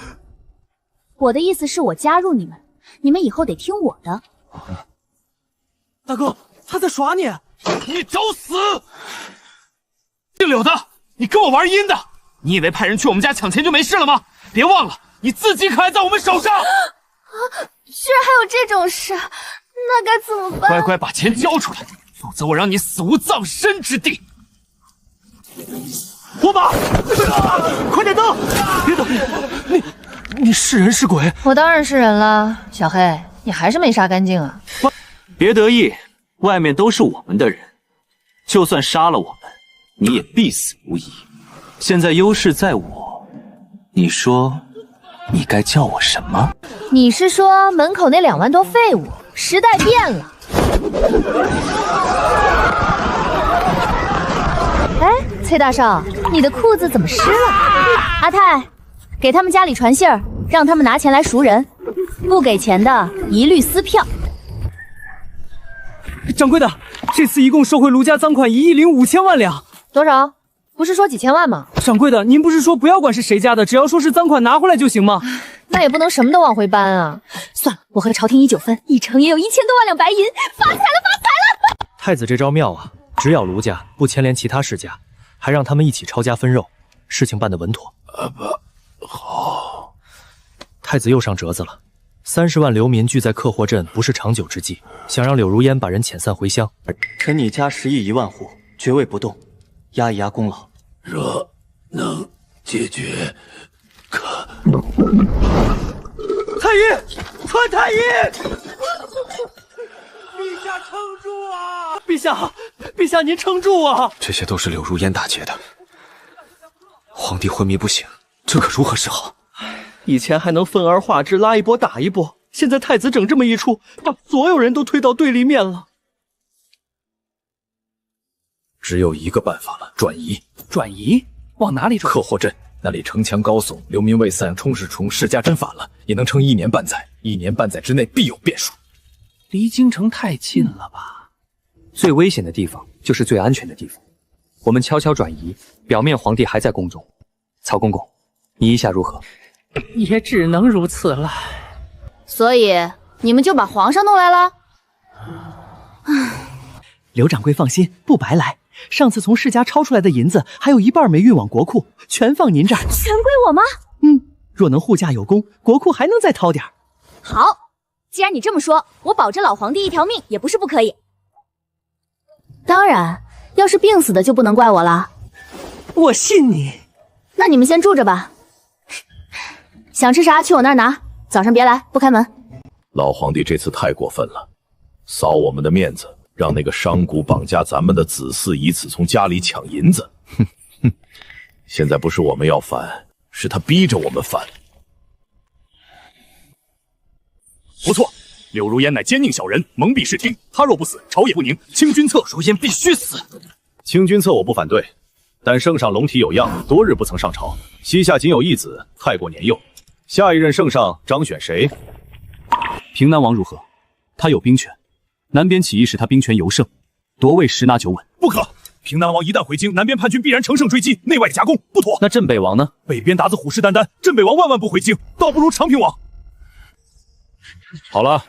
我的意思是我加入你们，你们以后得听我的。大哥，他在耍你！你找死！姓柳的，你跟我玩阴的！你以为派人去我们家抢钱就没事了吗？别忘了，你自己可还在我们手上！居然还有这种事，那该怎么办？乖乖把钱交出来，否则我让你死无葬身之地！火把，快点灯！别等，你是人是鬼？我当然是人了，小黑，你还是没杀干净啊！别得意，外面都是我们的人，就算杀了我们，你也必死无疑。现在优势在我，你说你该叫我什么？你是说门口那2万多废物？时代变了。哎，崔大少，你的裤子怎么湿了？阿泰，给他们家里传信儿，让他们拿钱来赎人，不给钱的一律撕票。掌柜的，这次一共收回卢家赃款1亿05千万两。多少？不是说几千万吗？掌柜的，您不是说不要管是谁家的，只要说是赃款拿回来就行吗？那也不能什么都往回搬啊。算了，我和朝廷一9分，一成也有1000多万两白银，发财了，发财了！太子这招妙啊，只咬卢家，不牵连其他世家，还让他们一起抄家分肉，事情办得稳妥。不好，太子又上折子了。30万流民聚在客货镇不是长久之计，想让柳如烟把人遣散回乡。臣拟加10亿1万户，爵位不动，压一压功劳。若能解决，太医，传太医！陛下撑住啊！陛下您撑住啊！这些都是柳如烟大姐的。皇帝昏迷不醒，这可如何是好？以前还能分而化之，拉一波打一波，现在太子整这么一出，把所有人都推到对立面了。只有一个办法了，转移。转移？往哪里转？客货镇那里城墙高耸，流民未散，充实虫世家真反了，也能撑1年半载。1年半载之内必有变数。离京城太近了吧？最危险的地方就是最安全的地方。我们悄悄转移，表面皇帝还在宫中。曹公公，你意下如何？也只能如此了。所以你们就把皇上弄来了？刘掌柜放心，不白来。上次从世家抄出来的银子，还有一半没运往国库，全放您这儿。全归我吗？若能护驾有功，国库还能再掏点儿。好，既然你这么说，我保着老皇帝一条命也不是不可以。当然，要是病死的就不能怪我了。我信你。那你们先住着吧。想吃啥去我那儿拿，早上别来，不开门。老皇帝这次太过分了，扫我们的面子，让那个商贾绑架咱们的子嗣，以此从家里抢银子。现在不是我们要反，是他逼着我们反。不错，柳如烟乃奸佞小人，蒙蔽视听。他若不死，朝野不宁。清君侧，如烟必须死。清君侧我不反对，但圣上龙体有恙，多日不曾上朝，膝下仅有一子，太过年幼。下一任圣上张选谁？平南王如何？他有兵权，南边起义时他兵权尤盛，夺位十拿九稳。不可！平南王一旦回京，南边叛军必然乘胜追击，内外夹攻，不妥。那镇北王呢？北边鞑子虎视眈眈，镇北王万万不回京，倒不如长平王。好了，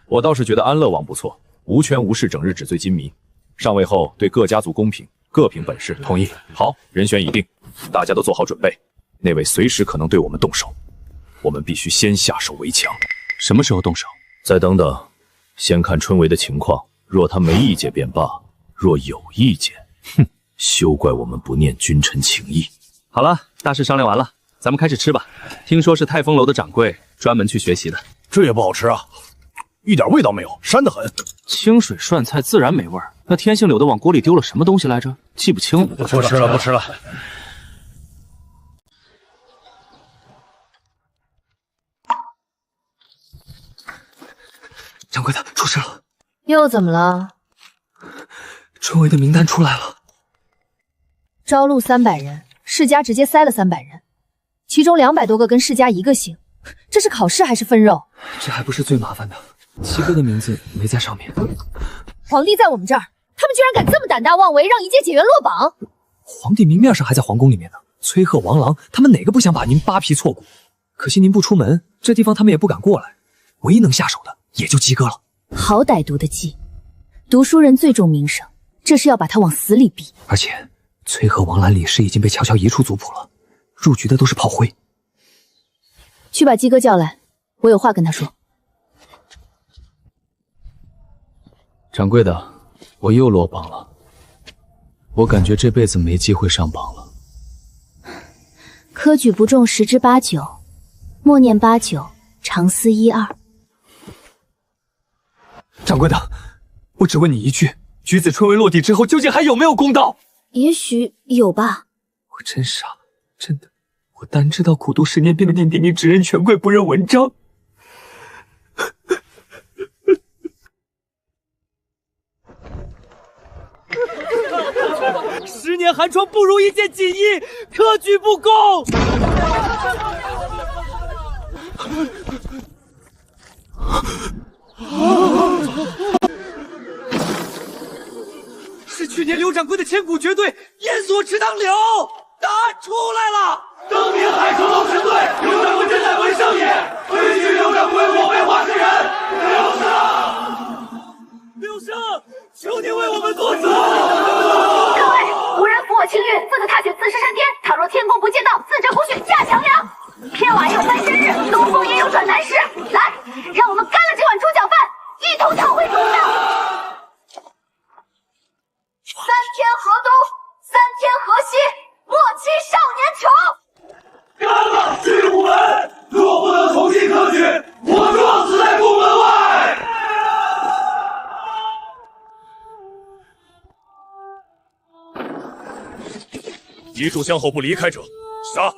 我倒是觉得安乐王不错，无权无势，整日纸醉金迷。上位后对各家族公平，各凭本事。同意。好，人选已定，大家都做好准备。那位随时可能对我们动手，我们必须先下手为强。什么时候动手？再等等，先看春闱的情况。若他没意见便罢，若有意见，休怪我们不念君臣情义。好了，大事商量完了，咱们开始吃吧。听说是泰丰楼的掌柜专门去学习的，这也不好吃啊，一点味道没有，膻得很。清水涮菜自然没味儿。那天性柳的往锅里丢了什么东西来着？记不清了。不吃了，不吃了。掌柜的，出事了！又怎么了？春闱的名单出来了，招录300人，世家直接塞了300人，其中200多个跟世家一个姓，这是考试还是分肉？这还不是最麻烦的，七哥的名字没在上面。皇帝在我们这儿，他们居然敢这么胆大妄为，让一介解元落榜。皇帝明面上还在皇宫里面呢，崔贺、王朗他们哪个不想把您扒皮挫骨？可惜您不出门，这地方他们也不敢过来，唯一能下手的也就鸡哥了。好歹毒的计，读书人最重名声，这是要把他往死里逼。而且崔贺、王兰李氏已经被悄悄移出族谱了，入局的都是炮灰。去把鸡哥叫来，我有话跟他说。掌柜的，我又落榜了，我感觉这辈子没机会上榜了。科举不中10之8九，默念8九，长思1、2。掌柜的，我只问你一句，橘子春闱落地之后，究竟还有没有公道？也许有吧。我真傻，真的，我单知道苦读10年，便点点滴滴，只认权贵，不认文章。10年寒窗不如一件锦衣，科举不公。是去年刘掌柜的千古绝对，燕锁池塘柳。答案出来了，当年海城龙神队，刘掌柜真乃文圣也，推举刘掌柜，我辈话事人。刘生，求您为我们作主。各位，无人扶我青云，自个踏雪自是山巅。倘若天公不见到，自折骨血架墙梁。天瓦有翻身日，东风也有转南时。来，让我们干了这碗猪脚饭，一同讨回公道。3天河东，3天河西，莫欺少年穷。干了，巨虎门！若不能重新科举，我撞死在宫门外。一炷香后不离开者，杀！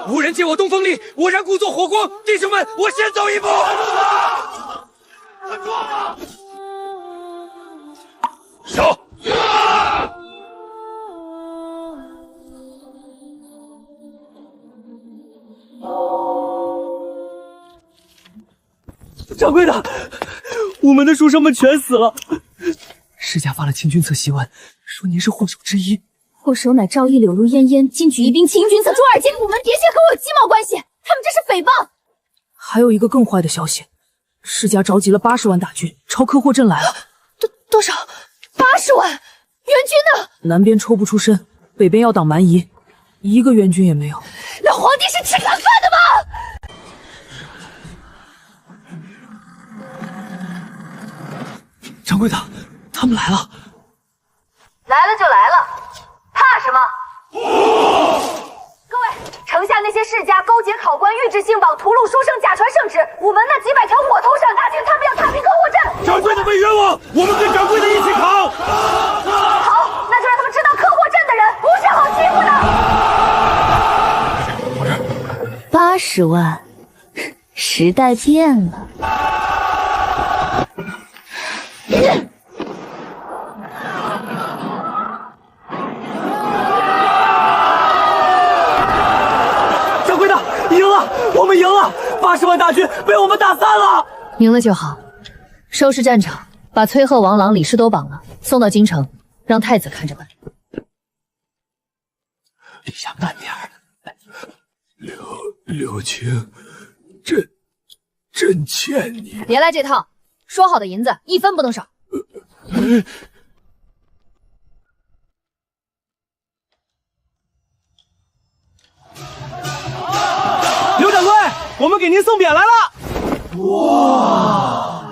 无人借我东风力，我燃故作火光。弟兄们，我先走一步。杀！掌柜的，我们的书生们全死了。世家发了清君侧檄文，说您是祸首之一。祸首乃赵义柳如烟烟，金举一兵清君侧。朱二金虎门蝶仙和我有鸡毛关系？他们这是诽谤。还有一个更坏的消息，世家召集了80万大军，朝科霍镇来了。多少？80万援军呢？南边抽不出身，北边要挡蛮夷，一个援军也没有。那皇帝是吃干饭的吗？掌柜的，他们来了。来了就来了，怕什么？各位，城下那些世家勾结考官，预制性榜，屠戮书生，假传圣旨。午门那几百条火头上，大军他们要踏平科霍镇。掌柜的被冤枉，我们跟掌柜的一起扛。好，那就让他们知道科霍镇的人不是好欺负的。80万，时代变了。掌柜的，赢了，我们赢了，80万大军被我们打散了。赢了就好，收拾战场，把崔贺、王朗、李氏都绑了，送到京城，让太子看着办。陛下慢点儿。柳青，朕欠你。别来这套，说好的银子1分不能少。刘掌柜，我们给您送匾来了。哇！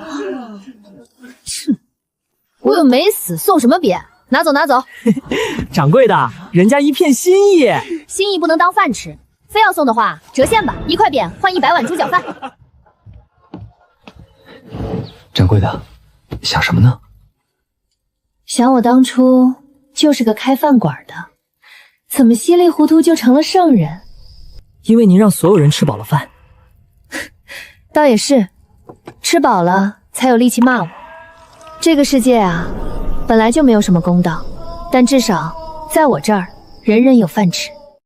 我又没死，送什么匾？拿走拿走。掌柜的，人家一片心意，心意不能当饭吃，非要送的话折现吧，1块匾换100碗猪脚饭。掌柜的，想什么呢？想我当初就是个开饭馆的，怎么稀里糊涂就成了圣人？因为您让所有人吃饱了饭。倒也是，吃饱了才有力气骂我。这个世界啊，本来就没有什么公道，但至少在我这儿，人人有饭吃。